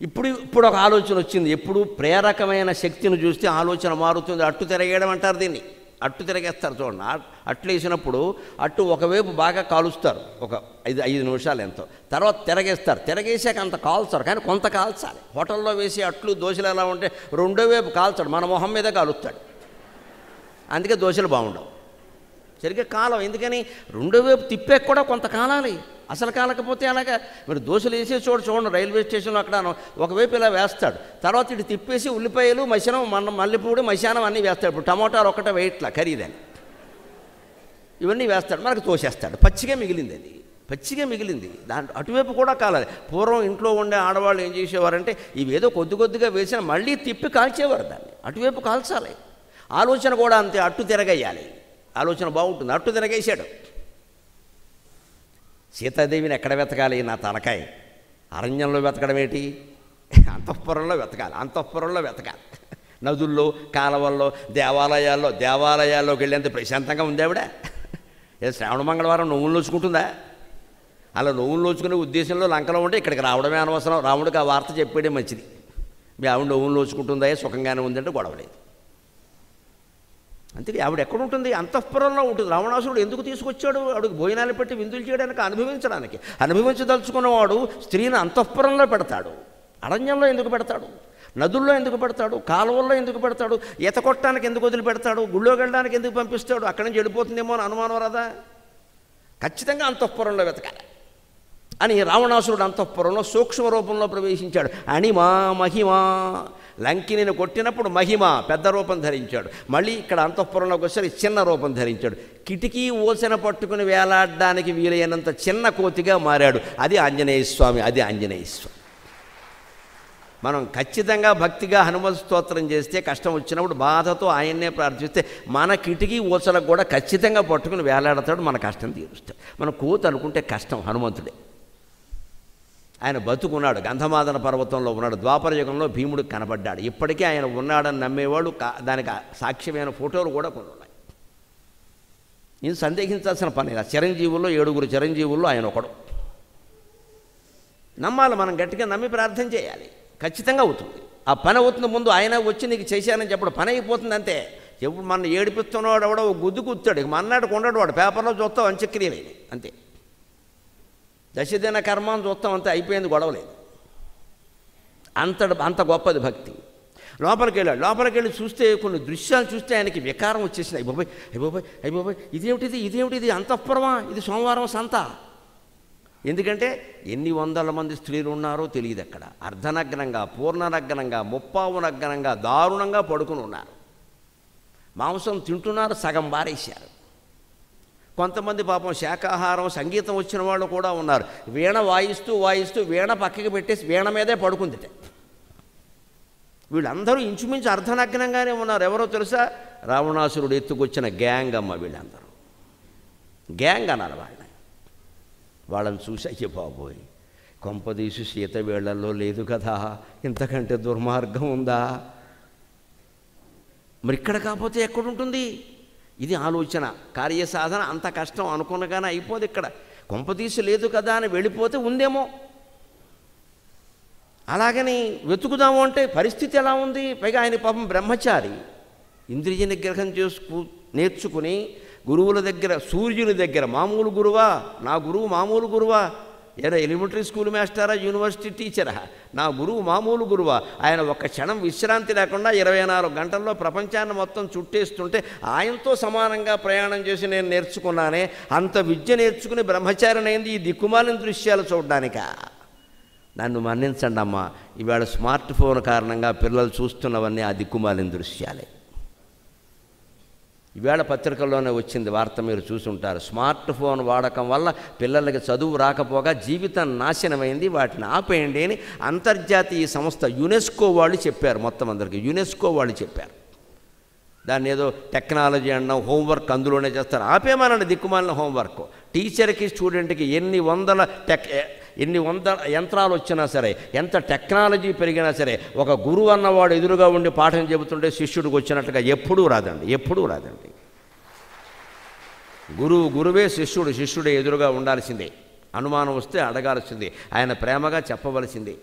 ఇప్పుడు ఒక ఆలోచన వచ్చింది. ఎప్పుడు ప్రేరకమైన శక్తిని చూస్తే ఆలోచన మారుతుంది. అట్టు తిరగేయడం అంటారు దీన్ని. అట్టు తిరగేస్తారు చూడండి. అట్లు వేసినప్పుడు అట్టు ఒకవైపు బాగా కాలుస్తారు, ఒక 5 నిమిషాలు ఎంతో. తర్వాత తిరగేస్తారు. తిరగేసాక అంత కాల్చారు, కానీ కొంత కాల్చాలి. హోటల్లో వేసే అట్లు దోశలు ఎలా ఉంటే రెండో వైపు కాల్చాడు, మన మొహం మీద కాలుస్తాడు. అందుకే దోశలు బాగుండవు, సరిగ్గా కాలం. ఎందుకని రెండో వైపు తిప్పాక కూడా కొంత కాలాలి. అసలు కాలకపోతే అలాగా మీరు దోశలు వేసే చూడండి రైల్వే స్టేషన్లో అక్కడ ఒకవైపు ఇలా వేస్తాడు, తర్వాత ఇటు తిప్పేసి ఉల్లిపాయలు మశానం మల్లెపూడి మశానం అన్నీ వేస్తాడు. ఇప్పుడు టమోటాలు ఒక్కటే వేయట్లా ఖరీదని, ఇవన్నీ వేస్తాడు, మనకు తోసేస్తాడు. పచ్చిగా మిగిలింది, అది పచ్చిగా మిగిలింది. అటువైపు కూడా కాలాలి. పూర్వం ఇంట్లో ఉండే ఆడవాళ్ళు ఏం చేసేవారంటే ఇవేదో కొద్దిగా వేసినా మళ్ళీ తిప్పి కాల్చేవారు దాన్ని. అటువైపు కాల్చాలి. ఆలోచన కూడా అంతే, అట్టు తిరగేయాలి. ఆలోచన బాగుంటుంది. అట్టు తిరగేశాడు. సీతాదేవిని ఎక్కడ వెతకాలి? నా తలకాయ. అరణ్యంలో వెతకడం ఏంటి? అంతఃపురంలో వెతకాలి. నదుల్లో, కాలవల్లో, దేవాలయాల్లోకి వెళ్ళేంత ప్రశాంతంగా ఉంది ఆవిడ. ఏదో శ్రావణ మంగళవారం నవ్వులు నోచుకుంటుందా? అలా నవ్వులు నోచుకునే ఉద్దేశంలో లంకలో ఉంటే ఇక్కడికి రావడమే అనవసరం. రాముడికి ఆ వార్త చెప్పేయడం మంచిది. మీ ఆవిడ నవ్వులు నోచుకుంటుందా, సుఖంగానే ఉందంటే గొడవలేదు. అంతే. ఆవిడ ఎక్కడుంటుంది? అంతఃపురంలో ఉంటుంది. రావణాసురుడు ఎందుకు తీసుకొచ్చాడు? ఆవిడకి భోజనాలు పెట్టి విందులు చేయడానికి, అనుభవించడానికి. అనుభవించదలుచుకున్నవాడు స్త్రీని అంతఃపురంలో పెడతాడు. అరణ్యంలో ఎందుకు పెడతాడు? నదుల్లో ఎందుకు పెడతాడు? కాలువల్లో ఎందుకు పెడతాడు? ఈత కొట్టడానికి ఎందుకు వదిలిపెడతాడు? గుళ్ళోకి వెళ్ళడానికి ఎందుకు పంపిస్తాడు? అక్కడి నుంచి వెళ్ళిపోతుందేమో అని అనుమానం రాదా? ఖచ్చితంగా అంతఃపురంలో వెతకాలి అని రావణాసురుడు అంతఃపురంలో సూక్ష్మ రూపంలో ప్రవేశించాడు. అణిమా మహిమా. లంకిని కొట్టినప్పుడు మహిమ పెద్ద రూపం ధరించాడు. మళ్ళీ ఇక్కడ అంతఃపురంలోకి వచ్చి చిన్న రూపం ధరించాడు. కిటికీ ఓసన పట్టుకుని వేలాడడానికి వీలైనంత చిన్న కోతిగా మారాడు. అది ఆంజనేయ స్వామి. మనం ఖచ్చితంగా భక్తిగా హనుమత్ స్తోత్రం చేస్తే, కష్టం వచ్చినప్పుడు బాధతో ఆయన్నే ప్రార్థిస్తే మన కిటికీ ఓసలకు కూడా ఖచ్చితంగా పట్టుకుని వేలాడతాడు, మన కష్టం తీరుస్తాడు. మనం కోతి అనుకుంటే కష్టం. హనుమంతుడే ఆయన బతుకున్నాడు. గంధమాదన పర్వతంలో ఉన్నాడు. ద్వాపర యుగంలో భీముడికి కనబడ్డాడు. ఇప్పటికీ ఆయన ఉన్నాడని నమ్మేవాడు, దానికి సాక్ష్యమైన ఫోటోలు కూడా కొన్ని ఉన్నాయి. నేను సందేహించాల్సిన పని. చిరంజీవుల్లో 7 చిరంజీవుల్లో ఆయన ఒకడు. నమ్మాలి, మనం గట్టిగా నమ్మి ప్రార్థన చేయాలి. ఖచ్చితంగా అవుతుంది. ఆ పని అవుతుంది. ముందు ఆయన వచ్చి నీకు చేశానని చెప్పడం పని అయిపోతుంది అంతే. ఎప్పుడు మన ఏడిపిస్తున్నవాడు ఎవడో గుద్దు కూర్చాడు, ఇక మన్నాడు ఉండడు. వాడు పేపర్లో చూస్తావు అంత్యక్రియలేని అంతే. దశదిన కర్మం చూస్తాం అంతే, అయిపోయింది, గొడవలేదు. అంత గొప్పది భక్తి. లోపలికి వెళ్ళి చూస్తే కొన్ని దృశ్యాలు చూస్తే ఆయనకి వికారం వచ్చేసింది. అయిపోయి ఇదేమిటిది అంతఃపురమా? ఇది సోమవారం సంత. ఎందుకంటే ఎన్ని వందల మంది స్త్రీలు ఉన్నారో తెలియదు అక్కడ. అర్ధనగ్నంగా, పూర్ణనగ్నంగా, ముప్పావునగ్నంగా, దారుణంగా పడుకుని ఉన్నారు. మాంసం తింటున్నారు, సగం బారేశారు. కొంతమంది పాపం శాకాహారం, సంగీతం వచ్చిన వాళ్ళు కూడా ఉన్నారు. వీణ వాయిస్తూ వీణ పక్కకి పెట్టేసి వీణ మీదే పడుకుందిట. వీళ్ళందరూ ఇంచుమించు అర్ధనగ్నంగానే ఉన్నారు. ఎవరో తెలుసా? రావణాసురుడు ఎత్తుకొచ్చిన గ్యాంగ్ అమ్మ. వీళ్ళందరూ గ్యాంగ్ అన్నారు వాళ్ళని చూసి, అయ్యే బాబోయ్, కొంపదీసు సీత వేళ్లలో లేదు కదా, ఇంతకంటే దుర్మార్గం ఉందా? మరి ఇక్కడ కాకపోతే ఎక్కడుంటుంది? ఇది ఆలోచన. కార్యసాధన అంత కష్టం అనుకున్నగానే అయిపోదు. ఇక్కడ కొంపదీసు లేదు కదా అని వెళ్ళిపోతే ఉందేమో. అలాగని వెతుకుదాము అంటే పరిస్థితి ఎలా ఉంది? పైగా ఆయన పాపం బ్రహ్మచారి. ఇంద్రియ నిగ్రహం నేర్చుకుని గురువుల దగ్గర, సూర్యుని దగ్గర, మామూలు గురువా? నా గురువు మామూలు గురువా? ఏదో ఎలిమెంటరీ స్కూల్ మాస్టరా, యూనివర్సిటీ టీచరా? నా గురువు మామూలు గురువా? ఆయన ఒక్క క్షణం విశ్రాంతి లేకుండా 24 గంటల్లో ప్రపంచాన్ని మొత్తం చుట్టేస్తుంటే ఆయనతో సమానంగా ప్రయాణం చేసి నేను నేర్చుకున్నానే. అంత విద్య నేర్చుకుని బ్రహ్మచారినైంది ఈ దిక్కుమాలిన దృశ్యాలు చూడడానికా? నన్ను మన్నించండి అమ్మా, ఇవాళ స్మార్ట్ ఫోన్ కారణంగా పిల్లలు చూస్తున్నవన్నీ ఆ దిక్కుమాలిన దృశ్యాలే. ఈవేళ పత్రికల్లోనే వచ్చింది వార్త, మీరు చూసుంటారు. స్మార్ట్ ఫోన్ వాడకం వల్ల పిల్లలకి చదువు రాకపోగా జీవితం నాశనమైంది, వాటిని ఆపేయండి అని అంతర్జాతీయ సంస్థ యునెస్కో వాళ్ళు చెప్పారు. మొత్తం అందరికీ యునెస్కో వాళ్ళు చెప్పారు. దాన్ని ఏదో టెక్నాలజీ అన్నాం, హోంవర్క్ అందులోనే చేస్తారు. ఆపేమానండి దిక్కుమాలిన హోంవర్క్. టీచర్కి, స్టూడెంట్కి ఎన్ని వందల యంత్రాలు వచ్చినా సరే, ఎంత టెక్నాలజీ పెరిగినా సరే, ఒక గురువు అన్నవాడు ఎదురుగా ఉండి పాఠం చెబుతుంటే శిష్యుడికి వచ్చినట్టుగా ఎప్పుడూ రాదండి. గురువే శిష్యుడే ఎదురుగా ఉండాల్సిందే. అనుమానం వస్తే అడగాల్సిందే, ఆయన ప్రేమగా చెప్పవలసిందే.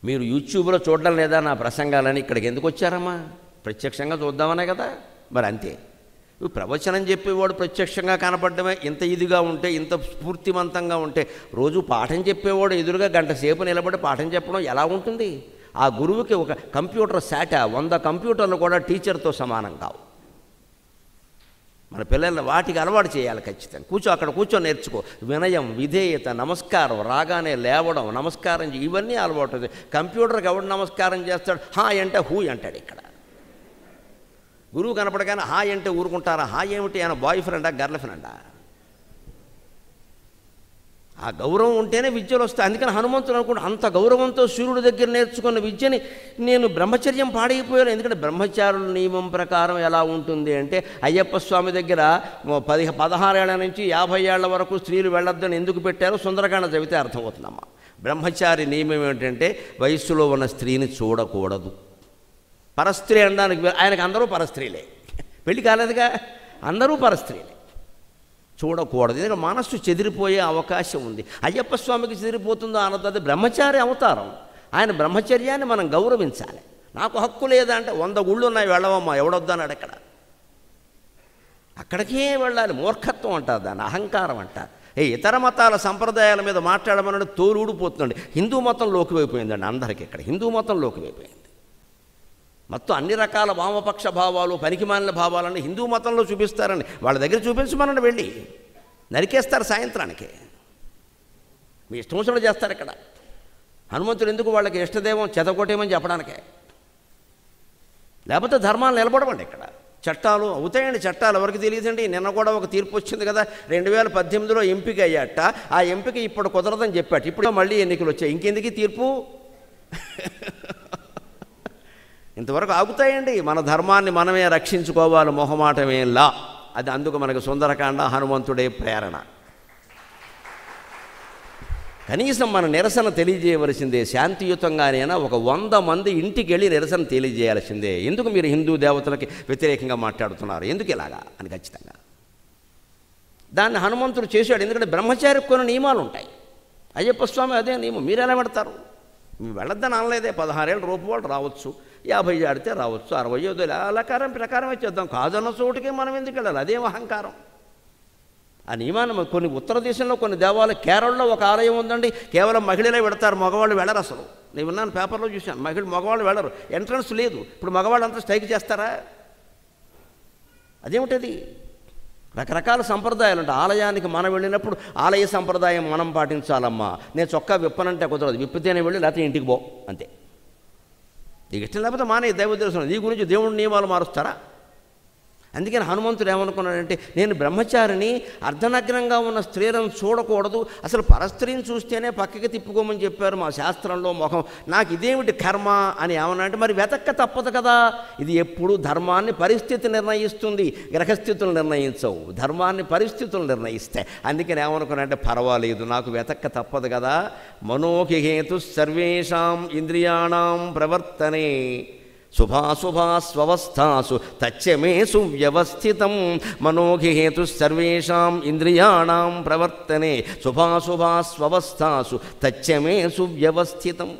మీరు యూట్యూబ్లో చూడడం లేదా నా ప్రసంగాలని? ఇక్కడికి ఎందుకు వచ్చారమ్మా? ప్రత్యక్షంగా చూద్దామనే కదా. మరి అంతే. ప్రవచనం చెప్పేవాడు ప్రత్యక్షంగా కనపడమే ఇంత ఇదిగా ఉంటే, ఇంత స్ఫూర్తివంతంగా ఉంటే, రోజు పాఠం చెప్పేవాడు ఎదురుగా గంట సేపు నిలబడి పాఠం చెప్పడం ఎలా ఉంటుంది? ఆ గురువుకి ఒక కంప్యూటర్ శాట 100 కంప్యూటర్లు కూడా టీచర్తో సమానం కావు. మన పిల్లల్ని వాటికి అలవాటు చేయాలి ఖచ్చితంగా. అక్కడ కూర్చొని నేర్చుకో. వినయం, విధేయత, నమస్కారం, రాగానే లేవడం, నమస్కారం ఇవన్నీ అలవాటు అవుతాయి. కంప్యూటర్కి ఎవడు నమస్కారం చేస్తాడు? హాయ్ అంటే హూ అంటాడు. ఇక్కడ గురువు కనపడగానే హాయ్ అంటే ఊరుకుంటారా? హాయ్ ఏమిటి? ఆయన బాయ్ ఫ్రెండా, గర్ల్ ఫ్రెండా? ఆ గౌరవం ఉంటేనే విద్యలు వస్తాయి. అందుకని హనుమంతుడు అనుకుంటే అంత గౌరవంతో సూర్యుడి దగ్గర నేర్చుకున్న విద్యని నేను బ్రహ్మచర్యం పాడైపోయాను. ఎందుకంటే బ్రహ్మచారుల నియమం ప్రకారం ఎలా ఉంటుంది అంటే, అయ్యప్ప స్వామి దగ్గర 16 ఏళ్ల నుంచి 50 ఏళ్ల వరకు స్త్రీలు వెళ్ళొద్దని ఎందుకు పెట్టారో సుందరకాండ చదివితే అర్థమవుతుందమ్మా. బ్రహ్మచారి నియమం ఏమిటంటే వయస్సులో ఉన్న స్త్రీని చూడకూడదు. పరస్త్రీ అనడానికి ఆయనకు అందరూ పరస్త్రీలే, పెళ్లి కాలేదుగా, అందరూ పరస్త్రీలే. చూడకూడదు. ఎందుకంటే మనస్సు చెదిరిపోయే అవకాశం ఉంది. అయ్యప్ప స్వామికి చెదిరిపోతుందో అన్నది బ్రహ్మచారి అవతారం. ఆయన బ్రహ్మచర్యాన్ని మనం గౌరవించాలి. నాకు హక్కు లేదా అంటే 100 గుళ్ళు ఉన్నాయి, వెళ్ళవమ్మా, ఎవడొద్దన్నాడు? అక్కడ అక్కడికే వెళ్ళాలి. మూర్ఖత్వం అంటారు దాన్ని, అహంకారం అంటారు. ఇతర మతాల సంప్రదాయాల మీద మాట్లాడమన్నాడు, తోలు ఊడిపోతుందండి. హిందూ మతం లోకివైపోయిందండి అందరికీ. ఇక్కడ హిందూ మతం లోకివైపోయింది. మొత్తం అన్ని రకాల వామపక్ష భావాలు, పనికిమాలిన భావాలన్నీ హిందూ మతంలో చూపిస్తారని వాళ్ళ దగ్గర చూపించమనండి, వెళ్ళి నరికేస్తారు సాయంత్రానికి. మీ ఇష్టం వచ్చినట్టు చేస్తారు. ఇక్కడ హనుమంతుడు ఎందుకు? వాళ్ళకి ఇష్టదేవం చెదకొట్టేమని చెప్పడానికే. లేకపోతే ధర్మాలు నిలబడమండి. ఇక్కడ చట్టాలు అవుతాయండి. చట్టాలు ఎవరికి తెలియదండి. నిన్న కూడా ఒక తీర్పు వచ్చింది కదా, 2018లో ఎంపిక అయ్యాట. ఆ ఎంపిక ఇప్పుడు కుదరదని చెప్పాట. ఇప్పుడు మళ్ళీ ఎన్నికలు వచ్చాయి. ఇంకెందుకు తీర్పు? ఇంతవరకు ఆగుతాయండి. మన ధర్మాన్ని మనమే రక్షించుకోవాలి, మొహమాటమేలా. అది అందుకు మనకు సుందరకాండ, హనుమంతుడే ప్రేరణ. కనీసం మన నిరసన తెలియజేయవలసిందే. శాంతియుతంగానైనా ఒక 100 మంది ఇంటికి వెళ్ళి నిరసన తెలియజేయాల్సిందే. ఎందుకు మీరు హిందూ దేవతలకి వ్యతిరేకంగా మాట్లాడుతున్నారు, ఎందుకు ఇలాగా అని ఖచ్చితంగా దాన్ని హనుమంతుడు చేశాడు. ఎందుకంటే బ్రహ్మచారికి కొన్ని నియమాలు ఉంటాయి. అయ్యప్ప స్వామి అదే నియమం. మీరు ఎలా పెడతారు? మీరు వెళ్ళొద్దని అనలేదే. 16 ఏళ్ళ రూపు వాళ్ళు రావచ్చు, 50 ఆడితే రావచ్చు, 60 అలా ప్రకారమే చేద్దాం. కాదన్న చోటుకే మనం ఎందుకు వెళ్ళాలి? అదేం అహంకారం. ఆ నియమాన్ని కొన్ని ఉత్తర దేశంలో కొన్ని దేవాలయం, కేరళలో ఒక ఆలయం ఉందండి, కేవలం మహిళలే వెడతారు, మగవాళ్ళు వెళ్ళరు. అసలు నేను విన్నాను, పేపర్లో చూశాను. మగవాళ్ళు వెళ్ళరు, ఎంట్రన్స్ లేదు. ఇప్పుడు మగవాళ్ళు అంతా స్ట్రైక్ చేస్తారా? అదేమిటది? రకరకాల సంప్రదాయాలు ఉంటాయి. ఆలయానికి మనం వెళ్ళినప్పుడు ఆలయ సంప్రదాయం మనం పాటించాలమ్మా. నేను చొక్కా విప్పనంటే కుదరదు, విప్పితేనే వెళ్ళి, లేకపోతే ఇంటికి పో, అంతే. నీకు ఇష్టం లేకపోతే మానే దైవ దర్శనం. నీ గురించి దేవుడి నియమాలు మారుస్తారా? అందుకని హనుమంతుడు ఏమనుకున్నాడంటే, నేను బ్రహ్మచారిని, అర్ధనగ్నంగా ఉన్న స్త్రీలను చూడకూడదు, అసలు పరస్త్రీని చూస్తేనే పక్కకి తిప్పుకోమని చెప్పారు మా శాస్త్రంలో. మొహం నాకు ఇదేమిటి కర్మ అని ఏమన్నా అంటే, మరి వెతక్క తప్పదు కదా. ఇది ఎప్పుడు ధర్మాన్ని పరిస్థితి నిర్ణయిస్తుంది, గ్రహస్థితులు నిర్ణయించవు. ధర్మాన్ని పరిస్థితులు నిర్ణయిస్తాయి. అందుకని ఏమనుకున్నాడంటే, పర్వాలేదు, నాకు వెతక్క తప్పదు కదా. మనోహిహేతు సర్వేషాం ఇంద్రియాణం ప్రవర్తనే శుభాశుభాస్వస్థాసు తచ్చమే సువ్యవస్థితం. మనోహిహేతు సర్వేషాం ఇంద్రియాణం ప్రవర్తనే శుభాశుభాస్వస్థాసు తచ్చమే సువ్యవస్థితం.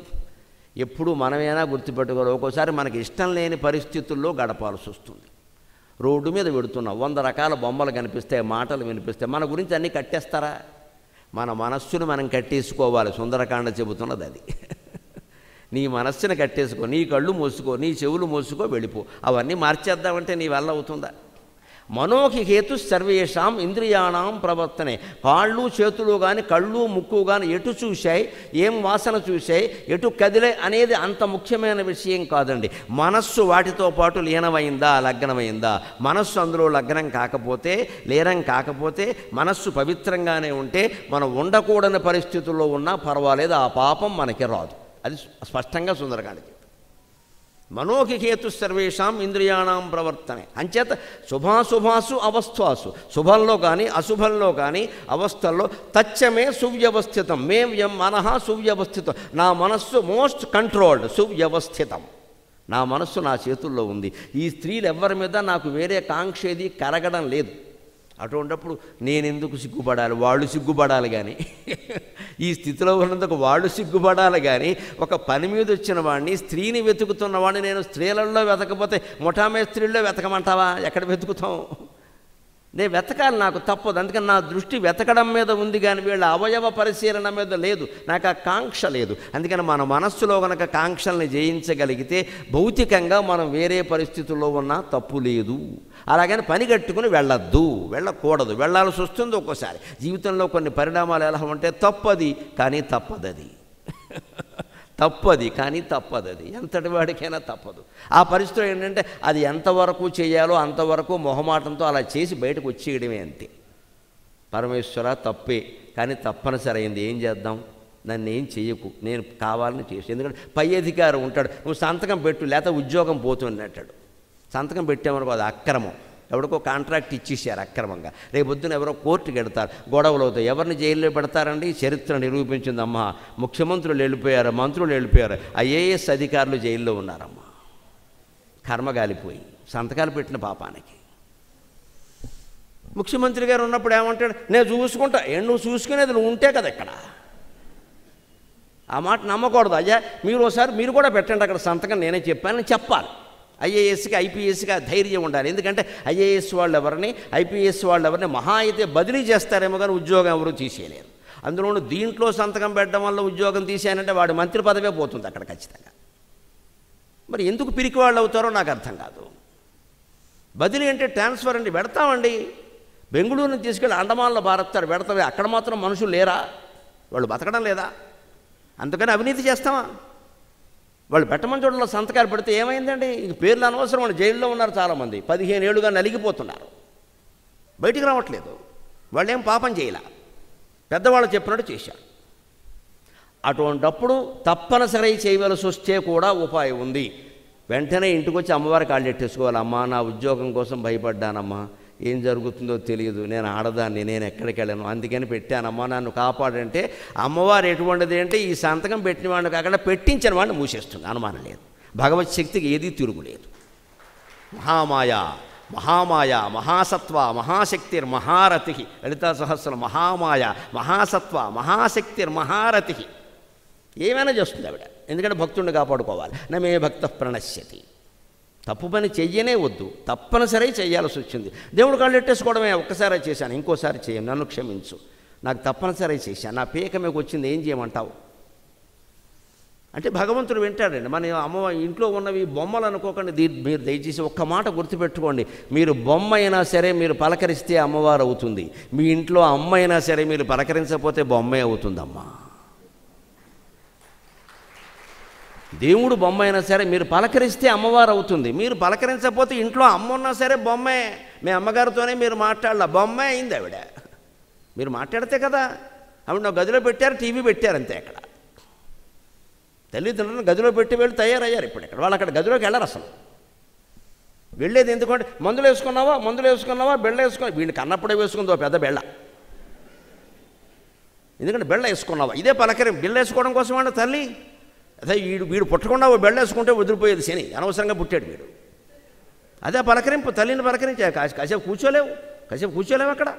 ఎప్పుడు మనమేనా గుర్తుపెట్టుకోవాలి. ఒక్కోసారి మనకి ఇష్టం లేని పరిస్థితుల్లో గడపాల్సి వస్తుంది. రోడ్డు మీద పెడుతున్నాం, 100 రకాల బొమ్మలు కనిపిస్తాయి, మాటలు వినిపిస్తాయి. మన గురించి అన్నీ కట్టేస్తారా? మన మనస్సును మనం కట్టేసుకోవాలి. సుందరకాండ చెబుతున్నది అది. నీ మనస్సును కట్టేసుకో, నీ కళ్ళు మూసుకో, నీ చెవులు మూసుకో, వెళ్ళిపో. అవన్నీ మార్చేద్దామంటే నీ వల్ల అవుతుందా? మనోకి హేతు సర్వేషాం ఇంద్రియాణం ప్రవర్తనే. కాళ్ళు చేతులు కానీ, కళ్ళు ముక్కు కానీ ఎటు చూశాయి, ఏం వాసన చూశాయి, ఎటు కదిలే అనేది అంత ముఖ్యమైన విషయం కాదండి. మనస్సు వాటితో పాటు లీనమైందా, లగ్నమైందా? మనస్సు అందులో లగ్నం కాకపోతే, లీనం కాకపోతే, మనస్సు పవిత్రంగానే ఉంటే, మనం ఉండకూడని పరిస్థితుల్లో ఉన్నా పర్వాలేదు, ఆ పాపం మనకి రాదు. అది స్పష్టంగా సుందరకాండ. మనోకి హేతు సర్వేషాం ఇంద్రియాణం ప్రవర్తనే. అంచేత శుభాశుభాసు అవస్థాసు, శుభంలో కానీ అశుభంలో కానీ అవస్థల్లో తచ్చమే సువ్యవస్థితం. మనః సువ్యవస్థితం. నా మనస్సు మోస్ట్ కంట్రోల్డ్, సువ్యవస్థితం. నా మనస్సు నా చేతుల్లో ఉంది. ఈ స్త్రీలు ఎవరి మీద నాకు వేరే కాంక్షేది కరగడం లేదు. అటువంటిప్పుడు నేనెందుకు సిగ్గుపడాలి, వాళ్ళు సిగ్గుపడాలి. కానీ ఈ స్థితిలో ఉన్నందుకు వాళ్ళు సిగ్గుపడాలి. కానీ ఒక పని మీద వచ్చిన వాడిని, స్త్రీని వెతుకుతున్న వాడిని నేను స్త్రీలలో వెతకపోతే ముఠామే స్త్రీల్లో వెతకమంటావా? ఎక్కడ వెతుకుతాం? నేను వెతకాలి, నాకు తప్పదు. అందుకని నా దృష్టి వెతకడం మీద ఉంది, కానీ వీళ్ళ అవయవ పరిశీలన మీద లేదు. నాకు ఆ కాంక్ష లేదు. అందుకని మన మనస్సులో కనుక కాంక్షల్ని జయించగలిగితే భౌతికంగా మనం వేరే పరిస్థితుల్లో ఉన్నా తప్పు లేదు. అలాగని పని కట్టుకుని వెళ్ళొద్దు, వెళ్ళకూడదు. వెళ్ళాల్సి వస్తుంది ఒక్కోసారి. జీవితంలో కొన్ని పరిణామాలు ఎలా ఉంటే తప్పది, కానీ తప్పదది. తప్పది కానీ తప్పదది. ఎంతటి వాడికైనా తప్పదు. ఆ పరిస్థితిలో ఏంటంటే అది ఎంతవరకు చేయాలో అంతవరకు మొహమాటంతో అలా చేసి బయటకు వచ్చేయడమే, అంతే. పరమేశ్వర తప్పే, కానీ తప్పనిసరి అయింది, ఏం చేద్దాం? నన్ను ఏం చెయ్యకు, నేను కావాలని చేసి. ఎందుకంటే పై అధికారం ఉంటాడు, నువ్వు సంతకం పెట్టు లేకపోతే ఉద్యోగం పోతుంది అంటాడు. సంతకం పెట్టామనుకో అది అక్రమం. ఎవరికో కాంట్రాక్ట్ ఇచ్చేసారు అక్రమంగా. రేపొద్దున ఎవరో కోర్టుకి వెడతారు, గొడవలు అవుతాయి. ఎవరిని జైల్లో పెడతారండి? చరిత్ర నిరూపించిందమ్మా. ముఖ్యమంత్రులు వెళ్ళిపోయారు, మంత్రులు వెళ్ళిపోయారు, ఐఏఎస్ అధికారులు జైల్లో ఉన్నారమ్మా. కర్మగాలిపోయి సంతకాలు పెట్టిన పాపానికి. ముఖ్యమంత్రి గారు ఉన్నప్పుడు ఏమంటాడు? నేను చూసుకుంటా. నువ్వు చూసుకునేది నువ్వు ఉంటే కదా ఇక్కడ. ఆ మాట నమ్మకూడదు. అయ్యా మీరు కూడా పెట్టండి అక్కడ సంతకం, నేనే చెప్పానని చెప్పాలి. ఐఏఎస్కి ఐపీఎస్కి ఆ ధైర్యం ఉండాలి. ఎందుకంటే ఐఏఎస్ వాళ్ళు ఎవరిని, ఐపీఎస్ వాళ్ళు ఎవరిని మహా అయితే బదిలీ చేస్తారేమో కానీ ఉద్యోగం ఎవరు తీసేయలేరు. అందులోనూ దీంట్లో సంతకం పెట్టడం వల్ల ఉద్యోగం తీసేయాలంటే వాడి మంత్రి పదవే పోతుంది అక్కడ ఖచ్చితంగా. మరి ఎందుకు పిరికి వాళ్ళు అవుతారో నాకు అర్థం కాదు. బదిలీ అంటే ట్రాన్స్ఫర్ అండి, పెడతామండి. బెంగళూరుని తీసుకెళ్ళి అండమాన్లో భారత్తారు, పెడతావే. అక్కడ మాత్రం మనుషులు లేరా? వాళ్ళు బతకడం లేదా? అందుకని అవినీతి చేస్తామా? వాళ్ళు పెట్టమని చూడలో సంతకాలు పెడితే ఏమైందండి? ఇంక పేర్లు అనవసరం. వాళ్ళు జైల్లో ఉన్నారు చాలామంది, 15 ఏళ్ళుగా నలిగిపోతున్నారు, బయటికి రావట్లేదు. వాళ్ళు ఏం పాపం చేయలే, పెద్దవాళ్ళు చెప్పినట్టు చేశారు. అటువంటప్పుడు తప్పనిసరి చేయవలసి వస్తే కూడా ఉపాయం ఉంది. వెంటనే ఇంటికి వచ్చి అమ్మవారి కాళ్ళు ఎట్టేసుకోవాలి. అమ్మా, నా ఉద్యోగం కోసం భయపడ్డానమ్మా, ఏం జరుగుతుందో తెలియదు, నేను ఆడదాన్ని, నేను ఎక్కడికి వెళ్ళను, అందుకని పెట్టానమ్మా, నన్ను కాపాడంటే అమ్మవారు ఎటువంటిది అంటే ఈ సంతకం పెట్టిన వాడిని కాకుండా పెట్టించిన వాడిని మూసేస్తుంది. అనుమానం లేదు. భగవత్ శక్తికి ఏదీ తిరుగులేదు. మహామాయ మహామాయ మహాసత్వ మహాశక్తిర్ మహారథి. లలితా సహస్రం మహామాయ మహాసత్వ మహాశక్తిర్ మహారథి. ఏమైనా చేస్తుంది ఆవిడ. ఎందుకంటే భక్తుడిని కాపాడుకోవాలి. నమే భక్త ప్రణశ్యతి. తప్పు పని చెయ్యనే వద్దు, తప్పనిసరి చేయాల్సి వచ్చింది. దేవుడు కాళ్ళు ఎట్టేసుకోవడమే. ఒక్కసారి చేశాను, ఇంకోసారి చేయను, నన్ను క్షమించు, నాకు తప్పనిసరి చేశాను, నా పీక మీకు వచ్చింది, ఏం చేయమంటావు అంటే భగవంతుడు వింటాడండి. మన అమ్మ ఇంట్లో ఉన్నవి బొమ్మలు అనుకోకండి. మీరు దయచేసి ఒక్క మాట గుర్తుపెట్టుకోండి. మీరు బొమ్మ అయినా సరే మీరు పలకరిస్తే అమ్మవారు అవుతుంది. మీ ఇంట్లో అమ్మ అయినా సరే మీరు పలకరించకపోతే బొమ్మే అవుతుందమ్మా. దేవుడు బొమ్మ అయినా సరే మీరు పలకరిస్తే అమ్మవారు అవుతుంది. మీరు పలకరించకపోతే ఇంట్లో అమ్మ ఉన్నా సరే బొమ్మే. మీ అమ్మగారితోనే మీరు మాట్లాడాల, బొమ్మే అయింది ఆవిడ. మీరు మాట్లాడితే కదా. ఆవిడ నా గదిలో పెట్టారు, టీవీ పెట్టారు, అంతే. అక్కడ తల్లిదండ్రులను గదిలో పెట్టి వెళ్ళి తయారయ్యారు. ఇప్పుడు ఇక్కడ వాళ్ళు అక్కడ గదిలోకి వెళ్ళరు అసలు. వెళ్ళేది ఎందుకంటే మందులు వేసుకున్నావా బెళ్ళ వేసుకున్నా. వీడిని కన్నప్పుడే వేసుకుందో పెద్ద బెళ్ళ. ఎందుకంటే బెళ్ళ వేసుకున్నావా, ఇదే పలకరి. బిళ్ళ వేసుకోవడం కోసం అంటే తల్లి అదే వీడు పుట్టకుండా బెళ్ళ వేసుకుంటే వదిలిపోయేది శని. అనవసరంగా పుట్టాడు వీడు. అదే పలకరింపు. తల్లిని పలకరించే కాసేపు కూర్చోలేవు అక్కడ.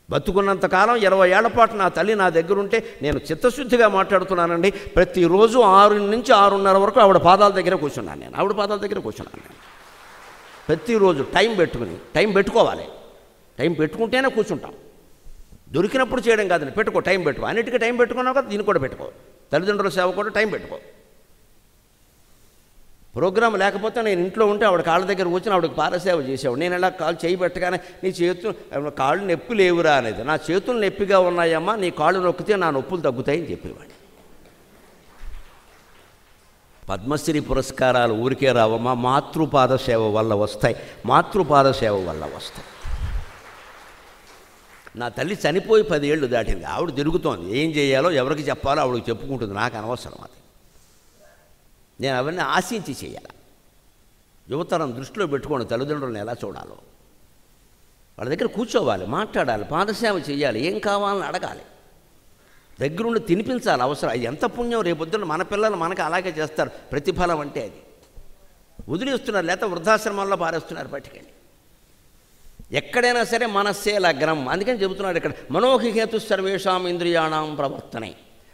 బతుకున్నంతకాలం 20 ఏళ్ల పాటు నా తల్లి నా దగ్గర ఉంటే నేను చిత్తశుద్ధిగా మాట్లాడుతున్నానండి. ప్రతిరోజు 6 నుంచి 6:30 వరకు ఆవిడ పాదాల దగ్గర కూర్చున్నాను నేను. ప్రతిరోజు టైం పెట్టుకోవాలి. టైం పెట్టుకుంటేనే కూర్చుంటాం. దొరికినప్పుడు చేయడం కాదండి. టైం పెట్టుకో. అన్నిటికీ టైం పెట్టుకున్నావు కదా, దీన్ని కూడా పెట్టుకో. తల్లిదండ్రుల సేవ కూడా టైం పెట్టుకో. ప్రోగ్రాం లేకపోతే నేను ఇంట్లో ఉంటే ఆవిడ కాళ్ళ దగ్గర కూర్చొని ఆవిడకి పారసేవ చేసేవాడు. నేను ఇలా కాళ్ళు చేయి పెట్టగానే నీ చేతులు కాళ్ళు నొప్పి లేవురా అనేది. నా చేతులు నొప్పిగా ఉన్నాయమ్మా, నీ కాళ్ళు నొక్కితే నా నొప్పులు తగ్గుతాయని చెప్పేవాడు. పద్మశ్రీ పురస్కారాలు ఊరికే రావమ్మా, మాతృపాద సేవ వల్ల వస్తాయి. నా తల్లి చనిపోయి 10 ఏళ్ళు దాటింది. ఆవిడ తిరుగుతోంది. ఏం చేయాలో ఎవరికి చెప్పాలో ఆవిడకి చెప్పుకుంటుంది. నాకు అనవసరం అది. నేను అవన్నీ ఆశించి చేయాలి. యువతరం దృష్టిలో పెట్టుకోండి తల్లిదండ్రులను ఎలా చూడాలో. వాళ్ళ దగ్గర కూర్చోవాలి, మాట్లాడాలి, పాదసేవ చేయాలి, ఏం కావాలని అడగాలి, దగ్గరుండి తినిపించాలి. అవసరం. అది ఎంత పుణ్యం. రేపొద్దున మన పిల్లలు మనకు అలాగే చేస్తారు. ప్రతిఫలం అంటే అది. వదిలేస్తున్నారు, లేకపోతే వృద్ధాశ్రమాల్లో పారేస్తున్నారు పట్టుకెళ్ళి. ఎక్కడైనా సరే మనస్సే లగ్నం. అందుకని చెబుతున్నాడు ఇక్కడ, మనోహిహేతు సర్వేషాం ఇంద్రియాణం ప్రవర్తనే.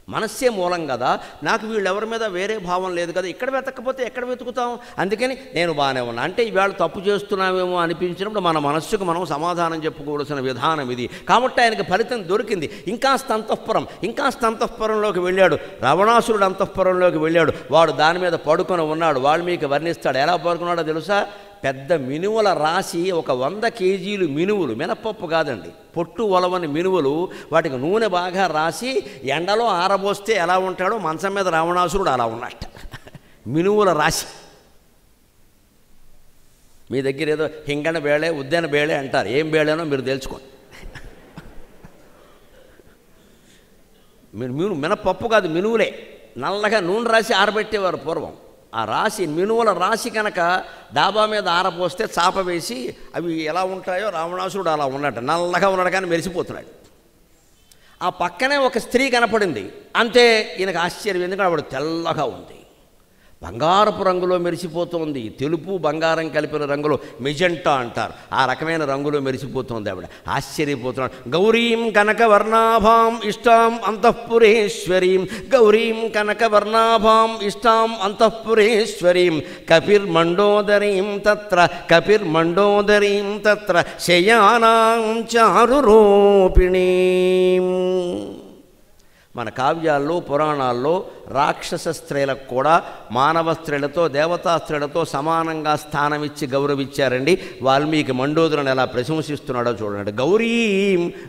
మనస్సే మూలం కదా, నాకు వీళ్ళెవరి మీద వేరే భావం లేదు కదా, ఇక్కడ వెతకపోతే ఎక్కడ వెతుకుతాం? అందుకని నేను బాగానే ఉన్నా అంటే ఇవాళ తప్పు చేస్తున్నామేమో అనిపించినప్పుడు మన మనస్సుకు మనం సమాధానం చెప్పుకోవాల్సిన విధానం ఇది. కాబట్టి ఆయనకి ఫలితం దొరికింది. ఇంకాస్త అంతఃపురంలోకి వెళ్ళాడు. రావణాసురుడు అంతఃపురంలోకి వెళ్ళాడు. వాడు దాని మీద పడుకొని ఉన్నాడు. వాల్మీకి వర్ణిస్తాడు. ఎలా పడుకున్నాడో తెలుసా? పెద్ద మినువుల రాశి, ఒక 100 కేజీలు మినువులు, మినపప్పు కాదండి, పొట్టు ఒలవని మినువులు, వాటికి నూనె బాగా రాసి ఎండలో ఆరబోస్తే ఎలా ఉంటాడో మంచం మీద రావణాసురుడు అలా ఉన్నట్ట. మినువుల రాశి. మీ దగ్గర ఏదో హింగణ బేళే, ఉద్యాన బేళే అంటారు. ఏం బేళేనో మీరు తెలుసుకోండి. మినపప్పు కాదు, మినువులే. నల్లగా నూనె రాసి ఆరబెట్టేవారు పూర్వం. ఆ రాశి, మినువుల రాశి కనుక డాబా మీద ఆరపోస్తే చాప వేసి అవి ఎలా ఉంటాయో రావణాసురుడు అలా ఉన్నట్టు నల్లగా ఉన్నాడు, కానీ మెరిసిపోతున్నాడు. ఆ పక్కనే ఒక స్త్రీ కనపడింది. అంతే, ఈయనకు ఆశ్చర్యం, ఎందుకంటే ఆవిడ తెల్లగా ఉంది, బంగారపు రంగులో మెరిసిపోతుంది. తెలుపు బంగారం కలిపిన రంగులో, మెజెంటా అంటారు, ఆ రకమైన రంగులో మెరిసిపోతుంది ఆవిడ. ఆశ్చర్యపోతున్నాడు. గౌరీం కనకవర్ణాభాం ఇష్టాం అంతఃపురేశ్వరీం, గౌరీం కనకవర్ణాభాం ఇష్టాం అంతఃపురేశ్వరీం, కపిర్మండోదరీం తత్ర శయానాం చారురూపిణీం. మన కావ్యాల్లో, పురాణాల్లో రాక్షస స్త్రీలకు కూడా మానవ స్త్రీలతో, దేవతా స్త్రీలతో సమానంగా స్థానం ఇచ్చి గౌరవించారండి. వాల్మీకి మండోదరుని ఎలా ప్రశంసిస్తున్నాడో చూడండి.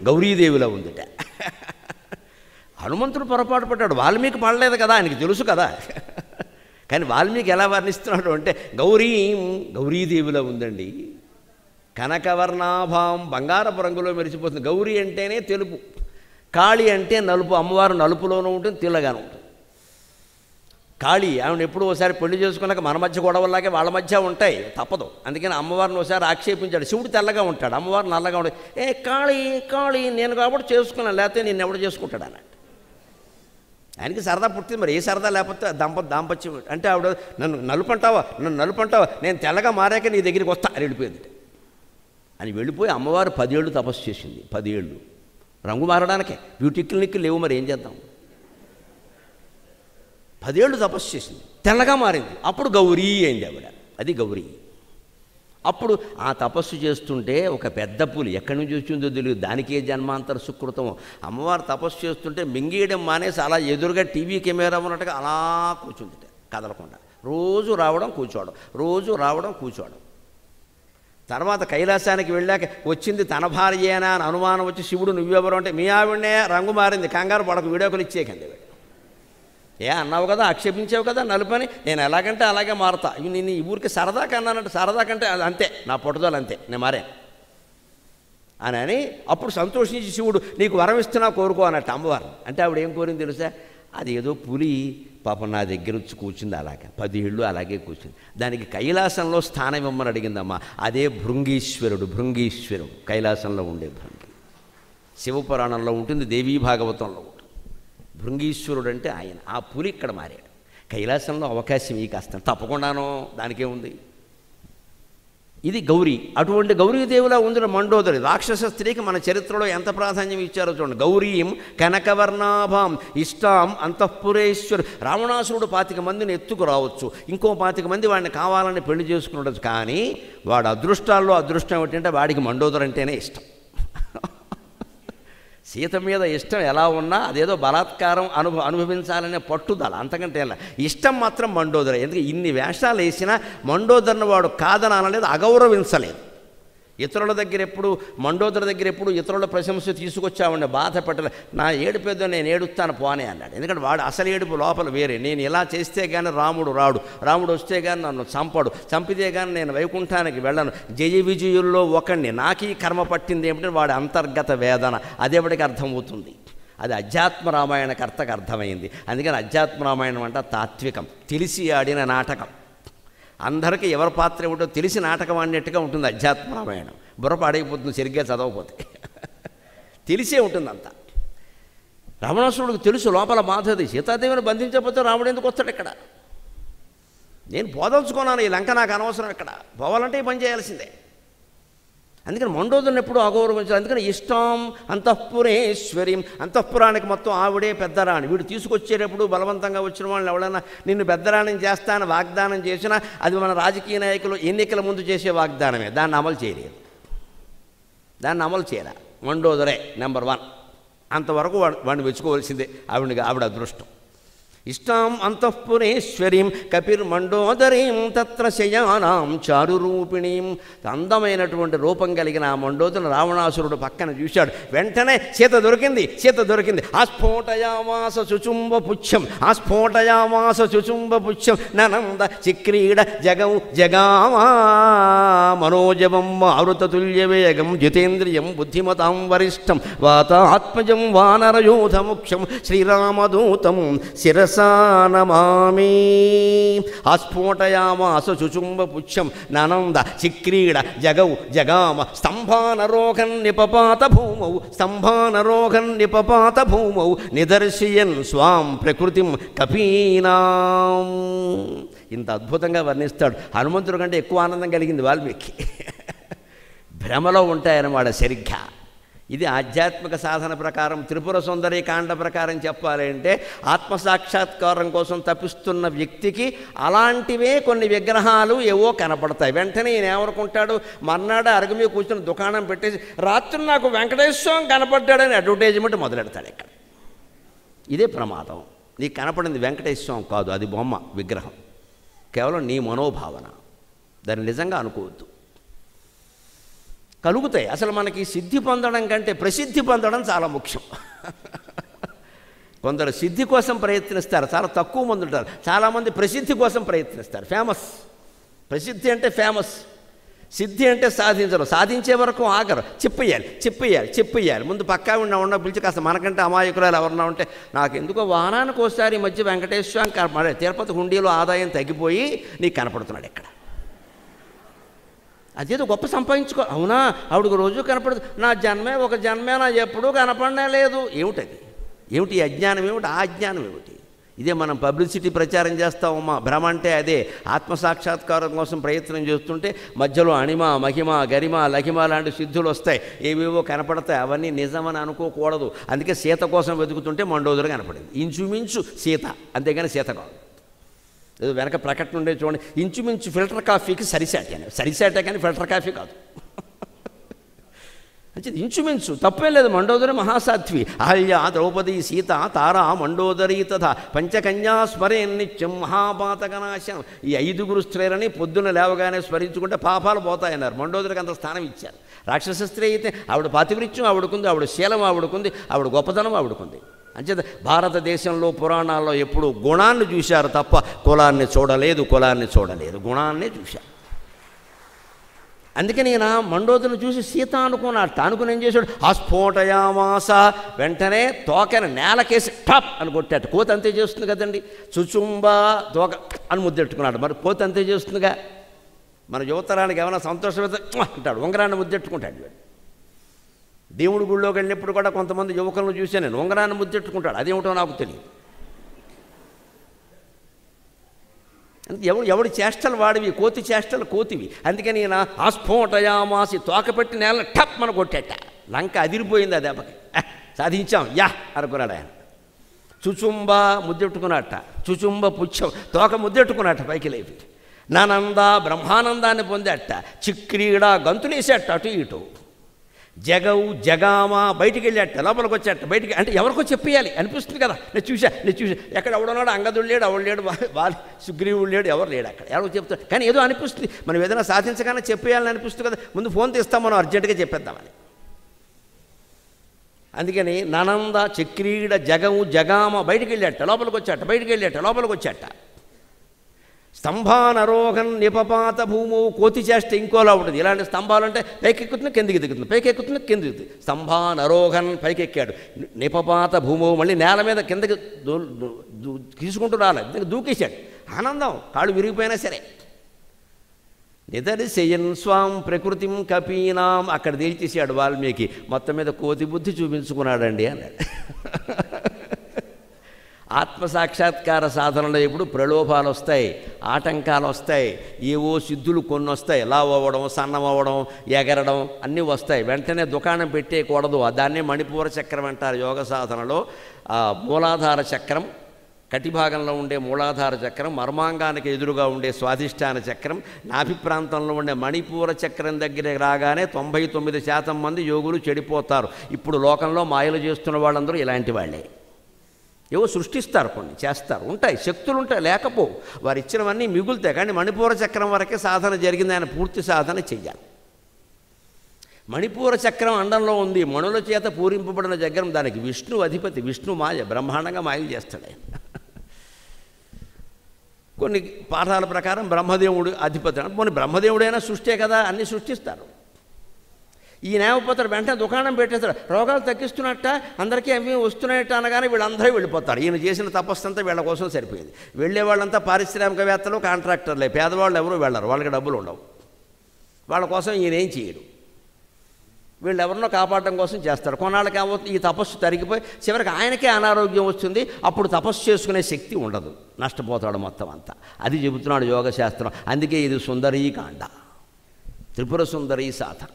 గౌరీదేవిలో ఉందిట. హనుమంతుడు పొరపాటు పడ్డాడు, వాల్మీకి పడలేదు కదా, ఆయనకి తెలుసు కదా. కానీ వాల్మీకి ఎలా వర్ణిస్తున్నాడు అంటే గౌరీదేవిలో ఉందండి. కనకవర్ణాభాం, బంగారపు రంగులో మెరిసిపోతుంది. గౌరీ అంటేనే తెలుపు, కాళీ అంటే నలుపు. అమ్మవారు నలుపులోనూ ఉంటుంది, తెల్లగాను ఉంటుంది. కాళీ ఆవిడ ఎప్పుడు ఒకసారి పెళ్లి చేసుకున్నాక మన మధ్య గొడవల్లాగే వాళ్ళ మధ్య ఉంటాయి, తప్పదు. అందుకని అమ్మవారిని ఒకసారి ఆక్షేపించాడు. శివుడు తెల్లగా ఉంటాడు, అమ్మవారు నల్లగా ఉంటుంది. కాళీ నేను కాబట్టి చేసుకున్నాను, లేకపోతే నేను ఎవడు చేసుకుంటాడు అన్నట్టు. ఆయనకి సరదా పుట్టింది, మరి ఏ సరదా లేకపోతే దాంపత్యం అంటే ఆవిడ నన్ను నలుపంటావా, నేను తెల్లగా మారాక నీ దగ్గరికి వస్తా అని వెళ్ళిపోయింది. అని వెళ్ళిపోయి అమ్మవారు 10 ఏళ్ళు తపస్సు చేసింది. 10 ఏళ్ళు రంగు మారడానికే. బ్యూటీ క్లినిక్ లేవు, మరి ఏం చేద్దాం. 10 ఏళ్ళు తపస్సు చేసింది, తెల్లగా మారింది. అప్పుడు గౌరీ అయింది ఆవిడ. అది గౌరీ. అప్పుడు ఆ తపస్సు చేస్తుంటే ఒక పెద్ద పులి ఎక్కడి నుంచి వచ్చిందో తెలియదు, దానికే జన్మాంతర సుకృతం. అమ్మవారు తపస్సు చేస్తుంటే మింగేయడం మానేసి అలా ఎదురుగా టీవీ కెమెరా ఉన్నట్టుగా అలా కూర్చుంది, కదలకుండా. రోజు రావడం కూర్చోవడం. తర్వాత కైలాసానికి వెళ్ళాక వచ్చింది తన భార్యేనా అని అనుమానం వచ్చి శివుడు నువ్వెవరు అంటే, మీ ఆవిడనే, రంగు మారింది, కంగారు పడకు, వీడియోకులు ఇచ్చేకండి. ఏ అన్నావు కదా, ఆక్షేపించావు కదా నలుపని, నేను ఎలాగంటే అలాగే మారుతా. ఇవి నేను ఈ ఊరికి సరదా కన్నానంటే, సరదా కంటే అది అంతే, నా పట్టుదల అంతే, నేను మారే అని అప్పుడు సంతోషించి శివుడు నీకు వరం ఇస్తున్నా కోరుకో అన్నట్టు అమ్మవారు. అంటే ఆవిడ ఏం కోరింది తెలుసా? అది ఏదో పులి పాపం నా దగ్గర వచ్చి కూర్చుంది, అలాగే 10 ఏళ్ళు అలాగే కూర్చుంది. దానికి కైలాసంలో స్థానం ఇవ్వమని అడిగిందమ్మా. అదే భృంగీశ్వరుడు కైలాసంలో ఉండే భృంగి. శివపురాణంలో ఉంటుంది, దేవీ భాగవతంలో ఉంటుంది. భృంగీశ్వరుడు అంటే ఆయన. ఆ పులి ఇక్కడ మారాడు. కైలాసంలో అవకాశం ఈ కాస్త తప్పకుండానో, దానికేముంది. ఇది గౌరీ. అటువంటి గౌరీదేవిలా ఉంది మండోదరి. రాక్షస స్త్రీకి మన చరిత్రలో ఎంత ప్రాధాన్యం ఇచ్చారో చూడండి. గౌరీం కనకవర్ణాభాం ఇష్టాం అంతఃపురేశ్వరు. రావణాసురుడు 25 మందిని ఎత్తుకు రావచ్చు, ఇంకో 25 మంది వాడిని కావాలని పెళ్లి చేసుకున్నాడు. కానీ వాడు అదృష్టాల్లో అదృష్టం ఏమిటంటే వాడికి మండోదరి అంటేనే ఇష్టం. సీత మీద ఇష్టం ఎలా ఉన్నా అదేదో బలాత్కారం అనుభవించాలనే పట్టుదల, అంతకంటే ఎలా. ఇష్టం మాత్రం మండోదరి. ఎందుకంటే ఇన్ని వేషాలు వేసినా మండోదరిని వాడు కాదని అనలేదు, అగౌరవించలేదు. ఇతరుల దగ్గర ఎప్పుడు, మండోదరి దగ్గర ఎప్పుడు ఇతరుల ప్రశంస తీసుకొచ్చామండి, బాధ పెట్టలే. నా ఏడుపేదో నేను ఏడుస్తాను పోనే అన్నాడు. ఎందుకంటే వాడు అసలు ఏడుపు లోపల వేరే. నేను ఇలా చేస్తే కానీ రాముడు రాడు, రాముడు వస్తే కానీ నన్ను చంపడు, చంపితే కానీ నేను వైకుంఠానికి వెళ్ళను, జయ విజయుల్లో ఒకడిని, నాకు ఈ కర్మ పట్టింది ఏమిటంటే వాడి అంతర్గత వేదన. అదేపటికి అర్థమవుతుంది. అది అధ్యాత్మ రామాయణ కర్తకు అర్థమైంది. అందుకని అధ్యాత్మ రామాయణం అంటే తాత్వికం, తెలిసి ఆడిన నాటకం. అందరికీ ఎవరి పాత్ర ఏమిటో తెలిసి నాటకం అన్నట్టుగా ఉంటుంది అధ్యాత్మ రామాయణం. బుర్రపాడైపోతుంది సరిగ్గా చదవకపోతే. తెలిసే ఉంటుంది అంతా. రావణాసురుడికి తెలుసు లోపల బాధది. సీతాదేవిని బంధించకపోతే రాముడు ఎందుకు వస్తాడు ఇక్కడ? నేను పోదలుచుకున్నాను, ఈ లంక నాకు అనవసరం, ఇక్కడ పోవాలంటే ఈ పని చేయాల్సిందే. అందుకని మండోదరిని ఎప్పుడు అగౌరవించాలి. అందుకని ఇష్టం అంతఃపురేశ్వరీం, అంతఃపురానికి మొత్తం ఆవిడే పెద్దరాణి. వీడు తీసుకొచ్చేటప్పుడు బలవంతంగా వచ్చిన వాళ్ళని ఎవడన్నా నిన్ను పెద్దరాణిని చేస్తానని వాగ్దానం చేసినా అది మన రాజకీయ నాయకులు ఎన్నికల ముందు చేసే వాగ్దానమే, దాన్ని అమలు చేయలేదు. దాన్ని అమలు చేయాల. మండోదరే నెంబర్ 1. అంతవరకు వాడిని వెచ్చుకోవాల్సిందే. ఆవిడ అదృష్టం. ఇష్టాం అంతఃపురేశ్వరీం కపిర్మండోదరీం తత్ర శయానాం చారురూపిణీం. అందమైనటువంటి రూపం కలిగిన ఆ మండోదరిని రావణాసురుడు పక్కన చూశాడు. వెంటనే సీత దొరికింది. ఆస్ఫోటయామాస చుచుంబ పుచ్చం ననంద చిక్రీడ జగం జగామా మనోజవం మారుతతుల్యవేగం జితేంద్రియం బుద్ధిమతాం వరిష్టం వాతాత్మజం వానరయోధముఖ్యం శ్రీరామదూతం శిరస నమామి. ఆస్ఫోటయామాస చుచుంబ పుచ్చం ననంద చిక్రీడ జగౌ జగామ స్తంభానరోహన్ నిపపాత భూమౌ నిదర్శయన్ స్వాం ప్రకృతిం కపీనాం. ఇంత అద్భుతంగా వర్ణిస్తాడు. హనుమంతుడి కంటే ఎక్కువ ఆనందం కలిగింది వాల్మీకి. భ్రమలో ఉంటాయన్నమాట సరిగ్గా. ఇది ఆధ్యాత్మిక సాధన ప్రకారం, త్రిపుర సుందరి కాండ ప్రకారం చెప్పాలి అంటే ఆత్మసాక్షాత్కారం కోసం తప్పిస్తున్న వ్యక్తికి అలాంటివే కొన్ని విగ్రహాలు ఏవో కనపడతాయి. వెంటనే ఈయన ఏమనుకుంటాడు, మర్నాడు అరుగు మీద కూర్చొని దుకాణం పెట్టేసి రాత్రి నాకు వెంకటేశ్వరం కనపడ్డాడని అడ్వర్టైజ్మెంట్ మొదలెడతాడు ఇక్కడ. ఇదే ప్రమాదం. నీకు కనపడింది వెంకటేశ్వరం కాదు, అది బొమ్మ విగ్రహం, కేవలం నీ మనోభావన. దాన్ని నిజంగా అనుకోవద్దు. కలుగుతాయి. అసలు మనకి సిద్ధి పొందడం కంటే ప్రసిద్ధి పొందడం చాలా ముఖ్యం. కొందరు సిద్ధి కోసం ప్రయత్నిస్తారు, చాలా తక్కువ మంది ఉంటారు. చాలామంది ప్రసిద్ధి కోసం ప్రయత్నిస్తారు. ఫేమస్, ప్రసిద్ధి అంటే ఫేమస్, సిద్ధి అంటే సాధించరు. సాధించే వరకు ఆగరు. చెప్పేయాలి. ముందు పక్కా ఉన్న పిలిచి కాస్త మనకంటే అమాయకురాలు ఎవరన్నా ఉంటే, నాకు ఎందుకో వారానికి ఒకసారి ఈ మధ్య వెంకటేశ్వరం తిరుపతి హుండీలో ఆదాయం తగ్గిపోయి నీకు కనపడుతున్నాడు ఇక్కడ. అదేదో గొప్ప సంపాదించుకో. అవునా, ఆవిడకు రోజు కనపడదు. నా జన్మే ఒక జన్మే, నా ఎప్పుడూ కనపడనే లేదు. ఏమిటది? ఏమిటి అజ్ఞానం? ఏమిటి ఆ అజ్ఞానం? ఏమిటి? ఇదే మనం పబ్లిసిటీ ప్రచారం చేస్తామమ్మా. భ్రమ అంటే అదే. ఆత్మసాక్షాత్కారం కోసం ప్రయత్నం చేస్తుంటే మధ్యలో అణిమ మహిమ గరిమ లహిమ లాంటి సిద్ధులు వస్తాయి, ఏవేవో కనపడతాయి. అవన్నీ నిజమని అనుకోకూడదు. అందుకే సీత కోసం వెతుకుతుంటే మండోదరి కనపడింది. ఇంచుమించు సీత, అంతేగాని సీత కాదు. ఏదో వెనక ప్రకటన ఉండే చూడండి, ఇంచుమించు ఫిల్టర్ కాఫీకి సరిసాటే కానీ ఫిల్టర్ కాఫీ కాదు. అంటే ఇంచుమించు తప్పేం లేదు. మండోదరి మహాసాధ్వి. అహల్య ద్రౌపది సీత తారా మండోదరి తథా పంచకన్యా స్మరే నిత్యం మహాపాతకనాశం. ఈ 5 స్త్రీలని పొద్దున్న లేవగానే స్మరించుకుంటే పాపాలు పోతాయన్నారు. మండోదరికి అంత స్థానం ఇచ్చారు. రాక్షస స్త్రీ అయితే ఆవిడ పాతివృత్యం ఆవిడకుంది, ఆవిడ శీలం ఆవిడకుంది, ఆవిడ గొప్పతనం ఆవిడకుంది. అంచేత భారతదేశంలో పురాణాల్లో ఎప్పుడు గుణాన్ని చూశారు తప్ప కులాన్ని చూడలేదు. గుణాన్నే చూశారు. అందుకని ఈయన మండోదరిని చూసి సీత అనుకుని ఏం చేశాడు, ఆస్ఫోటయామాస, వెంటనే తోకని నేలకేసి టప్ అని కొట్టాడు. కోతి అంతే చేస్తుంది కదండి. చుచుంబ తోక అని ముద్దెట్టుకున్నాడు. మరి కోతి అంతే చేస్తుందిగా. మన యువతరానికి ఏమైనా సంతోషమైతే అంటాడు, ఉంగరాన్ని ముద్దెట్టుకుంటాడు. దేవుడి గుళ్ళోకి వెళ్ళినప్పుడు కూడా కొంతమంది యువకులను చూశాను నేను, ఉంగరాన్ని ముద్దెట్టుకుంటాడు. అదేమిటో నాకు తెలియదు. ఎవడి చేష్టలు వాడివి, కోతి చేష్టలు కోతివి. అందుకని ఈయన ఆస్ఫోటయామాసి తోకపెట్టి నేల టప్ మన కొట్టేట. లంక అదిరిపోయింది. ఆ దెబ్బకి సాధించాం యా అనుకున్నాడు ఆయన. చుచుంబ ముద్దెట్టుకున్నట్ట, చుచుంబ పుచ్చం తోక ముద్దెట్టుకున్నట్ట పైకి లేపి. నానంద బ్రహ్మానందాన్ని పొందేట. చిక్రీడ గంతులేసేట అటు ఇటు. జగౌ జగామ బయటికి వెళ్ళాట, లోపలికి వచ్చాట. బయటికి అంటే ఎవరికో చెప్పేయాలి అనిపిస్తుంది కదా. నేను చూసా ఎక్కడ ఎవడున్నాడు, అంగదుడు లేడు, అవడు లేడు, సుగ్రీవుడు లేడు, ఎవరు లేడు అక్కడ. ఎవరికి చెప్తాడు కానీ ఏదో అనిపిస్తుంది. మనం ఏదైనా సాధించగానే చెప్పేయాలని అనిపిస్తుంది కదా. ముందు ఫోన్ తీస్తాం, మనం అర్జెంటుగా చెప్పేద్దామని. అందుకని ననంద చక్రీడ జగము జగామ బయటికి వెళ్ళాట, లోపలికి వచ్చాట. స్తంభానరోహన్ నిపపాత భూము. కోతి చేష్ట ఇంకోలా ఉంటుంది. ఇలాంటి స్తంభాలు అంటే పైకెక్కుతున్న కిందికి దిగుతుంది, పైకెక్కుతున్న కిందికి దిగుతుంది. స్తంభానరోహన్ పైకెక్కాడు. నిపపాత భూము మళ్ళీ నేల మీద కిందకి తీసుకుంటూ రాలేదు, దూకేశాడు. ఆనందం, కాళ్ళు విరిగిపోయినా సరే. నిదర్శయన్ స్వాం ప్రకృతిం కపీనాం. అక్కడ తేల్చేసాడు వాల్మీకి. మొత్తం మీద కోతి బుద్ధి చూపించుకున్నాడండి అన్నాడు. ఆత్మసాక్షాత్కార సాధనలో ఎప్పుడు ప్రలోభాలు వస్తాయి. ఆటంకాలు వస్తాయి, ఏవో సిద్ధులు కొన్ని వస్తాయి, లావు అవ్వడం, సన్నం అవ్వడం, ఎగరడం అన్నీ వస్తాయి. వెంటనే దుకాణం పెట్టేయకూడదు. దాన్నే మణిపూర చక్రం అంటారు యోగ సాధనలో. మూలాధార చక్రం, కటిభాగంలో ఉండే మూలాధార చక్రం, మర్మాంగానికి ఎదురుగా ఉండే స్వాధిష్టాన చక్రం, నాభి ప్రాంతంలో ఉండే మణిపూర చక్రం దగ్గర రాగానే 99% మంది యోగులు చెడిపోతారు. ఇప్పుడు లోకంలో మాయలు చేస్తున్న వాళ్ళందరూ ఇలాంటి వాళ్ళే. ఏవో సృష్టిస్తారు, కొన్ని చేస్తారు, ఉంటాయి, శక్తులు ఉంటాయి, లేకపోవు. వారు ఇచ్చినవన్నీ మిగులుతాయి. కానీ మణిపూర చక్రం వరకే సాధన జరిగింది, ఆయన పూర్తి సాధన చెయ్యాలి. మణిపూర చక్రం అండంలో ఉంది, మణుల చేత పూరింపబడిన చక్రం. దానికి విష్ణు అధిపతి, విష్ణు మాయ, బ్రహ్మాండంగా మాయలు చేస్తాడు ఆయన. కొన్ని పాఠాల ప్రకారం బ్రహ్మదేవుడు అధిపతి. కొన్ని బ్రహ్మదేవుడైనా సృష్టే కదా, అన్నీ సృష్టిస్తారు. ఈయన ఏమైపోతాడు, వెంటనే దుకాణం పెట్టేస్తాడు. రోగాలు తగ్గిస్తున్నట్ట, అందరికీ అవి వస్తున్నాయట అనగానే వీళ్ళందరూ వెళ్ళిపోతారు. ఈయన చేసిన తపస్సు అంతా వీళ్ళ కోసం సరిపోయింది. వెళ్ళే వాళ్ళంతా పారిశ్రామికవేత్తలు, కాంట్రాక్టర్లే. పేదవాళ్ళు ఎవరు వెళ్ళరు, వాళ్ళకి డబ్బులు ఉండవు. వాళ్ళ కోసం ఈయన ఏం చేయడు. వీళ్ళు ఎవరినో కాపాడడం కోసం చేస్తారు. కొన్నాళ్ళకి ఏమవుతుంది, ఈ తపస్సు తరిగిపోయి చివరికి ఆయనకే అనారోగ్యం వస్తుంది. అప్పుడు తపస్సు చేసుకునే శక్తి ఉండదు, నష్టపోతాడు మొత్తం అంతా. అది చెబుతున్నాడు యోగశాస్త్రం. అందుకే ఇది సుందరీకాండ, త్రిపుర సుందరీ సాధన.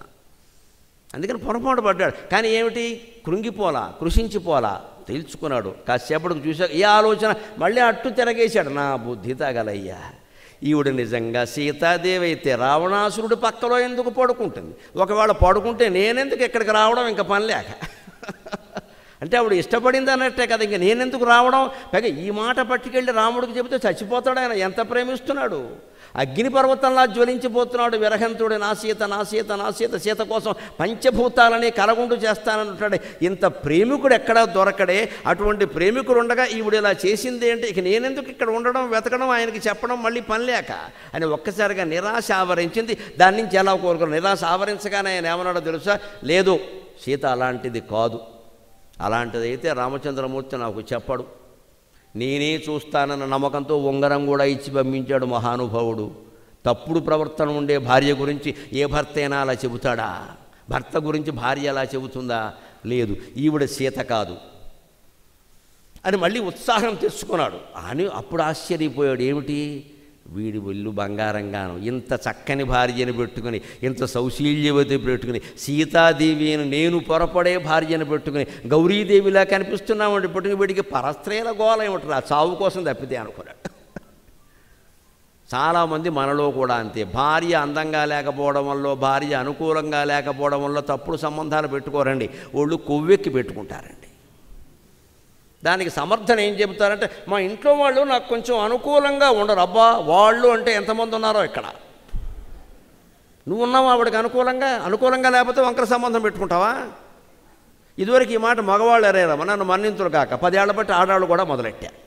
అందుకని పొరపాటు పడ్డాడు. కానీ ఏమిటి, కృంగిపోలా, కృషించిపోలా, తెలుసుకున్నాడు. కాసేపటికి చూశాక ఏ ఆలోచన, మళ్ళీ అట్టు తిరగేశాడు. నా బుద్ధి తగలయ్యా, ఈవిడ నిజంగా సీతాదేవి అయితే రావణాసురుడు పక్కలో ఎందుకు పడుకుంటుంది? ఒకవేళ పడుకుంటే నేనెందుకు ఇక్కడికి రావడం, ఇంకా పని లేక. అంటే ఆవిడ ఇష్టపడింది అన్నట్టే కదా, ఇంక నేనెందుకు రావడం? పైగా ఈ మాట పట్టుకెళ్ళి రాముడికి చెబితే చచ్చిపోతాడు ఆయన, ఎంత ప్రేమిస్తున్నాడు. అగ్నిపర్వతంలా జ్వలించిపోతున్నాడు విరహంతుడు. నా సీత, నా సీత, నా సీత, సీత కోసం పంచభూతాలని కలగుండు చేస్తానంటాడు. ఇంత ప్రేమికుడు ఎక్కడా దొరకడే. అటువంటి ప్రేమికుడు ఉండగా ఈవిడ ఇలా చేసింది ఏంటి? ఇక నేనెందుకు ఇక్కడ ఉండడం, వెతకడం, ఆయనకి చెప్పడం, మళ్ళీ పని లేక అని ఒక్కసారిగా నిరాశ ఆవరించింది. దాని నుంచి ఎలా కోరుకున్నాడు? నిరాశ ఆవరించగానే ఆయన ఏమన్నాడో తెలుసా? లేదు, సీత అలాంటిది కాదు. అలాంటిదైతే రామచంద్రమూర్తి నాకు చెప్పడు, నేనే చూస్తానన్న నమ్మకంతో ఉంగరం కూడా ఇచ్చి పంపించాడు మహానుభావుడు. తప్పుడు ప్రవర్తన ఉండే భార్య గురించి ఏ భర్త అయినా అలా చెబుతాడా? భర్త గురించి భార్య అలా చెబుతుందా? లేదు, ఈవిడ సీత కాదు అని మళ్ళీ ఉత్సాహం తెచ్చుకున్నాడు. అని అప్పుడు ఆశ్చర్యపోయాడు. ఏమిటి, వీడి ఒళ్ళు బంగారంగాను, ఇంత చక్కని భార్యను పెట్టుకుని, ఇంత సౌశీల్యవతి పెట్టుకుని, సీతాదేవి అని నేను పొరపడే భార్యను పెట్టుకుని గౌరీదేవిలా కనిపిస్తున్నామంటే పెట్టుకుని వీడికి పరస్త్రీల గోళ ఏమిటి, ఆ చావు కోసం తప్పితే అనుకున్నాడు. చాలామంది మనలో కూడా అంతే. భార్య అందంగా లేకపోవడం వల్ల, భార్య అనుకూలంగా లేకపోవడం వల్ల తప్పుడు సంబంధాలు పెట్టుకోరండి, వాళ్ళు కొవ్వెక్కి పెట్టుకుంటారండి. దానికి సమర్థన ఏం చెబుతారంటే, మా ఇంట్లో వాళ్ళు నాకు కొంచెం అనుకూలంగా ఉండరు. అబ్బా, వాళ్ళు అంటే ఎంతమంది ఉన్నారో ఇక్కడ. నువ్వు ఉన్నావు ఆవిడకి అనుకూలంగా లేకపోతే వంకర సంబంధం పెట్టుకుంటావా? ఇదివరకు ఈ మాట మగవాళ్ళు ఎరేరమ్మ, నన్ను మన్నింతులు కాక 10 ఏళ్ల బట్టి ఆడవాళ్ళు కూడా మొదలెట్టారు.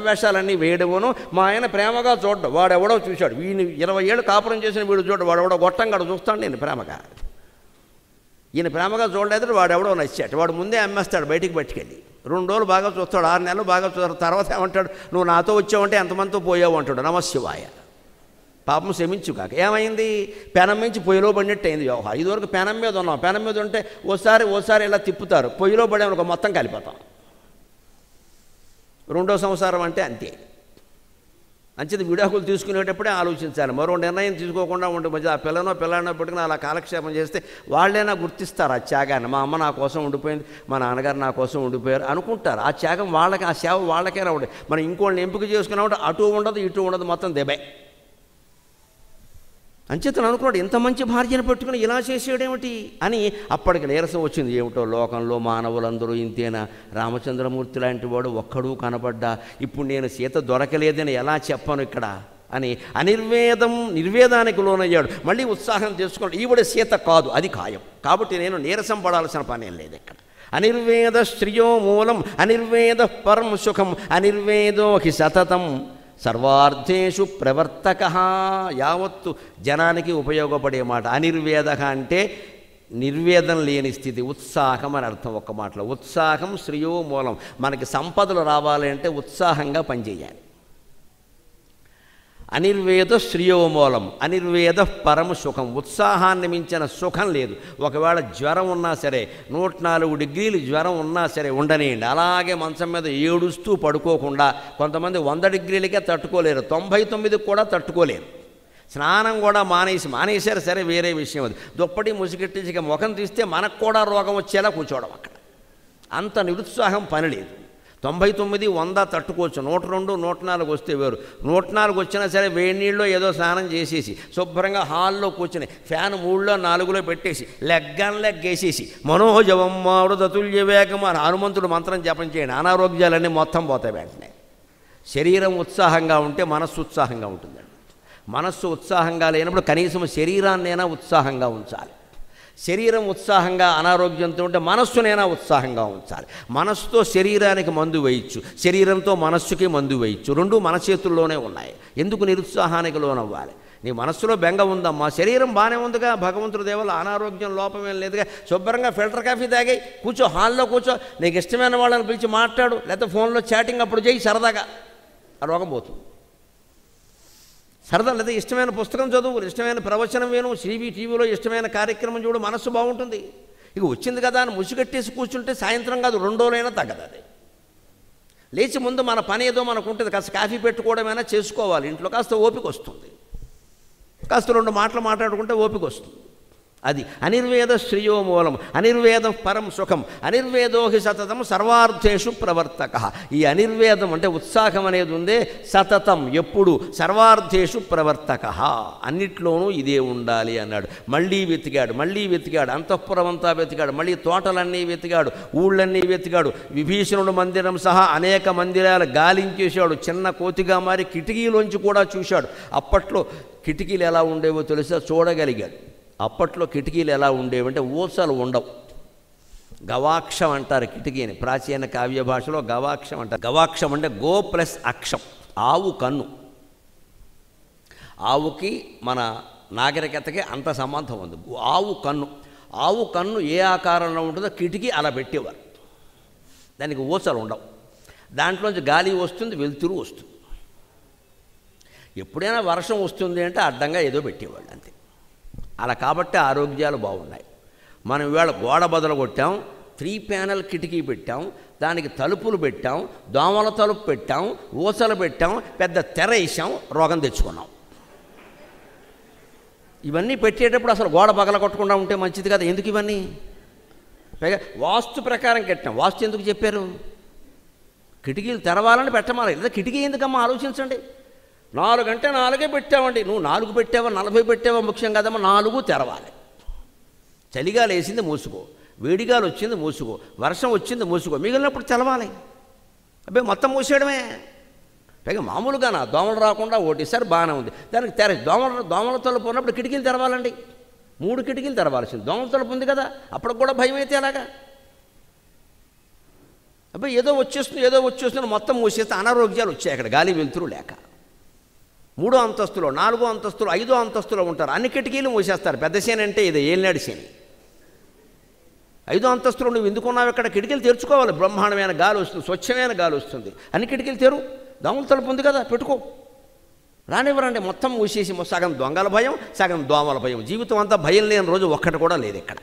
వేషాలన్నీ వేయడమును. మా ఆయన ప్రేమగా చూడ్డం, వాడెవడో చూశాడు, వీడిని 20 ఏళ్ళు కాపురం చేసిన వీడు చూడ, వాడెవడో గొట్టంగాడు చూస్తాడు నేను ప్రేమగా. ఈయన ప్రేమగా చూడలేదు, వాడెవడో నచ్చాడు, వాడు ముందే అమ్మేస్తాడు బయటికి పట్టుకెళ్ళి. 2 రోజులు బాగా చూస్తాడు, 6 నెలలు బాగా చూస్తాడు. తర్వాత ఏమంటాడు, నువ్వు నాతో వచ్చావంటే ఎంతమందితో పోయావు అంటాడు. నమశివాయ, పాపం క్షమించు కాక. ఏమైంది, పెనం మించి పొయ్యిలో పడినట్టు అయింది వ్యవహారం. ఇదివరకు పెనం మీద ఉన్నాం, పెనం మీద ఉంటే ఓసారి ఇలా తిప్పుతారు, పొయ్యిలో పడేమనుకో మొత్తం కలిపోతాం. 2వ సంవత్సరం అంటే అంతే. అంచేది విడాకులు తీసుకునేటప్పుడే ఆలోచించాలి. మరో నిర్ణయం తీసుకోకుండా ఉంటే మధ్య ఆ పిల్లనో పెట్టుకుని అలా కాలక్షేపం చేస్తే వాళ్ళైనా గుర్తిస్తారు ఆ త్యాగాన్ని. మా అమ్మ నా కోసం ఉండిపోయింది, మా నాన్నగారు నా కోసం ఉండిపోయారు అనుకుంటారు. ఆ త్యాగం వాళ్ళకి, ఆ సేవ వాళ్ళకైనా ఉండే. మనం ఇంకోళ్ళని ఎంపిక చేసుకున్నామంటే అటు ఉండదు ఇటు ఉండదు, మొత్తం దెబ్బే. అంచేతను అనుకున్నాడు, ఇంత మంచి భార్యను పెట్టుకుని ఇలా చేసేయడేమిటి అని. అప్పటికి నీరసం వచ్చింది. ఏమిటో లోకంలో మానవులందరూ ఇంతేనా, రామచంద్రమూర్తి లాంటి వాడు ఒక్కడూ కనపడ్డా, ఇప్పుడు నేను సీత దొరకలేదని ఎలా చెప్పను ఇక్కడ అని నిర్వేదానికి లోనయ్యాడు. మళ్ళీ ఉత్సాహం చేసుకున్నాడు. ఈవిడ సీత కాదు, అది ఖాయం. కాబట్టి నేను నీరసం పడాల్సిన పని ఏం లేదు ఇక్కడ. అనిర్వేద శ్రియో మూలం అనిర్వేద పరం సుఖం అనిర్వేదో హి సతతం సర్వార్థేషు ప్రవర్తక. యావత్తు జనానికి ఉపయోగపడే మాట. అనిర్వేద అంటే నిర్వేదం లేని స్థితి, ఉత్సాహం అని అర్థం. ఒక్క మాటలో ఉత్సాహం శ్రేయో మూలం. మనకి సంపదలు రావాలంటే ఉత్సాహంగా పనిచేయాలి. అనిర్వేద శ్రేయోమూలం, అనిర్వేద పరం సుఖం. ఉత్సాహాన్ని మించిన సుఖం లేదు. ఒకవేళ జ్వరం ఉన్నా సరే, 104 డిగ్రీలు జ్వరం ఉన్నా సరే ఉండనియండి, అలాగే మంచం మీద ఏడుస్తూ పడుకోకుండా. కొంతమంది 100 డిగ్రీలకే తట్టుకోలేరు, 99కి కూడా తట్టుకోలేరు. స్నానం కూడా మానేశారు సరే, వేరే విషయం అది. దుప్పటి ముసుగెట్టించి ముఖం తీస్తే మనకు కూడా రోగం వచ్చేలా కూర్చోవడం అక్కడ. అంత నిరుత్సాహం పని లేదు. 99, 100 తట్టుకోవచ్చు, 102, 104 వస్తే వేరు. 104 వచ్చినా సరే వేడి నీళ్ళలో ఏదో స్నానం చేసేసి శుభ్రంగా హాల్లో కూర్చొని ఫ్యాన్ 3లో 4లో పెట్టేసి లెగ్గేసేసి మనోజవం మారుతతుల్య వేగం అని హనుమంతుడు మంత్రం జపం చేయండి, అనారోగ్యాలన్నీ మొత్తం పోతాయి వెంటనే. శరీరం ఉత్సాహంగా ఉంటే మనస్సు ఉత్సాహంగా ఉంటుందండి. మనస్సు ఉత్సాహంగా లేనప్పుడు కనీసం శరీరాన్నైనా ఉత్సాహంగా ఉంచాలి. శరీరం ఉత్సాహంగా అనారోగ్యంతో ఉంటే మనస్సునైనా ఉత్సాహంగా ఉంచాలి. మనస్సుతో శరీరానికి మందు వేయచ్చు, శరీరంతో మనస్సుకి మందు వేయచ్చు. రెండూ మన చేతుల్లోనే ఉన్నాయి. ఎందుకు నిరుత్సాహానికి లోనవ్వాలి? నీ మనస్సులో బెంగ ఉందమ్మా, శరీరం బాగానే ఉందిగా, భగవంతుడి దేవల్ల అనారోగ్యం లోపమేం లేదుగా. శుభ్రంగా ఫిల్టర్ కాఫీ తాగి కూర్చో, హాల్లో కూర్చో, నీకు ఇష్టమైన వాళ్ళని పిలిచి మాట్లాడు, లేకపోతే ఫోన్లో చాటింగ్ అప్పుడు చేయి, సరదాగా ఆ రోగం పోతుంది. సరదా లేదా ఇష్టమైన పుస్తకం చదువు, ఇష్టమైన ప్రవచనం విను, టీవీలో ఇష్టమైన కార్యక్రమం చూడు, మనస్సు బాగుంటుంది. ఇక వచ్చింది కదా అని ముసుగట్టేసి కూర్చుంటే సాయంత్రం కాదు 2 రోజులైనా తగ్గదు. అది లేచి ముందు మన పని ఏదో మనకు ఉంటుంది, కాస్త కాఫీ పెట్టుకోవడమైనా చేసుకోవాలి. ఇంట్లో కాస్త ఓపిక వస్తుంది, కాస్త 2 మాటలు మాట్లాడుకుంటే ఓపిక వస్తుంది. అది అనిర్వేద శ్రేయో మూలం, అనిర్వేదం పరం సుఖం, అనిర్వేదోహి సతతం సర్వార్థేషు ప్రవర్తక. ఈ అనిర్వేదం అంటే ఉత్సాహం అనేది ఉందే, సతతం ఎప్పుడు, సర్వార్థేషు ప్రవర్తక, అన్నిట్లోనూ ఇదే ఉండాలి అన్నాడు. మళ్ళీ వెతికాడు, అంతఃపురం అంతా వెతికాడు, మళ్ళీ తోటలన్నీ వెతికాడు, ఊళ్ళన్నీ వెతికాడు, విభీషణుడు మందిరం సహా అనేక మందిరాలు గాలించేశాడు. చిన్న కోతిగా మారి కిటికీలోంచి కూడా చూశాడు. అప్పట్లో కిటికీలు ఎలా ఉండేవో తెలుసా, చూడగలిగాడు. అప్పట్లో కిటికీలు ఎలా ఉండేవంటే ఊసలు ఉండవు, గవాక్షం అంటారు కిటికీని. ప్రాచీన కావ్య భాషలో గవాక్షం అంటారు. గవాక్షం అంటే గో ప్లస్ అక్షం, ఆవు కన్ను. ఆవుకి మన నాగరికతకి అంత సంబంధం ఉంది. ఆవు కన్ను ఏ ఆకారంలో ఉంటుందో కిటికీ అలా పెట్టేవారు. దానికి ఊసలు ఉండవు, దాంట్లోంచి గాలి వస్తుంది, వెలుతురు వస్తుంది. ఎప్పుడైనా వర్షం వస్తుంది అంటే అడ్డంగా ఏదో పెట్టేవాళ్ళు అంతే. అలా కాబట్టి ఆరోగ్యాలు బాగున్నాయి. మనం ఇవాళ గోడ బదులు కొట్టాం, 3 ప్యానెల్ కిటికీ పెట్టాం, దానికి తలుపులు పెట్టాం, దోమల తలుపు పెట్టాం, ఊసలు పెట్టాం, పెద్ద తెర వేసాం, రోగం తెచ్చుకున్నాం. ఇవన్నీ పెట్టేటప్పుడు అసలు గోడ పగల కొట్టకుండా ఉంటే మంచిది కదా. ఎందుకు ఇవన్నీ? పైగా వాస్తు ప్రకారం కట్టాం. వాస్తు ఎందుకు చెప్పారు? కిటికీలు తెరవాలని పెట్టమాలి. లేదా కిటికీ ఎందుకమ్మా ఆలోచించండి. 4 అంటే 4 పెట్టావండి, నువ్వు 4 పెట్టావా 40 పెట్టావా ముఖ్యం కదమ్మా, 4 తెరవాలి. చలిగాలు వేసింది మూసుకో, వేడిగాలు వచ్చింది మూసుకో, వర్షం వచ్చింది మూసుకో, మిగిలినప్పుడు తెలవాలి. అబ్బాయి మొత్తం మూసేయడమే. పైగా మామూలుగా దోమలు రాకుండా ఓటేసారి బాగానే ఉంది, దానికి దోమల తలుపు ఉన్నప్పుడు కిటికీలు తెరవాలండి. 3 కిటికీలు తెరవాల్సింది, దోమల తలుపు ఉంది కదా, అప్పటికి కూడా భయం అయితే ఎలాగా? అబ్బాయి ఏదో వచ్చేస్తుంది మొత్తం మూసేస్తే అనారోగ్యాలు వచ్చాయి. అక్కడ గాలి వెలుతురు లేక 3వ అంతస్తులో, 4వ అంతస్తులో, 5వ అంతస్తులో ఉంటారు. అన్ని కిటికీలు మూసేస్తారు. పెద్ద శని అంటే ఇది ఏలినాడు శని. 5వ అంతస్తులో నువ్వు ఎందుకున్నావు? ఇక్కడ కిటికీలు తెరుచుకోవాలి, బ్రహ్మాండమైన గాలి వస్తుంది, స్వచ్ఛమైన గాలి వస్తుంది. అన్ని కిటికీలు తెరు, దోమల తలుపు ఉంది కదా పెట్టుకో. రానివ్వరండి, మొత్తం మూసేసి సగం దొంగల భయం, సగం దోమల భయం. జీవితం అంతా భయం లేని రోజు ఒక్కటి కూడా లేదు ఇక్కడ.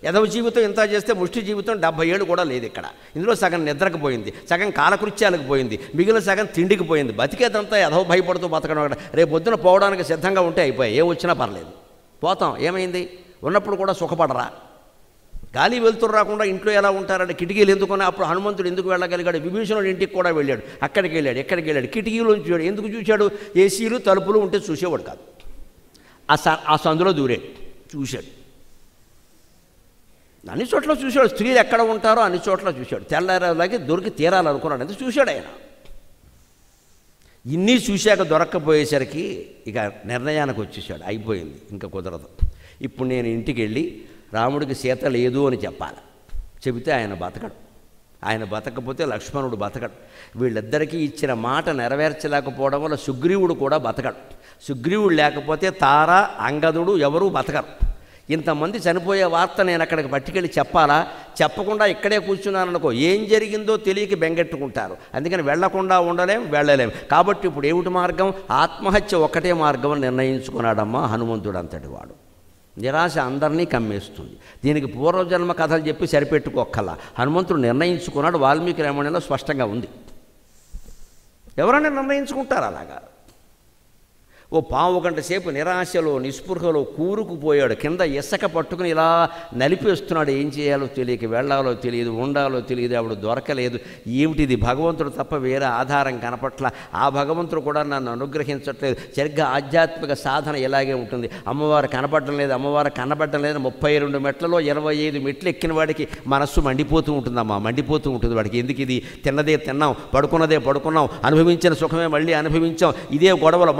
ఎదవ జీవితం ఇంత చేస్తే ముష్టి జీవితం 70 ఏళ్ళు కూడా లేదు ఇక్కడ. ఇందులో సగం నిద్రకు పోయింది, సగం కాలకృత్యాలకు పోయింది, మిగిలిన సగం తిండికి పోయింది. బతికేదంతా ఎదవ భయపడుతూ బతకడం. అక్కడ రేపు పొద్దున పోవడానికి సిద్ధంగా ఉంటే అయిపోయాయి, ఏం వచ్చినా పర్లేదు, పోతాం. ఏమైంది? ఉన్నప్పుడు కూడా సుఖపడరా? గాలి వెలుతురు రాకుండా ఇంట్లో ఎలా ఉంటారంటే కిటికీలు ఎందుకున్నా? అప్పుడు హనుమంతుడు ఎందుకు వెళ్ళగలిగాడు? విభీషణుడు ఇంటికి కూడా వెళ్ళాడు, అక్కడికి వెళ్ళాడు, ఎక్కడికి వెళ్ళాడు? కిటికీలోంచి చూడాడు. ఎందుకు చూశాడు? ఏసీలు తలుపులు ఉంటే చూసేవాడు కాదు. ఆ సందులో దూరాడు, చూశాడు. అన్ని చోట్ల చూశాడు, స్త్రీలు ఎక్కడ ఉంటారో అన్ని చోట్ల చూశాడు. తెల్లారేలాగే దొరికి తీరాలనుకున్నాడు, ఎంత చూశాడు ఆయన. ఇన్ని చూశాక దొరక్కపోయేసరికి ఇక నిర్ణయానికి వచ్చేసాడు. అయిపోయింది, ఇంకా కుదరదు. ఇప్పుడు నేను ఇంటికి వెళ్ళి రాముడికి సీత లేదు అని చెప్పాలి. చెబితే ఆయన బతకడు. ఆయన బతకపోతే లక్ష్మణుడు బతకడు. వీళ్ళిద్దరికీ ఇచ్చిన మాట నెరవేర్చలేకపోవడం వల్ల సుగ్రీవుడు కూడా బతకడు. సుగ్రీవుడు లేకపోతే తార, అంగదుడు ఎవరూ బతకరు. ఇంతమంది చనిపోయే వార్త నేను అక్కడికి పట్టుకెళ్ళి చెప్పాలా? చెప్పకుండా ఇక్కడే కూర్చున్నాననుకో ఏం జరిగిందో తెలియక బెంగెట్టుకుంటారు. అందుకని వెళ్లకుండా ఉండలేం, వెళ్ళలేం. కాబట్టి ఇప్పుడు ఏమిటి మార్గం? ఆత్మహత్య ఒక్కటే మార్గం అని నిర్ణయించుకున్నాడమ్మా హనుమంతుడు అంతటి వాడు. నిరాశ అందరినీ కమ్మేస్తుంది. దీనికి పూర్వజన్మ కథలు చెప్పి సరిపెట్టుకోక్కల్లా. హనుమంతుడు నిర్ణయించుకున్నాడు. వాల్మీకి రామాయణంలో స్పష్టంగా ఉంది. ఎవరైనా నిర్ణయించుకుంటారు అలాగా. ఓ పావు గంట సేపు నిరాశలో నిస్పృహలో కూరుకుపోయాడు. కింద ఇసక పట్టుకుని ఇలా నలిపేస్తున్నాడు. ఏం చేయాలో తెలియక, వెళ్ళాలో తెలియదు, ఉండాలో తెలియదు, ఆవిడ దొరకలేదు. ఏమిటిది? భగవంతుడు తప్ప వేరే ఆధారం కనపట్ల. ఆ భగవంతుడు కూడా నన్ను అనుగ్రహించట్లేదు. సరిగ్గా ఆధ్యాత్మిక సాధన ఇలాగే ఉంటుంది. అమ్మవారు కనపడడం లేదు, అమ్మవారు కనపడడం లేదు. 32 మెట్లలో 25 మెట్లు ఎక్కిన వాడికి మనస్సు మండిపోతూ ఉంటుందమ్మా, మండిపోతూ ఉంటుంది వాడికి. ఎందుకు ఇది? తిన్నదే తిన్నాం, పడుకున్నదే పడుకున్నాం, అనుభవించిన సుఖమే మళ్ళీ అనుభవించాం. ఇదే గొడవలు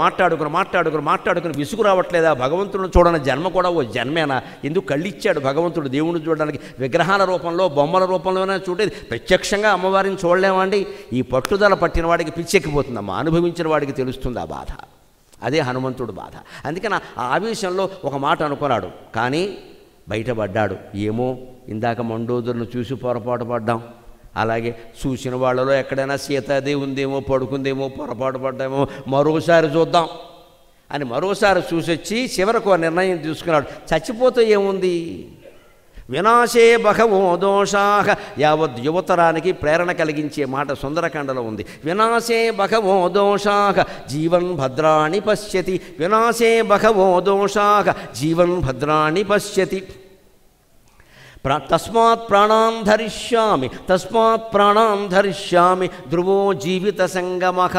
మాట్లాడుకుని విసుగు రావట్లేదా? భగవంతుడిని చూడని జన్మ కూడా ఓ జన్మేనా? ఎందుకు కళ్ళిచ్చాడు భగవంతుడు దేవుడిని చూడడానికి? విగ్రహాల రూపంలో, బొమ్మల రూపంలోనే చూడేది. ప్రత్యక్షంగా అమ్మవారిని చూడలేమండి. ఈ పట్టుదల పట్టిన వాడికి పిచ్చెక్కిపోతుందమ్మా. అనుభవించిన వాడికి తెలుస్తుంది ఆ బాధ. అదే హనుమంతుడు బాధ. అందుకని ఆ ఆవేశంలో ఒక మాట అనుకున్నాడు, కానీ బయటపడ్డాడు. ఏమో ఇందాక మండోదరును చూసి పొరపాటు పడ్డాం, అలాగే చూసిన వాళ్ళలో ఎక్కడైనా సీతాదేవి ఉందేమో, పడుకుందేమో, పొరపాటు పడ్డామో, మరోసారి చూద్దాం అని మరోసారి చూసొచ్చి చివరకు నిర్ణయం తీసుకున్నాడు. చచ్చిపోతే ఏముంది? వినాశే బహవో దోషాః. యావత్ యువతరానికి ప్రేరణ కలిగించే మాట సుందరకాండలో ఉంది. వినాశే బహవో దోషాః జీవన్ భద్రాణి పశ్యతి. వినాశే బహవో దోషాః జీవన్ భద్రాణి పశ్యతి. తస్మాత్ ప్రాణాం ధరిష్యామి ధ్రువో జీవిత సంగమః.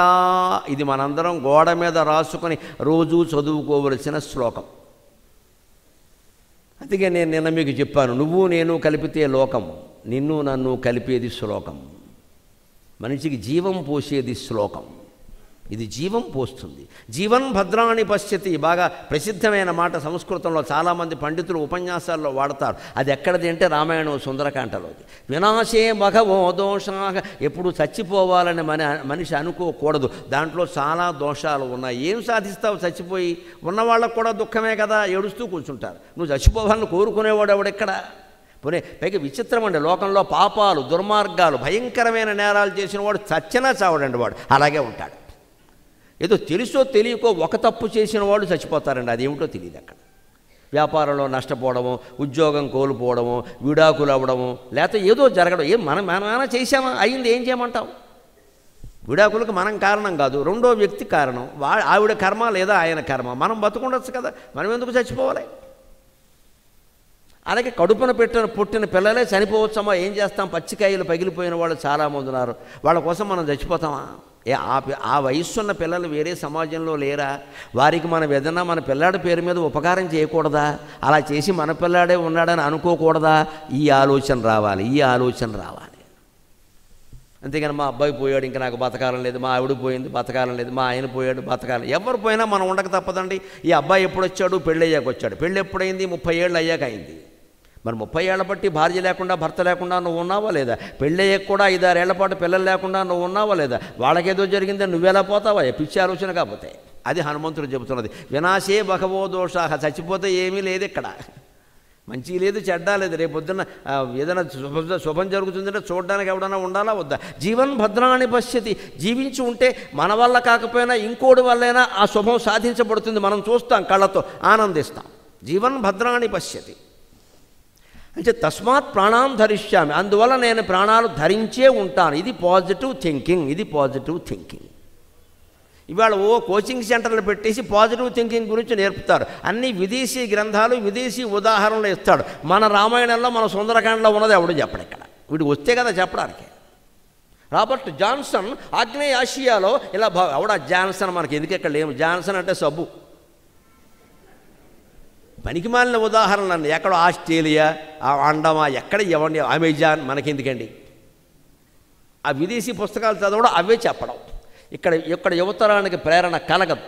ఇది మనందరం గోడ మీద రాసుకొని రోజూ చదువుకోవలసిన శ్లోకం. అందుకే నేను నిన్న మీకు చెప్పాను, నువ్వు నేను కలిపితే లోకం, నిన్ను నన్ను కలిపేది శ్లోకం. మనిషికి జీవం పోసేది శ్లోకం. ఇది జీవం పోస్తుంది. జీవన్ భద్రాణి పశ్యతి బాగా ప్రసిద్ధమైన మాట. సంస్కృతంలో చాలామంది పండితులు ఉపన్యాసాల్లో వాడతారు. అది ఎక్కడిది అంటే రామాయణం సుందరకాండలోది. వినాశే బహవో దోషాః. ఎప్పుడు చచ్చిపోవాలని మనిషి అనుకోకూడదు. దాంట్లో చాలా దోషాలు ఉన్నాయి. ఏం సాధిస్తావు చచ్చిపోయి? ఉన్నవాళ్ళకు కూడా దుఃఖమే కదా, ఏడుస్తూ కూర్చుంటారు. నువ్వు చచ్చిపోవాలని కోరుకునేవాడు ఎవడెక్కడ? పోనీ పైకి విచిత్రం అండి, లోకంలో పాపాలు, దుర్మార్గాలు, భయంకరమైన నేరాలు చేసిన వాడు చచ్చినా చావడండి, వాడు అలాగే ఉంటాడు. ఏదో తెలుసో తెలియకో ఒక తప్పు చేసిన వాళ్ళు చచ్చిపోతారండి, అదేమిటో తెలియదు. అక్కడ వ్యాపారంలో నష్టపోవడము, ఉద్యోగం కోల్పోవడము, విడాకులు అవ్వడము, లేకపోతే ఏదో జరగడం. మనం చేసామా? అయింది, ఏం చేయమంటావు? విడాకులకు మనం కారణం కాదు, రెండో వ్యక్తి కారణం. ఆవిడ కర్మ లేదా ఆయన కర్మ. మనం బతుకుండొచ్చు కదా, మనం ఎందుకు చచ్చిపోవాలి? అలాగే కడుపున పుట్టిన పిల్లలే చనిపోవచ్చమ్మా, ఏం చేస్తాం? పచ్చికాయలు పగిలిపోయిన వాళ్ళు చాలామంది ఉన్నారు. వాళ్ళ కోసం మనం చచ్చిపోతామా? ఆ వయస్సున్న పిల్లలు వేరే సమాజంలో లేరా? వారికి మనం ఏదన్నా మన పిల్లాడి పేరు మీద ఉపకారం చేయకూడదా? అలా చేసి మన పిల్లాడే ఉన్నాడని అనుకోకూడదా? ఈ ఆలోచన రావాలి. అంతేగాని మా అబ్బాయి పోయాడు ఇంకా నాకు బతకాలం లేదు, మా ఆవిడ పోయింది బతకాలం లేదు, మా ఆయన పోయాడు బతకాలం. ఎవరు పోయినా మనం ఉండక తప్పదండి. ఈ అబ్బాయి ఎప్పుడు వచ్చాడు? పెళ్ళయ్యాక వచ్చాడు. పెళ్ళి ఎప్పుడైంది? 30 ఏళ్ళు అయ్యాక అయింది. మరి 30 ఏళ్ల బట్టి భార్య లేకుండా భర్త లేకుండా నువ్వు ఉన్నావా లేదా? పెళ్ళయ్యాక కూడా 5-6 ఏళ్ల పాటు పిల్లలు లేకుండా నువ్వు ఉన్నావా లేదా? వాళ్ళకేదో జరిగిందని నువ్వెలా పోతావా? పిచ్చి ఆలోచన కాకపోతే. అది హనుమంతుడు చెబుతున్నది. వినాశే బహవో దోషాః. చచ్చిపోతే ఏమీ లేదు ఇక్కడ, మంచి లేదు, చెడ్డ లేదు. రేపొద్దున ఏదైనా శుభం జరుగుతుందంటే చూడడానికి ఎవడన్నా ఉండాలా వద్దా? జీవన్ భద్రాణి పశ్యతి. జీవించి ఉంటే మన వల్ల కాకపోయినా ఇంకోటి వల్లైనా ఆ శుభం సాధించబడుతుంది. మనం చూస్తాం, కళ్ళతో ఆనందిస్తాం. జీవన్ భద్రాణి పశ్యతి అంటే తస్మాత్ ప్రాణాం ధరిష్యామి. అందువల్ల నేను ప్రాణాలు ధరించే ఉంటాను. ఇది పాజిటివ్ థింకింగ్. ఇవాళ కోచింగ్ సెంటర్లు పెట్టేసి పాజిటివ్ థింకింగ్ గురించి నేర్పుతారు. అన్ని విదేశీ గ్రంథాలు, విదేశీ ఉదాహరణలు ఇస్తాడు. మన రామాయణంలో, మన సుందరకాండలో ఉన్నది ఎవడు చెప్పడు. ఇక్కడ వీడు వస్తే కదా చెప్పడానికి. రాబర్ట్ జాన్సన్ ఆగ్నేయ ఆసియాలో ఇలా ఎవడా జాన్సన్, మనకి ఎందుకు ఇక్కడ లేము. జాన్సన్ అంటే సబ్బు. పనికిమాలిన ఉదాహరణలు ఎక్కడో ఆస్ట్రేలియా, అండమా, ఎక్కడ ఇవ్వండి, అమెజాన్, మనకెందుకండి? ఆ విదేశీ పుస్తకాలు చదవడం, అవే చెప్పడం. ఇక్కడ యువతరానికి ప్రేరణ కలగదు.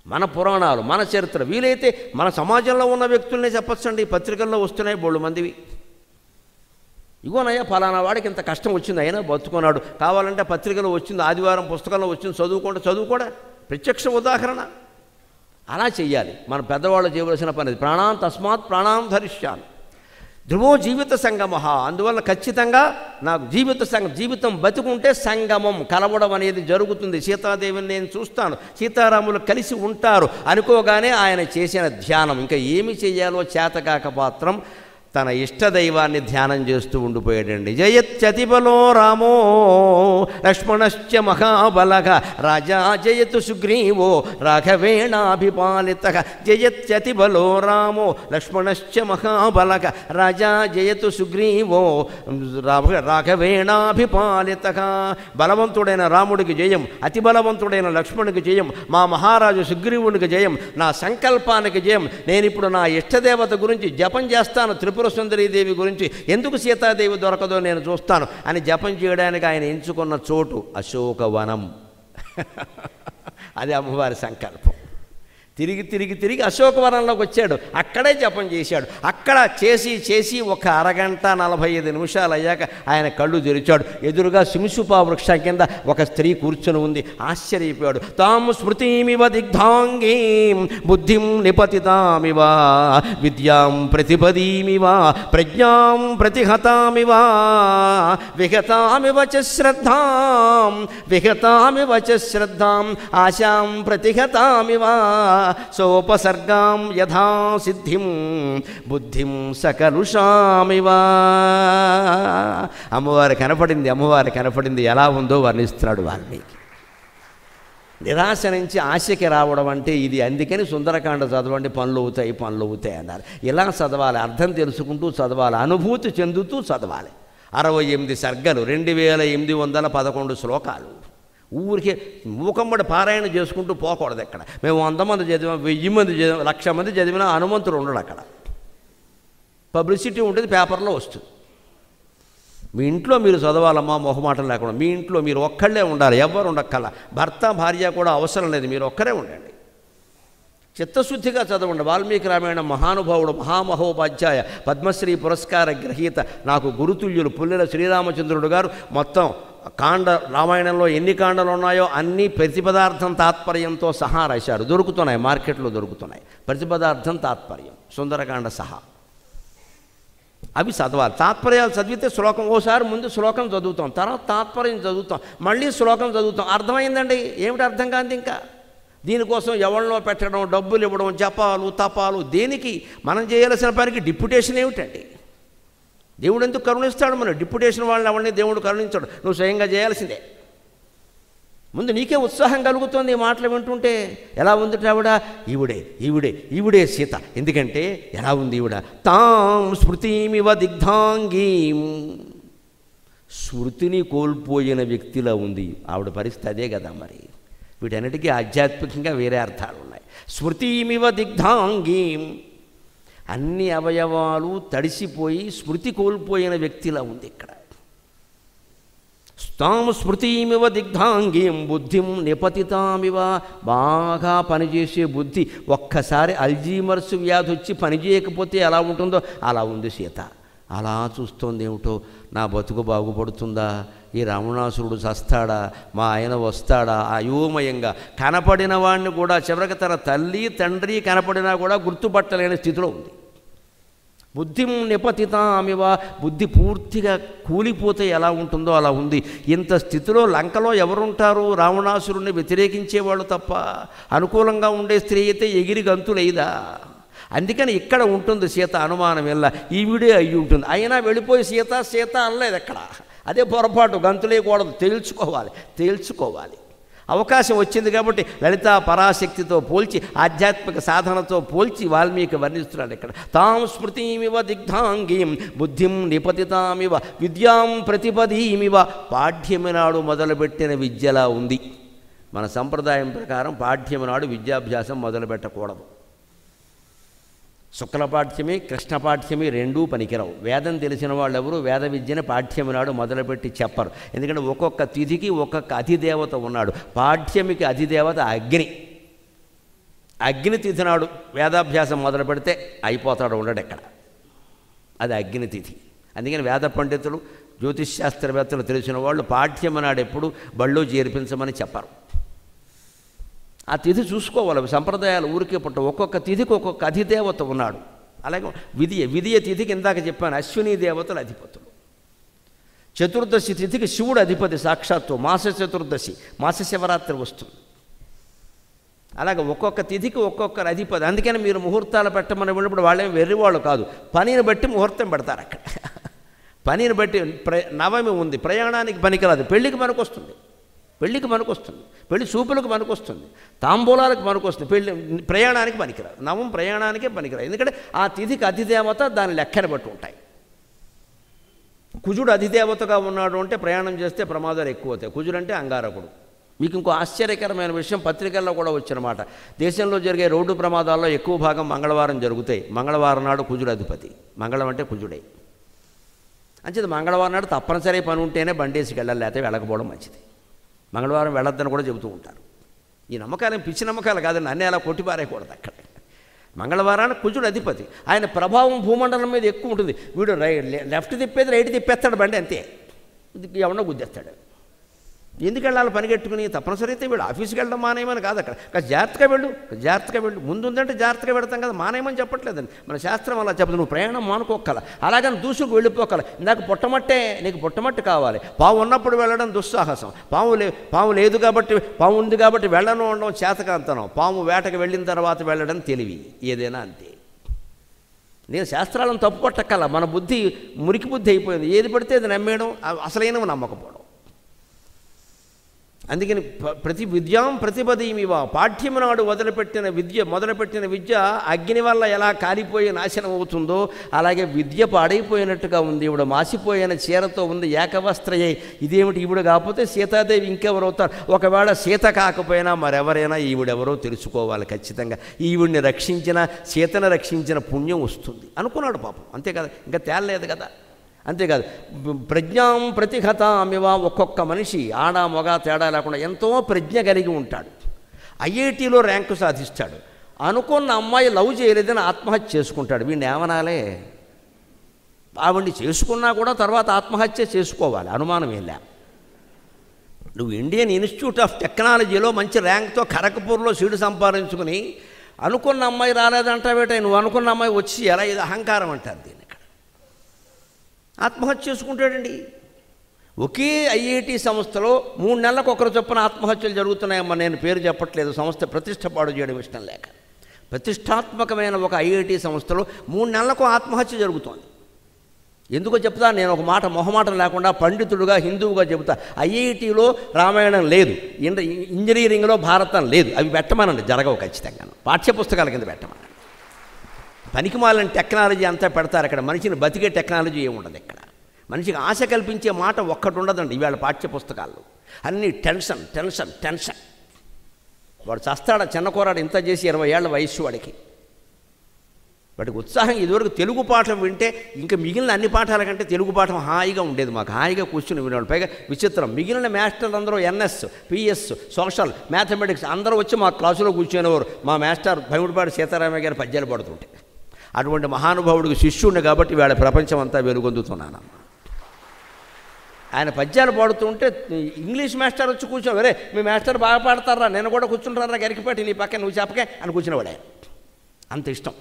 మన పురాణాలు, మన చరిత్ర, వీలైతే మన సమాజంలో ఉన్న వ్యక్తులనే చెప్పచ్చండి. పత్రికల్లో వస్తున్నాయి బోళ్ళు మందివి. ఇగోనయ్యా ఫలానా వాడికి ఇంత కష్టం వచ్చింది, అయినా బతుకున్నాడు. కావాలంటే పత్రికలో వచ్చింది, ఆదివారం పుస్తకంలో వచ్చింది, చదువుకోండి. చదువుకోడా ప్రత్యక్ష ఉదాహరణ. అలా చెయ్యాలి. మన పెద్దవాళ్ళు చేయవలసిన పని. ప్రాణాం తస్మాత్ ప్రాణాం ధరిష్యామి. ధ్రువో జీవిత సంగమ. అందువల్ల ఖచ్చితంగా నాకు జీవితం బతుకుంటే సంగమం కలవడం అనేది జరుగుతుంది. సీతాదేవిని నేను చూస్తాను, సీతారాములు కలిసి ఉంటారు అనుకోగానే ఆయన చేసిన ధ్యానం ఇంకా ఏమి చెయ్యాలో చేతకాక పాత్రం తన ఇష్టదైవాన్ని ధ్యానం చేస్తూ ఉండిపోయాడండి. జయత్యతిబలో రామో లక్ష్మణశ్చ మహాబలగ రాజా జయతు సుగ్రీవో రాఘవేణాభిపాలిత. జయత్యతిబలో రామో లక్ష్మణశ్చ మహాబలగ రాజా జయతు సుగ్రీవో రాఘవేణాభిపాలిత. బలవంతుడైన రాముడికి జయం, అతి బలవంతుడైన లక్ష్మణుడికి జయం, మా మహారాజు సుగ్రీవునికి జయం, నా సంకల్పానికి జయం. నేనిప్పుడు నా ఇష్టదేవత గురించి జపం చేస్తాను, త్రిపుర సుందరీదేవి గురించి ఎందుకు సీతాదేవి దొరకదో నేను చూస్తాను అని జపం చేయడానికి ఆయన ఎంచుకున్న చోటు అశోకవనం. అది అమ్మవారి సంకల్పం. తిరిగి అశోకవనంలోకి వచ్చాడు. అక్కడే జపం చేశాడు. అక్కడ చేసి ఒక అరగంట 45 నిమిషాలు అయ్యాక ఆయన కళ్ళు తెరిచాడు. ఎదురుగా శింశుపా వృక్షం కింద ఒక స్త్రీ కూర్చొని ఉంది. ఆశ్చర్యపోయాడు. తాం స్మృతిమివ దిగ్ధాంగీం బుద్ధిం నిపతితామివ విద్యాం ప్రతిపదీమివ ప్రజ్ఞాం ప్రతిహతామివ విహతామివ చ శ్రద్ధాం ఆశాం ప్రతిహతామివ సోపసర్గాం యథా సిద్ధిం బుద్ధిం సకలుషామివ. అమ్మవారు కనపడింది. ఎలా ఉందో వర్ణిస్తున్నాడు వాల్మీకి. నిరాశ నుంచి ఆశకి రావడం అంటే ఇది. అందుకని సుందరకాండ చదవండి, పనులు అవుతాయి అన్నారు. ఇలా చదవాలి, అర్థం తెలుసుకుంటూ చదవాలి, అనుభూతి చెందుతూ చదవాలి. 68 సర్గలు, 2811 శ్లోకాలు. ఊరికే మూకమ్మడి పారాయణ చేసుకుంటూ పోకూడదు. ఎక్కడ మేము 100 మంది చదివాం, 1000 మంది చదివాం, 1,00,000 మంది చదివినా హనుమంతుడు ఉండడు. అక్కడ పబ్లిసిటీ ఉంటుంది, పేపర్లో వస్తుంది. మీ ఇంట్లో మీరు చదవాలమ్మా, మొహమాటం లేకుండా. మీ ఇంట్లో మీరు ఒక్కళ్ళే ఉండాలి, ఎవ్వరు ఉండక్కల. భర్త భార్య కూడా అవసరం లేదు, మీరు ఒక్కరే ఉండండి. చిత్తశుద్ధిగా చదవండి. వాల్మీకి రామాయణం మహానుభావుడు, మహామహోపాధ్యాయ, పద్మశ్రీ పురస్కార గ్రహీత, నాకు గురుతుల్యులు పుల్లెల శ్రీరామచంద్రుడు గారు మొత్తం రామాయణంలో ఎన్ని కాండలు ఉన్నాయో అన్నీ ప్రతిపదార్థం తాత్పర్యంతో సహా రాశారు. దొరుకుతున్నాయి, మార్కెట్లో దొరుకుతున్నాయి. ప్రతిపదార్థం తాత్పర్యం సుందరకాండ సహా. అవి చదవాలి. తాత్పర్యాలు చదివితే శ్లోకం, ఓసారి ముందు శ్లోకం చదువుతాం, తర్వాత తాత్పర్యం చదువుతాం, మళ్ళీ శ్లోకం చదువుతాం. అర్థమైందండి? ఏమిటి అర్థం కాదు ఇంకా. దీనికోసం ఎవరిలో పెట్టడం, డబ్బులు ఇవ్వడం, జపాలు తపాలు దేనికి? మనం చేయాల్సిన పనికి డిప్యుటేషన్ ఏమిటండి? దేవుడు ఎందుకు కరుణిస్తాడు? మనం డిప్యుటేషన్ వాళ్ళని ఎవరిని దేవుడు కరుణించాడు. నువ్వు స్వయంగా చేయాల్సిందే. ముందు నీకే ఉత్సాహం కలుగుతుంది ఈ మాటలు వింటుంటే. ఎలా ఉంది ఆవిడ? ఈవిడే సీత. ఎందుకంటే ఎలా ఉంది ఈవిడ? తాం స్మృతిమివ దిగ్ధాంగీం. స్మృతిని కోల్పోయిన వ్యక్తిలా ఉంది ఆవిడ పరిస్థితి. అదే కదా మరి. వీటన్నిటికీ ఆధ్యాత్మికంగా వేరే అర్థాలు ఉన్నాయి. స్మృతిమివ దిగ్ధాంగీం, అన్ని అవయవాలు తడిసిపోయి స్మృతి కోల్పోయిన వ్యక్తిలా ఉంది ఇక్కడ. తాం స్మృతిమివ దిగ్ధాంగీం బుద్ధిం నిపతితామివ. బాగా పనిచేసే బుద్ధి. ఒక్కసారి అల్జీమర్స్ వ్యాధి వచ్చి పనిచేయకపోతే ఎలా ఉంటుందో అలా ఉంది సీత. అలా చూస్తోంది. ఏమిటో నా బతుకు బాగుపడుతుందా? ఈ రావణాసురుడు చస్తాడా? మా ఆయన వస్తాడా? అయోమయంగా కనపడిన వాడిని కూడా, చివరికి తన తల్లి తండ్రి కనపడినా కూడా గుర్తుపట్టలేని స్థితిలో ఉంది. బుద్ధిం నిపతితామివ. బుద్ధి పూర్తిగా కూలిపోతే ఎలా ఉంటుందో అలా ఉంది. ఇంత స్థితిలో లంకలో ఎవరుంటారు? రావణాసురుణ్ణి వ్యతిరేకించేవాళ్ళు తప్ప. అనుకూలంగా ఉండే స్త్రీ అయితే ఎగిరి గంతులేదా? అందుకని ఇక్కడ ఉంటుంది సీత. అనుమానం ఎలా ఈవిడే అయ్యి ఉంటుంది. అయినా వెళ్ళిపోయి సీత అనలేదు ఎక్కడ. అదే పొరపాటు. గంతులేయకూడదు. తేల్చుకోవాలి. అవకాశం వచ్చింది కాబట్టి లలితా పరాశక్తితో పోల్చి, ఆధ్యాత్మిక సాధనతో పోల్చి వాల్మీకి వర్ణిస్తున్నాడు ఇక్కడ. తాం స్మృతిమివ దిగ్ధాంగీం బుద్ధిం నిపతితామివ విద్యాం ప్రతిపదీమివ. పాఠ్యమి నాడు మొదలుపెట్టిన విద్యలా ఉంది. మన సంప్రదాయం ప్రకారం పాఠ్యమి నాడు విద్యాభ్యాసం మొదలుపెట్టకూడదు. శుక్లపాఠ్యమి, కృష్ణపాఠ్యమి రెండూ పనికిరావు. వేదం తెలిసిన వాళ్ళు ఎవరు వేద విద్యను పాఠ్యమి నాడు మొదలుపెట్టి చెప్పరు. ఎందుకంటే ఒక్కొక్క తిథికి ఒక్కొక్క అధిదేవత ఉన్నాడు. పాఠ్యమికి అధిదేవత అగ్ని తిథి నాడు వేదాభ్యాసం మొదలు పెడితే అయిపోతాడు, ఉండడు ఎక్కడ. అది అగ్ని తిథి. అందుకని వేద పండితులు, జ్యోతిష్శాస్త్రవేత్తలు తెలిసిన వాళ్ళు పాఠ్యమి నాడు ఎప్పుడు బళ్ళు చేర్పించమని చెప్పరు. ఆ తిథి చూసుకోవాలి. అవి సంప్రదాయాలు ఊరికే పుట్ట. ఒక్కొక్క తిథికి ఒక్కొక్క అధిదేవత ఉన్నాడు. అలాగే విధియ తిథికి ఇందాక చెప్పాను, అశ్విని దేవతలు అధిపతులు. చతుర్దశి తిథికి శివుడు అధిపతి సాక్షాత్తు. మాస చతుర్దశి, మాస శివరాత్రి వస్తుంది. అలాగే ఒక్కొక్క తిథికి ఒక్కొక్కరు అధిపతి. అందుకని మీరు ముహూర్తాలు పెట్టమని వెళ్ళినప్పుడు వాళ్ళేం వెర్రివాళ్ళు కాదు, పనిని బట్టి ముహూర్తం పెడతారు అక్కడ. పనిని బట్టి నవమి ఉంది, ప్రయాణానికి పనికిరాదు, పెళ్ళికి పనికొస్తుంది. పెళ్లి చూపులకు పనికొస్తుంది, తాంబూలాలకు పనికొస్తుంది, ప్రయాణానికి పనికిరాదు. నవం ప్రయాణానికే పనికిరాదు. ఎందుకంటే ఆ తిథికి అధిదేవత దాని లెక్కను బట్టి ఉంటాయి. కుజుడు అధిదేవతగా ఉన్నాడు అంటే ప్రయాణం చేస్తే ప్రమాదాలు ఎక్కువ అవుతాయి. కుజుడు అంటే అంగారకుడు. మీకు ఇంకో ఆశ్చర్యకరమైన విషయం పత్రికల్లో కూడా వచ్చినమాట. దేశంలో జరిగే రోడ్డు ప్రమాదాల్లో ఎక్కువ భాగం మంగళవారం జరుగుతాయి. మంగళవారం నాడు కుజుడు అధిపతి. మంగళం అంటే కుజుడే. అంచేది మంగళవారం నాడు తప్పనిసరి పని ఉంటేనే బండేసికి వెళ్ళాలి, లేకపోతే వెళ్ళకపోవడం మంచిది. మంగళవారం వెళ్ళొద్దని కూడా చెబుతూ ఉంటారు. ఈ నమ్మకాలు పిచ్చి నమ్మకాలు కాదండి, అన్నీ అలా కొట్టిపారేయకూడదు. అక్కడ మంగళవారానికి కుజుడు అధిపతి. ఆయన ప్రభావం భూమండలం మీద ఎక్కువ ఉంటుంది. వీడు లెఫ్ట్ తిప్పేది రైట్ తిప్పేస్తాడు బండి, అంతే. ఎవడో గుద్దేస్తాడు. ఎందుకు వెళ్ళాలి పనిగట్టుకుని? తప్పనిసరి అయితే వీడు ఆఫీస్కి వెళ్ళడం మానేయమని కాదు, అక్కడ జాగ్రత్తగా వెళ్ళు. ముందు ఉందంటే జాగ్రత్తగా పెడతాం కదా, మానేయమని చెప్పట్లేదండి. మన శాస్త్రం అలా చెప్పదు. నువ్వు ప్రయాణం మానుకోగల, అలాగని దూసుకు వెళ్ళిపోగల. ఇందాక నీకు పుట్టమట్టే కావాలి. పాము ఉన్నప్పుడు వెళ్ళడం దుస్సాహసం. పాము లేదు కాబట్టి, పాము ఉంది కాబట్టి వెళ్ళను ఉండడం చేతకాంతనం. పాము వేటకు వెళ్ళిన తర్వాత వెళ్ళడం తెలివి. ఏదైనా అంతే. నేను శాస్త్రాలను తప్పు పట్టక్కల. మన బుద్ధి మురికి బుద్ధి అయిపోయింది. ఏది పడితే అది నమ్మేయడం, అసలైనవి నమ్మకపోవడం. అందుకని ప్రతి విద్యాం ప్రతిపదీమివ, పాఠ్యము నాడు మొదలుపెట్టిన విద్య అగ్ని వల్ల ఎలా కాలిపోయి నాశనం అవుతుందో అలాగే విద్య పాడైపోయినట్టుగా ఉంది. ఈవిడ మాసిపోయిన చీరతో ఉంది, ఏకవస్త్రయ్యి. ఇదేమిటి, ఈవిడ కాకపోతే సీతాదేవి ఇంకెవరవుతారు? ఒకవేళ సీత కాకపోయినా మరెవరైనా ఈవిడెవరో తెలుసుకోవాలి ఖచ్చితంగా. ఈవిడిని సీతను రక్షించిన పుణ్యం వస్తుంది అనుకున్నాడు పాపం. అంతే కదా, ఇంకా తేలలేదు కదా. అంతేకాదు, ప్రజ్ఞాం ప్రతిహతామివ, ఒక్కొక్క మనిషి ఆడ మొగ తేడా లేకుండా ఎంతో ప్రజ్ఞ కలిగి ఉంటాడు. ఐఐటీలో ర్యాంకు సాధిస్తాడు. అనుకున్న అమ్మాయి లవ్ చేయలేదని ఆత్మహత్య చేసుకుంటాడు. వీడిని ఏమనాలే? ఆవిడ్ని చేసుకున్నా కూడా తర్వాత ఆత్మహత్య చేసుకోవాలి, అనుమానం ఏం లే. నువ్వు ఇండియన్ ఇన్స్టిట్యూట్ ఆఫ్ టెక్నాలజీలో మంచి ర్యాంక్తో ఖరగ్పూర్లో సీటు సంపాదించుకుని అనుకున్న అమ్మాయి రాలేదంటావేట, నువ్వు అనుకున్న అమ్మాయి వచ్చి ఎలా? ఇది అహంకారం అంటారు దీన్ని. ఆత్మహత్య చేసుకుంటాడండి. ఒకే ఐఐటి సంస్థలో 3 నెలలకు ఒకరు చొప్పున ఆత్మహత్యలు జరుగుతున్నాయమ్మా. నేను పేరు చెప్పట్లేదు, సంస్థ ప్రతిష్ట పాడు చేయడం ఇష్టం లేక. ప్రతిష్టాత్మకమైన ఒక ఐఐటి సంస్థలో 3 నెలలకు ఆత్మహత్య జరుగుతోంది. ఎందుకో చెప్తా, నేను ఒక మాట మొహమాటం లేకుండా పండితుడుగా హిందువుగా చెబుతా. ఐఐటిలో రామాయణం లేదు, ఇంజనీరింగ్లో భారతం లేదు. అవి పెట్టమనండి, జరగవు ఖచ్చితంగా. పాఠ్యపుస్తకాల కింద పెట్టమని. పనికిమాలిన టెక్నాలజీ అంతా పెడతారు అక్కడ. మనిషిని బతికే టెక్నాలజీ ఏముండదు ఇక్కడ. మనిషికి ఆశ కల్పించే మాట ఒక్కటి ఉండదండి ఇవాళ పాఠ్యపుస్తకాల్లో. అన్నీ టెన్షన్. వాడు చస్తాడా చిన్నకోరాడు, ఇంత చేసి 20 ఏళ్ల వయస్సు వాడికి ఉత్సాహం. ఇదివరకు తెలుగు పాఠం వింటే ఇంకా మిగిలిన అన్ని పాఠాల కంటే తెలుగు పాఠం హాయిగా ఉండేది. మాకు హాయిగా కూర్చుని వినేవాళ్ళు. పైగా విచిత్రం, మిగిలిన మాస్టర్లు అందరూ ఎన్ఎస్, పిఎస్, సోషల్, మ్యాథమెటిక్స్ అందరూ వచ్చి మా క్లాసులో కూర్చునేవారు. మా మాస్టర్ భైముడిపాటి సీతారామయ్య గారి పద్యాలు పడుతుంటే. అటువంటి మహానుభావుడికి శిష్యుడిని కాబట్టి వీళ్ళ ప్రపంచం అంతా వెలుగొందుతున్నానమ్మ. ఆయన పద్యాలు పాడుతుంటే ఇంగ్లీష్ మాస్టర్ వచ్చి కూర్చో, వేరే మీ మాస్టర్ బాగా పాడతారా, నేను కూడా కూర్చుంటారా గరికిపాటి నీ పక్కన, నువ్వు చెప్పకే అని కూర్చునేవాడు ఆయన. అంత ఇష్టం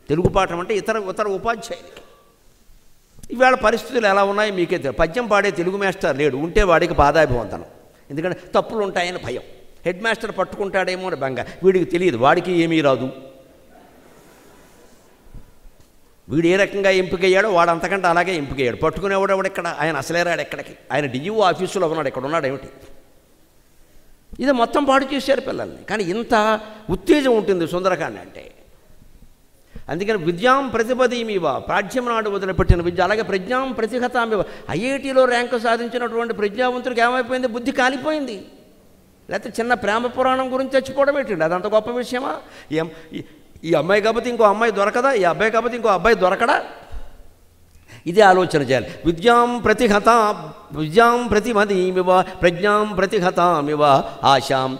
తెలుగు పాఠం అంటే ఇతర ఉపాధ్యాయులకి. ఇవాళ పరిస్థితులు ఎలా ఉన్నాయో మీకే తెలియదు. పద్యం పాడే తెలుగు మాస్టర్ లేడు, ఉంటే వాడికి బాధాభివంతనం. ఎందుకంటే తప్పులు ఉంటాయని భయం. హెడ్ మాస్టర్ పట్టుకుంటాడేమో అని బెంగ. వీడికి తెలియదు, వాడికి ఏమీ రాదు. వీడు ఏ రకంగా ఎంపికయ్యాడో వాడు అంతకంటే అలాగే ఎంపికయ్యాడు. పట్టుకునేవాడు ఎవడు ఇక్కడ? ఆయన అసలే రాడు ఎక్కడికి. ఆయన డిఈఓ ఆఫీసులో ఉన్నాడు, ఇక్కడ ఉన్నాడు ఏమిటి? ఇది మొత్తం పాడు చేశారు పిల్లల్ని. కానీ ఇంత ఉత్తేజం ఉంటుంది సుందరకాండ అంటే. అందుకని విద్యాం ప్రతిపదీమివ, ప్రాజ్యం నాడు వదిలిపెట్టిన విద్య. అలాగే ప్రజ్ఞాం ప్రతిహతామివ, ఐఐటీలో ర్యాంకు సాధించినటువంటి ప్రజ్ఞావంతుడికి ఏమైపోయింది? బుద్ధి కాలిపోయింది. లేకపోతే చిన్న ప్రేమ పురాణం గురించి చచ్చిపోవడం ఏంటండి? అదంత గొప్ప విషయమా? ఈ అమ్మాయి కాకపోతే ఇంకో అమ్మాయి దొరకదా? ఈ అబ్బాయి కాకపోతే ఇంకో అబ్బాయి దొరకడా? ఇదే ఆలోచన చేయాలి. విద్యాం ప్రతిమదీమివ ప్రజ్ఞాం ప్రతిహతామివ ఆశాం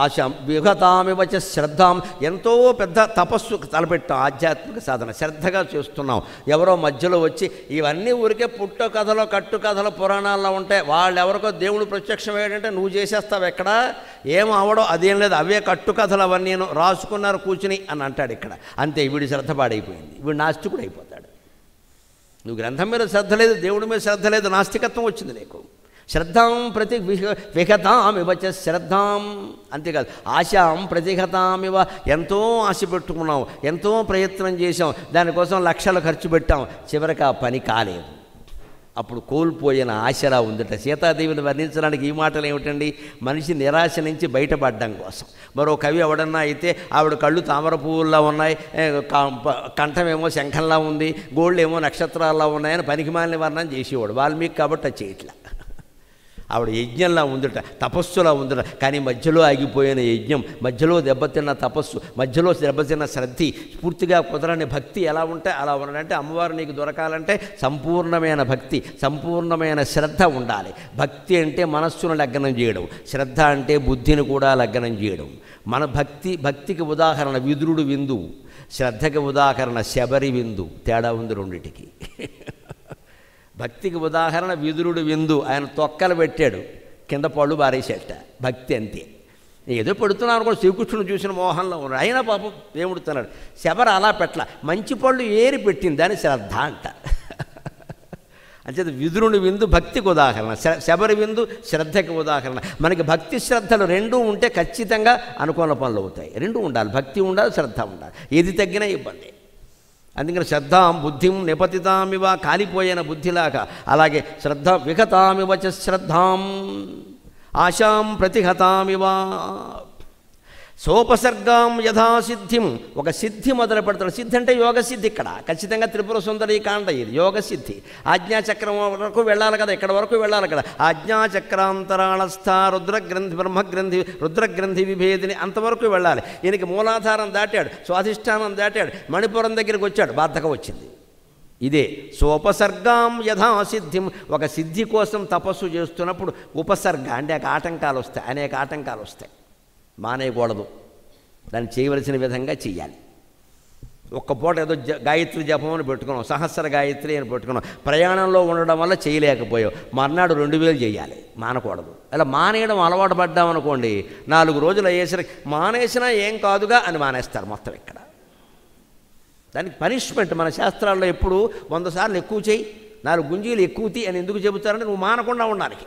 ఆశాం విగతామివ చ శ్రద్ధాం, ఎంతో పెద్ద తపస్సు తలపెట్టాం, ఆధ్యాత్మిక సాధన శ్రద్ధగా చేస్తున్నాం. ఎవరో మధ్యలో వచ్చి ఇవన్నీ ఊరికే పుట్ట కథలో కట్టు కథలో పురాణాల్లో ఉంటాయి, వాళ్ళెవరికో దేవుడు ప్రత్యక్షం ఏంటంటే నువ్వు చేసేస్తావు, ఎక్కడ ఏం అవడో అదేం లేదు, అవే కట్టు కథలు అవన్నీ రాసుకున్నారు కూర్చుని అని అంటాడు ఇక్కడ. అంతే, వీడి శ్రద్ధ పాడైపోయింది, వీడు నాస్తికుడు అయిపోతాడు. నువ్వు గ్రంథం మీద శ్రద్ధ లేదు, దేవుడి మీద శ్రద్ధ లేదు, నాస్తికత్వం వచ్చింది నీకు. శ్రద్ధాం ప్రతి విహతామివ చ శ్రద్ధాం, అంతేకాదు ఆశాం ప్రతిహతామివ, ఎంతో ఆశ పెట్టుకున్నాం, ఎంతో ప్రయత్నం చేసాం, దానికోసం లక్షలు ఖర్చు పెట్టాం, చివరికి ఆ పని కాలేదు. అప్పుడు కోల్పోయిన ఆశలా ఉందట. సీతాదేవిని వర్ణించడానికి ఈ మాటలు ఏమిటండి? మనిషి నిరాశ నుంచి బయటపడడం కోసం. మరో కవి ఎవడన్నా అయితే ఆవిడ కళ్ళు తామర పువ్వుల్లా ఉన్నాయి, కంఠమేమో శంఖంలా ఉంది, గోళ్ళు ఏమో నక్షత్రాల్లో ఉన్నాయని పనికిమాలిన వర్ణం చేసేవాడు. వాల్మీకి కాబట్టి అది చేయట్లా. ఆవిడ యజ్ఞంలా ఉందట, తపస్సులా ఉందట. కానీ మధ్యలో ఆగిపోయిన యజ్ఞం, మధ్యలో దెబ్బతిన్న తపస్సు, మధ్యలో దెబ్బతిన్న శ్రద్ధి, పూర్తిగా కుదరని భక్తి ఎలా ఉంటే అలా ఉండాలంటే, అమ్మవారు నీకు దొరకాలంటే సంపూర్ణమైన భక్తి, సంపూర్ణమైన శ్రద్ధ ఉండాలి. భక్తి అంటే మనస్సును లగ్నం చేయడం, శ్రద్ధ అంటే బుద్ధిని కూడా లగ్నం చేయడం. మన భక్తికి ఉదాహరణ విదురుడు విందు, శ్రద్ధకి ఉదాహరణ శబరి విందు. తేడా ఉంది రెండిటికి. భక్తికి ఉదాహరణ విదురుడు విందు, ఆయన తొక్కలు పెట్టాడు, కింద పళ్ళు బారేసేట. భక్తి అంతే. ఏదో పెడుతున్నాను కూడా, శ్రీకృష్ణుడు చూసిన మోహంలో ఉన్నాడు, అయినా పాపం దేవుడుతున్నాడు. శబరి అలా పెట్టల, మంచి పళ్ళు ఏరి పెట్టింది, దాని శ్రద్ధ అంట. అంచేత విదురుని విందు భక్తికి ఉదాహరణ, శబరి విందు శ్రద్ధకి ఉదాహరణ. మనకి భక్తి శ్రద్ధలు రెండూ ఉంటే ఖచ్చితంగా అనుకూల పనులు అవుతాయి. రెండూ ఉండాలి, భక్తి ఉండాలి, శ్రద్ధ ఉండాలి. ఏది తగ్గినా ఇబ్బంది. అందుకని శ్రద్ధాం బుద్ధిం నిపతితామివ, కాలిపోయిన బుద్ధిలాగా. అలాగే శ్రద్ధ విహతామివ చ శ్రద్ధాం ఆశాం ప్రతిహతామివ సోపసర్గాం యథాసిద్ధిం. ఒక సిద్ధి మొదలు పెడతాడు. సిద్ధి అంటే యోగ సిద్ధి. ఇక్కడ ఖచ్చితంగా త్రిపుర సుందరీ కాండ ఇది యోగ సిద్ధి. ఆజ్ఞాచక్రం వరకు వెళ్ళాలి కదా, ఇక్కడ వరకు వెళ్ళాలి కదా. ఆజ్ఞాచక్రాంతరాళస్థ రుద్రగ్రంథి బ్రహ్మగ్రంథి రుద్రగ్రంథి విభేదిని, అంతవరకు వెళ్ళాలి. ఈయనకి మూలాధారం దాటాడు, స్వాధిష్టానం దాటాడు, మణిపురం దగ్గరికి వచ్చాడు, బాధకం వచ్చింది. ఇదే సోపసర్గాం యథాసిద్ధిం. ఒక సిద్ధి కోసం తపస్సు చేస్తున్నప్పుడు ఉపసర్గ అంటే ఆటంకాలు వస్తాయి, అనేక ఆటంకాలు వస్తాయి. మానేయకూడదు, దాన్ని చేయవలసిన విధంగా చెయ్యాలి. ఒక్క పూట ఏదో గాయత్రి జపం అని పెట్టుకున్నాం, సహస్ర గాయత్రి అని పెట్టుకున్నాం, ప్రయాణంలో ఉండడం వల్ల చేయలేకపోయావు, మర్నాడు 2000 చేయాలి. మానకూడదు. అలా మానేయడం అలవాటు పడ్డామనుకోండి, 4 రోజులు అయ్యేసరికి మానేసినా ఏం కాదుగా అని మానేస్తారు మొత్తం. ఇక్కడ దానికి పనిష్మెంట్ మన శాస్త్రాల్లో ఎప్పుడు 100 సార్లు ఎక్కువ చేయి, 4 గుంజీలు ఎక్కువ తీ అని ఎందుకు చెబుతారంటే నువ్వు మానకుండా ఉండడానికి.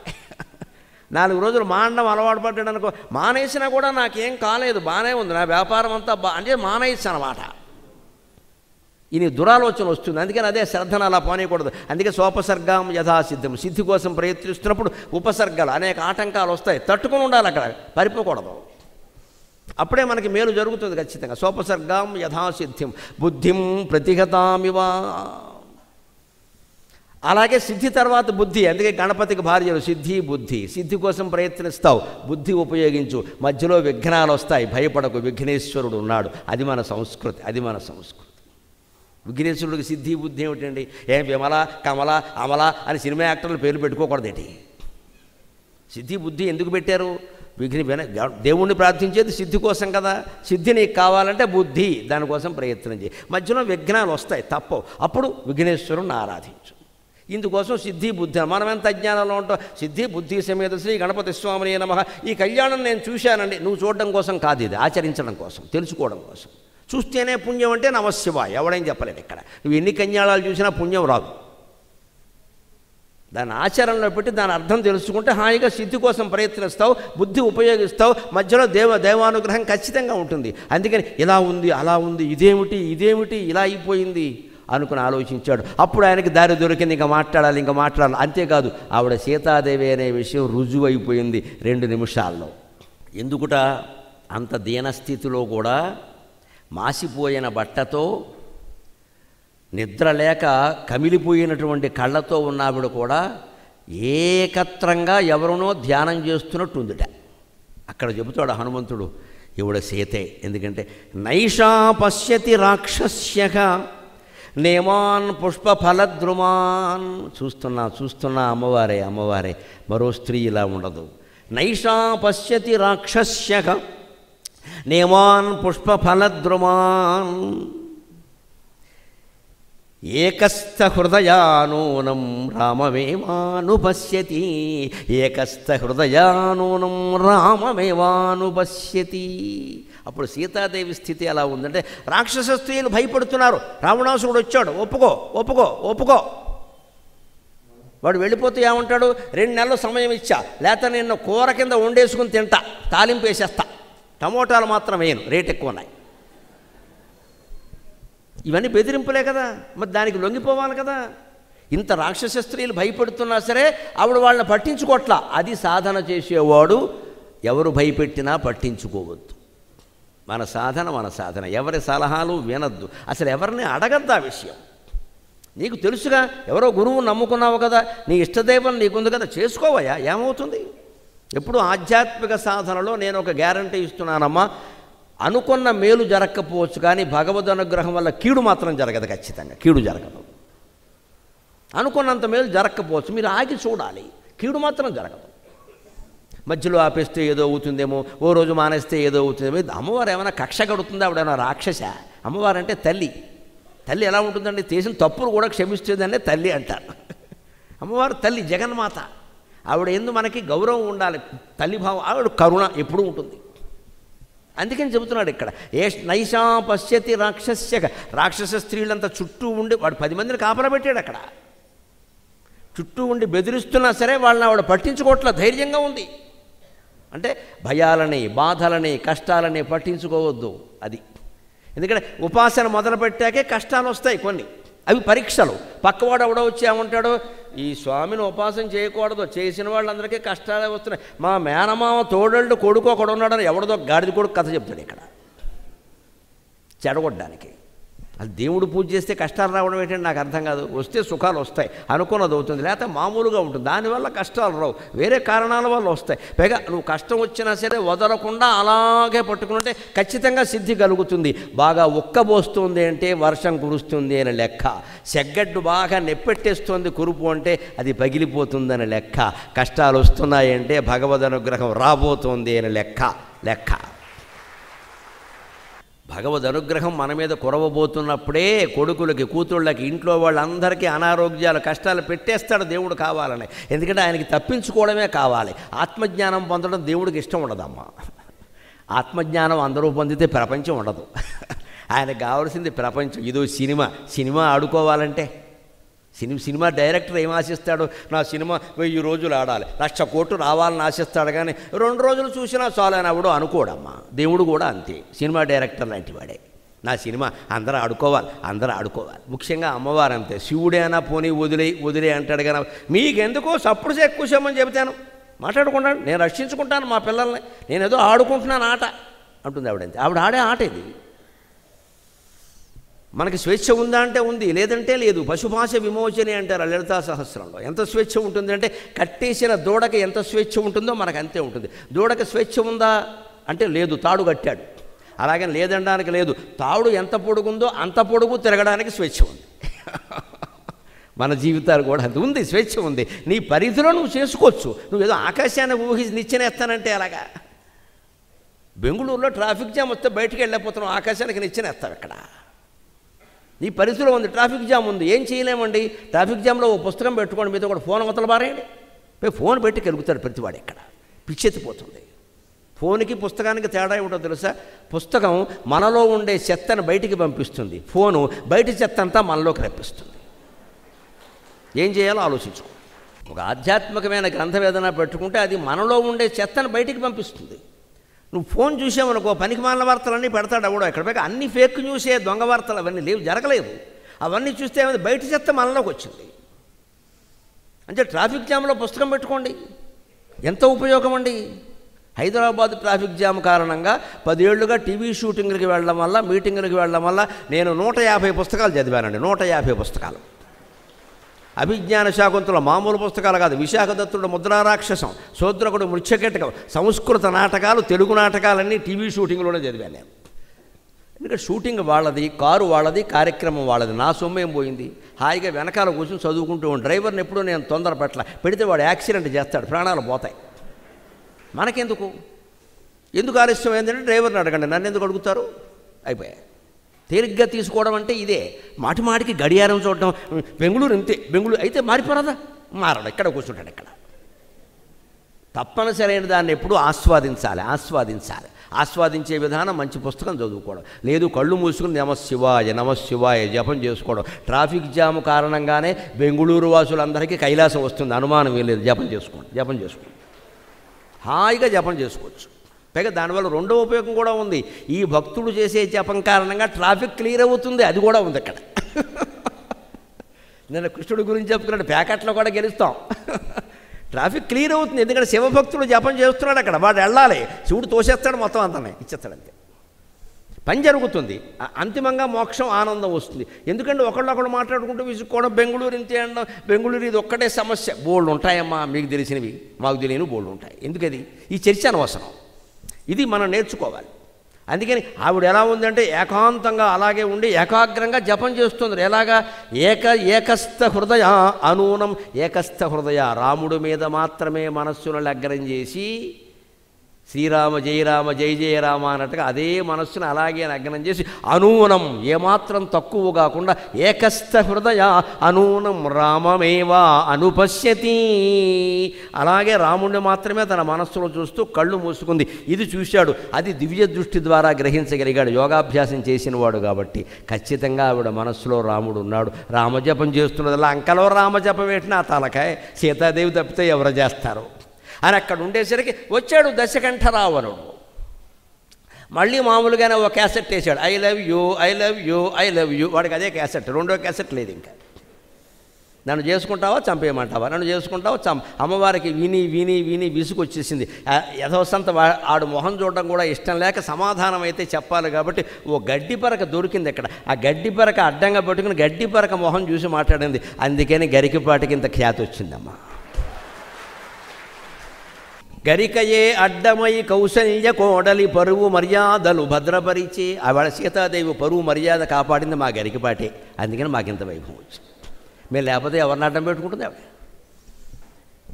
4 రోజులు మానడం అలవాటు పడ్డాడు అనుకో, మానేసినా కూడా నాకేం కాలేదు, బాగానే ఉంది, నా వ్యాపారం అంతా అంటే మానేయచ్చు అన్నమాట. ఇది దురాలోచన వస్తుంది. అందుకని అదే శ్రద్ధను అలా పోనీయకూడదు. అందుకే సోపసర్గం యథాసిద్ధం. సిద్ధి కోసం ప్రయత్నిస్తున్నప్పుడు ఉపసర్గాలు అనేక ఆటంకాలు వస్తాయి, తట్టుకుని ఉండాలి, అక్కడ పరిపోకూడదు. అప్పుడే మనకి మేలు జరుగుతుంది ఖచ్చితంగా. సోపసర్గం యథాసిద్ధిం బుద్ధిం ప్రతిహతామివ. అలాగే సిద్ధి తర్వాత బుద్ధి. అందుకే గణపతికి భార్యలు సిద్ధి బుద్ధి. సిద్ధి కోసం ప్రయత్నిస్తావు, బుద్ధి ఉపయోగించు. మధ్యలో విఘ్నాలు వస్తాయి, భయపడకు, విఘ్నేశ్వరుడు ఉన్నాడు. అది మన సంస్కృతి, అది మన సంస్కృతి. విఘ్నేశ్వరుడికి సిద్ధి బుద్ధి ఏమిటండి? ఏం విమల కమల అమల అని సినిమా యాక్టర్లు పేర్లు పెట్టుకోకూడదేంటి? సిద్ధి బుద్ధి ఎందుకు పెట్టారు? దేవుణ్ణి ప్రార్థించేది సిద్ధి కోసం కదా. సిద్ధి నీకు కావాలంటే బుద్ధి, దానికోసం ప్రయత్నం చేయి. మధ్యలో విఘ్నాలు వస్తాయి, తప్పవు, అప్పుడు విఘ్నేశ్వరుని ఆరాధించు. ఇందుకోసం సిద్ధి బుద్ధి. మనం ఎంత అజ్ఞానంలో ఉంటాం. సిద్ధి బుద్ధి సమేత శ్రీ గణపతి స్వామిని నమః. ఈ కళ్యాణం నేను చూశానండి, నువ్వు చూడడం కోసం కాదు, ఇది ఆచరించడం కోసం, తెలుసుకోవడం కోసం. చూస్తేనే పుణ్యం అంటే నమశివాయ, ఎవడేం చెప్పలేదు. ఇక్కడ నువ్వు ఎన్ని కళ్యాణాలు చూసినా పుణ్యం రాదు. దాన్ని ఆచరణలో పెట్టి దాని అర్థం తెలుసుకుంటే హాయిగా సిద్ధి కోసం ప్రయత్నిస్తావు, బుద్ధి ఉపయోగిస్తావు. మధ్యలో దేవానుగ్రహం ఖచ్చితంగా ఉంటుంది. అందుకని ఇలా ఉంది, అలా ఉంది, ఇదేమిటి ఇలా అయిపోయింది అనుకుని ఆలోచించాడు. అప్పుడు ఆయనకి దారి దొరికింది, ఇంకా మాట్లాడాలి. అంతేకాదు, ఆవిడ సీతాదేవి అనే విషయం రుజువు అయిపోయింది 2 నిమిషాల్లో. ఎందుకుట? అంత దీనస్థితిలో కూడా మాసిపోయిన బట్టతో, నిద్ర లేక కమిలిపోయినటువంటి కళ్ళతో ఉన్న ఆవిడ కూడా ఏకత్రంగా ఎవరినో ధ్యానం చేస్తున్నట్టు ఉందిట. అక్కడ చెబుతాడు హనుమంతుడు, ఈవిడ సీతే. ఎందుకంటే నైషా పశ్యతి రాక్షస్యక నేమాన్ పుష్పఫలద్రుమాన్. చూస్తున్నా అమ్మవారే, మరో స్త్రీ ఇలా ఉండదు. నైషా పశ్యతి రాక్షస్యక నేమాన్ పుష్పఫలద్రుమాన్ ఏకస్థ హృదయానూనం రామమేవానుపశ్యతి ఏకస్థ హృదయానూనం రామమేవానుపశ్యతి. అప్పుడు సీతాదేవి స్థితి ఎలా ఉందంటే, రాక్షస స్త్రీలు భయపడుతున్నారు. రావణాసురుడు వచ్చాడు, ఒప్పుకో ఒప్పుకో ఒప్పుకో. వాడు వెళ్ళిపోతూ ఏమంటాడు, 2 నెలలు సమయం ఇచ్చా, లేకపోతే నిన్న కూర కింద వండేసుకుని తింటా, తాలింపు వేసేస్తా, టమోటాలు మాత్రం వేయను, రేట్ ఎక్కువ ఉన్నాయి. ఇవన్నీ బెదిరింపులే కదా, మరి దానికి లొంగిపోవాలి కదా. ఇంత రాక్షస స్త్రీలు భయపెడుతున్నా సరే ఆవిడ వాళ్ళని పట్టించుకోట్లా. అది సాధన చేసేవాడు ఎవరు భయపెట్టినా పట్టించుకోవద్దు. మన సాధన మన సాధన, ఎవరి సలహాలు వినద్దు, అసలు ఎవరిని అడగద్దు ఆ విషయం. నీకు తెలుసుగా, ఎవరో గురువు నమ్ముకున్నావు కదా, నీ ఇష్టదైవం నీకుంది కదా, చేసుకోవయ్యా, ఏమవుతుంది. ఎప్పుడు ఆధ్యాత్మిక సాధనలో నేను ఒక గ్యారంటీ ఇస్తున్నానమ్మా, అనుకున్న మేలు జరగకపోవచ్చు కానీ భగవద్ అనుగ్రహం వల్ల కీడు మాత్రం జరగదు. ఖచ్చితంగా కీడు జరగదు. అనుకున్నంత మేలు జరగకపోవచ్చు, మీరు ఆగి చూడాలి, కీడు మాత్రం జరగదు. మధ్యలో ఆపేస్తే ఏదో అవుతుందేమో, ఓ రోజు మానేస్తే ఏదో అవుతుందేమో. అమ్మవారు ఏమైనా కక్ష కడుతుందా? ఆవిడేమైనా రాక్షస? అమ్మవారు అంటే తల్లి. తల్లి ఎలా ఉంటుందండి, చేసిన తప్పులు కూడా క్షమిస్తుందనే తల్లి అంటారు. అమ్మవారు తల్లి, జగన్మాత. ఆవిడ ఎందు మనకి గౌరవం ఉండాలి, తల్లి భావం. ఆవిడ కరుణ ఎప్పుడూ ఉంటుంది. అందుకని చెబుతున్నాడు ఇక్కడ, నైషా పశ్యతి రాక్షస్యక. రాక్షస స్త్రీలంతా చుట్టూ ఉండి, వాడు 10 మందిని కాపలా పెట్టాడు అక్కడ. చుట్టూ ఉండి బెదిరిస్తున్నా సరే వాళ్ళని ఆవిడ పట్టించుకోవట్ల, ధైర్యంగా ఉంది. అంటే భయాలని, బాధలని, కష్టాలని పట్టించుకోవద్దు. అది ఎందుకంటే ఉపాసన మొదలుపెట్టాకే కష్టాలు వస్తాయి కొన్ని, అవి పరీక్షలు. పక్కవాడు ఎవడో వచ్చి ఏమంటాడో, ఈ స్వామిని ఉపాసన చేయకూడదు, చేసిన వాళ్ళందరికీ కష్టాలే వస్తున్నాయి. మా మేనమామ తోడళ్ళు కొడుకు ఒకడు ఉన్నాడని ఎవడదో గాడిద కొడుకు కథ చెప్తాడు ఇక్కడ, చెడగొట్టడానికి. అది దేవుడు పూజ చేస్తే కష్టాలు రావడం ఏంటంటే నాకు అర్థం కాదు. వస్తే సుఖాలు వస్తాయి, అనుకున్నది అవుతుంది, లేకపోతే మామూలుగా ఉంటుంది. దానివల్ల కష్టాలు రావు, వేరే కారణాల వల్ల వస్తాయి. పైగా నువ్వు కష్టం వచ్చినా సరే వదలకుండా అలాగే పట్టుకుంటే ఖచ్చితంగా సిద్ధి కలుగుతుంది. బాగా ఉక్కబోస్తుంది అంటే వర్షం కురుస్తుంది అని లెక్క. సెగ్గడ్డు బాగా నెప్పెట్టేస్తుంది కురుపు అంటే అది పగిలిపోతుందని లెక్క. కష్టాలు వస్తున్నాయంటే భగవద్ అనుగ్రహం రాబోతుంది అని లెక్క. భగవద్ అనుగ్రహం మన మీద కురవబోతున్నప్పుడే కొడుకులకి, కూతుళ్ళకి, ఇంట్లో వాళ్ళందరికీ అనారోగ్యాలు, కష్టాలు పెట్టేస్తాడు దేవుడు కావాలని. ఎందుకంటే ఆయనకి తప్పించుకోవడమే కావాలి. ఆత్మజ్ఞానం పొందడం దేవుడికి ఇష్టం ఉండదమ్మా. ఆత్మజ్ఞానం అందరూ పొందితే ప్రపంచం ఉండదు. ఆయనకు కావాల్సింది ప్రపంచం. ఇదో సినిమా ఆడుకోవాలంటే సినిమా డైరెక్టర్ ఏం ఆశిస్తాడు, నా సినిమా 1000 రోజులు ఆడాలి, 1,00,000 కోట్లు రావాలని ఆశిస్తాడు. కానీ 2 రోజులు చూసినా చాలు అని ఆవిడ అనుకోడమ్మా. దేవుడు కూడా అంతే, సినిమా డైరెక్టర్ లాంటి వాడే. నా సినిమా అందరూ ఆడుకోవాలి. ముఖ్యంగా అమ్మవారు అంతే. శివుడైనా పోనీ వదిలే అంటాడు. కానీ మీకెందుకో సప్పుడు ఎక్కువ సేమని చెబుతాను, మాట్లాడుకుంటాను, నేను రక్షించుకుంటాను మా పిల్లల్ని, నేనేదో ఆడుకుంటున్నాను ఆట అంటుంది ఆవిడంతే. ఆవిడ ఆడే ఆట ఇది. మనకి స్వేచ్ఛ ఉందా అంటే ఉంది, లేదంటే లేదు. పశుభాష విమోచని అంటారు లలితా సహస్రంలో. ఎంత స్వేచ్ఛ ఉంటుందంటే కట్టేసిన దూడకి ఎంత స్వేచ్ఛ ఉంటుందో మనకు అంతే ఉంటుంది. దూడకి స్వేచ్ఛ ఉందా అంటే లేదు, తాడు కట్టాడు. అలాగని లేదనడానికి లేదు. తాడు ఎంత పొడుగుందో అంత పొడుగు తిరగడానికి స్వేచ్ఛ ఉంది. మన జీవితాలు కూడా అంత ఉంది, స్వేచ్ఛ ఉంది. నీ పరిధిలో నువ్వు చేసుకోవచ్చు. నువ్వేదో ఆకాశాన్ని ఊహించి నిచ్చెనేస్తానంటే అలాగా. బెంగళూరులో ట్రాఫిక్ జామ్ వస్తే బయటికి వెళ్ళిపోతున్నావు, ఆకాశానికి నిచ్చెనేస్తావు. ఇక్కడ నీ పరిధిలో ఉంది, ట్రాఫిక్ జామ్ ఉంది, ఏం చేయలేమండి. ట్రాఫిక్ జామ్లో ఓ పుస్తకం పెట్టుకోండి, మీతో కూడా ఫోన్ అవతల బారేయండి. ఫోన్ పెట్టి కలుగుతాడు ప్రతివాడు. ఇక్కడ పిచ్చెత్తిపోతుంది. ఫోన్కి పుస్తకానికి తేడా ఏమిటో తెలుసా? పుస్తకం మనలో ఉండే చెత్తను బయటికి పంపిస్తుంది, ఫోను బయట చెత్త అంతా మనలోకి రప్పిస్తుంది. ఏం చేయాలో ఆలోచించుకో. ఒక ఆధ్యాత్మికమైన గ్రంథం ఏదైనా పెట్టుకుంటే అది మనలో ఉండే చెత్తను బయటికి పంపిస్తుంది. నువ్వు ఫోన్ చూసావనుకో, పనికి మాలిన వార్తలన్నీ పెడతాడు ఎవడో. ఎక్కడ పైగా అన్ని ఫేక్ న్యూసే, దొంగ వార్తలు అవన్నీ లేవు, జరగలేదు. అవన్నీ చూస్తే ఏమైంది, బయట చెత్త మనలోకి వచ్చింది. అంటే ట్రాఫిక్ జామ్లో పుస్తకం పెట్టుకోండి, ఎంత ఉపయోగం అండి. హైదరాబాద్ ట్రాఫిక్ జామ్ కారణంగా 10 ఏళ్లుగా టీవీ షూటింగ్లకి వెళ్ళడం వల్ల, మీటింగులకి వెళ్ళడం వల్ల నేను 150 పుస్తకాలు చదివానండి. 150 పుస్తకాలు. అభిజ్ఞాన శాకుంతల మామూలు పుస్తకాలు కాదు. విశాఖదత్తుడు ముద్రారాక్షసం, శూద్రకుడు మృచ్ఛకటకం, సంస్కృత నాటకాలు, తెలుగు నాటకాలన్నీ టీవీ షూటింగ్లోనే చదివాను నేను. ఎందుకంటే షూటింగ్ వాళ్ళది, కారు వాళ్ళది, కార్యక్రమం వాళ్ళది. నా సొమ్మేం పోయింది. హాయిగా వెనకాల కూర్చొని చదువుకుంటూ డ్రైవర్ని ఎప్పుడూ నేను తొందర పెడితే వాడు యాక్సిడెంట్ చేస్తాడు, ప్రాణాలు పోతాయి. మనకెందుకు? ఎందుకు ఆలస్యం ఏంటంటే డ్రైవర్ని అడగండి, నన్ను ఎందుకు అడుగుతారు? అయిపోయాయి. తేలిగ్గా తీసుకోవడం అంటే ఇదే. మాటి మాటికి గడియారం చూడటం, బెంగుళూరు ఇంతే, బెంగుళూరు అయితే మారిపోరాదా? మారడు, ఇక్కడ కూర్చుంటాడు. ఇక్కడ తప్పనిసరైన దాన్ని ఎప్పుడూ ఆస్వాదించాలి. ఆస్వాదించే విధానం మంచి పుస్తకం చదువుకోవడం, లేదు కళ్ళు మూసుకుని నమశివాయ నమశివాయ జపం చేసుకోవడం. ట్రాఫిక్ జాము కారణంగానే బెంగుళూరు వాసులందరికీ కైలాసం వస్తుంది, అనుమానం ఏం లేదు. జపం చేసుకోండి, హాయిగా జపం చేసుకోవచ్చు. పైగా దానివల్ల రెండో ఉపయోగం కూడా ఉంది. ఈ భక్తుడు చేసే జపం కారణంగా ట్రాఫిక్ క్లియర్ అవుతుంది, అది కూడా ఉంది అక్కడ. నేను కృష్ణుడి గురించి చెప్పుకున్నాడు, ప్యాకెట్లో కూడా గెలుస్తాం. ట్రాఫిక్ క్లియర్ అవుతుంది, ఎందుకంటే శివభక్తుడు జపం చేస్తున్నాడు అక్కడ. వాడు వెళ్ళాలి, శివుడు తోసేస్తాడు, మొత్తం అంతనే ఇచ్చేస్తాడు, అంతే పని జరుగుతుంది. అంతిమంగా మోక్షం, ఆనందం వస్తుంది. ఎందుకంటే ఒకళ్ళొకళ్ళు మాట్లాడుకుంటూ విసుక్కోవడం, బెంగుళూరు ఇంతే అనడం, బెంగుళూరు ఇది ఒక్కటే సమస్య. బోల్డ్ ఉంటాయమ్మా, మీకు తెలిసినవి, మాకు తెలియని బోల్డ్ ఉంటాయి. ఎందుకది? ఈ చర్చ అనవసరం, ఇది మనం నేర్చుకోవాలి. అందుకని ఆవిడ ఎలా ఉందంటే ఏకాంతంగా అలాగే ఉండి ఏకాగ్రంగా జపం చేస్తుంది. ఎలాగా? ఏకస్థ హృదయ అనూనం ఏకస్థ హృదయ, రాముడి మీద మాత్రమే మనస్సును లగ్నం చేసి శ్రీరామ జయ రామ జయ జయ రామ అన్నట్టుగా అదే మనస్సును అలాగే లగ్నం చేసి అనూనం, ఏమాత్రం తక్కువ కాకుండా ఏకస్థ హృదయ అనూనం రామమేవా అనుపశ్యతి, అలాగే రాముడిని మాత్రమే తన మనస్సులో చూస్తూ కళ్ళు మూసుకుంది. ఇది చూశాడు, అది దివ్య దృష్టి ద్వారా గ్రహించగలిగాడు, యోగాభ్యాసం చేసినవాడు కాబట్టి. ఖచ్చితంగా ఆవిడ మనస్సులో రాముడు ఉన్నాడు. రామజపం చేస్తున్నది, లంకలో రామజపం పెట్టిన తలకాయ సీతాదేవి తప్పితే ఎవరు చేస్తారు అని అక్కడ ఉండేసరికి వచ్చాడు దశకంఠ రావణుడు. మళ్ళీ మామూలుగానే ఒక క్యాసెట్ వేసాడు, I love you I love you I love you. వాడికి అదే క్యాసెట్, రెండో క్యాసెట్ లేదు. ఇంకా నన్ను చేసుకుంటావా చంపేయమంటావా, నన్ను చేసుకుంటావా అమ్మవారికి విని విని విని విసుకొచ్చేసింది. యథోసంత ఆడు మొహం చూడడం కూడా ఇష్టం లేక సమాధానం అయితే చెప్పాలి కాబట్టి ఓ గడ్డిపరక దొరికింది అక్కడ. ఆ గడ్డిపరక అడ్డంగా పెట్టుకుని గడ్డిపరక మొహం చూసి మాట్లాడింది. అందుకని గరికపాటికి ఇంత ఖ్యాతి వచ్చిందమ్మా. గరికయే అడ్డమై కౌసల్య కోడలి పరువు మర్యాదలు భద్రపరిచే. ఆవిడ సీతాదేవి పరువు మర్యాద కాపాడింది మా గరికపాటే, అందుకని మాకింత వైభవం వచ్చింది. మేము లేకపోతే ఎవరిని అడ్డం పెట్టుకుంటుంది ఆవిడ.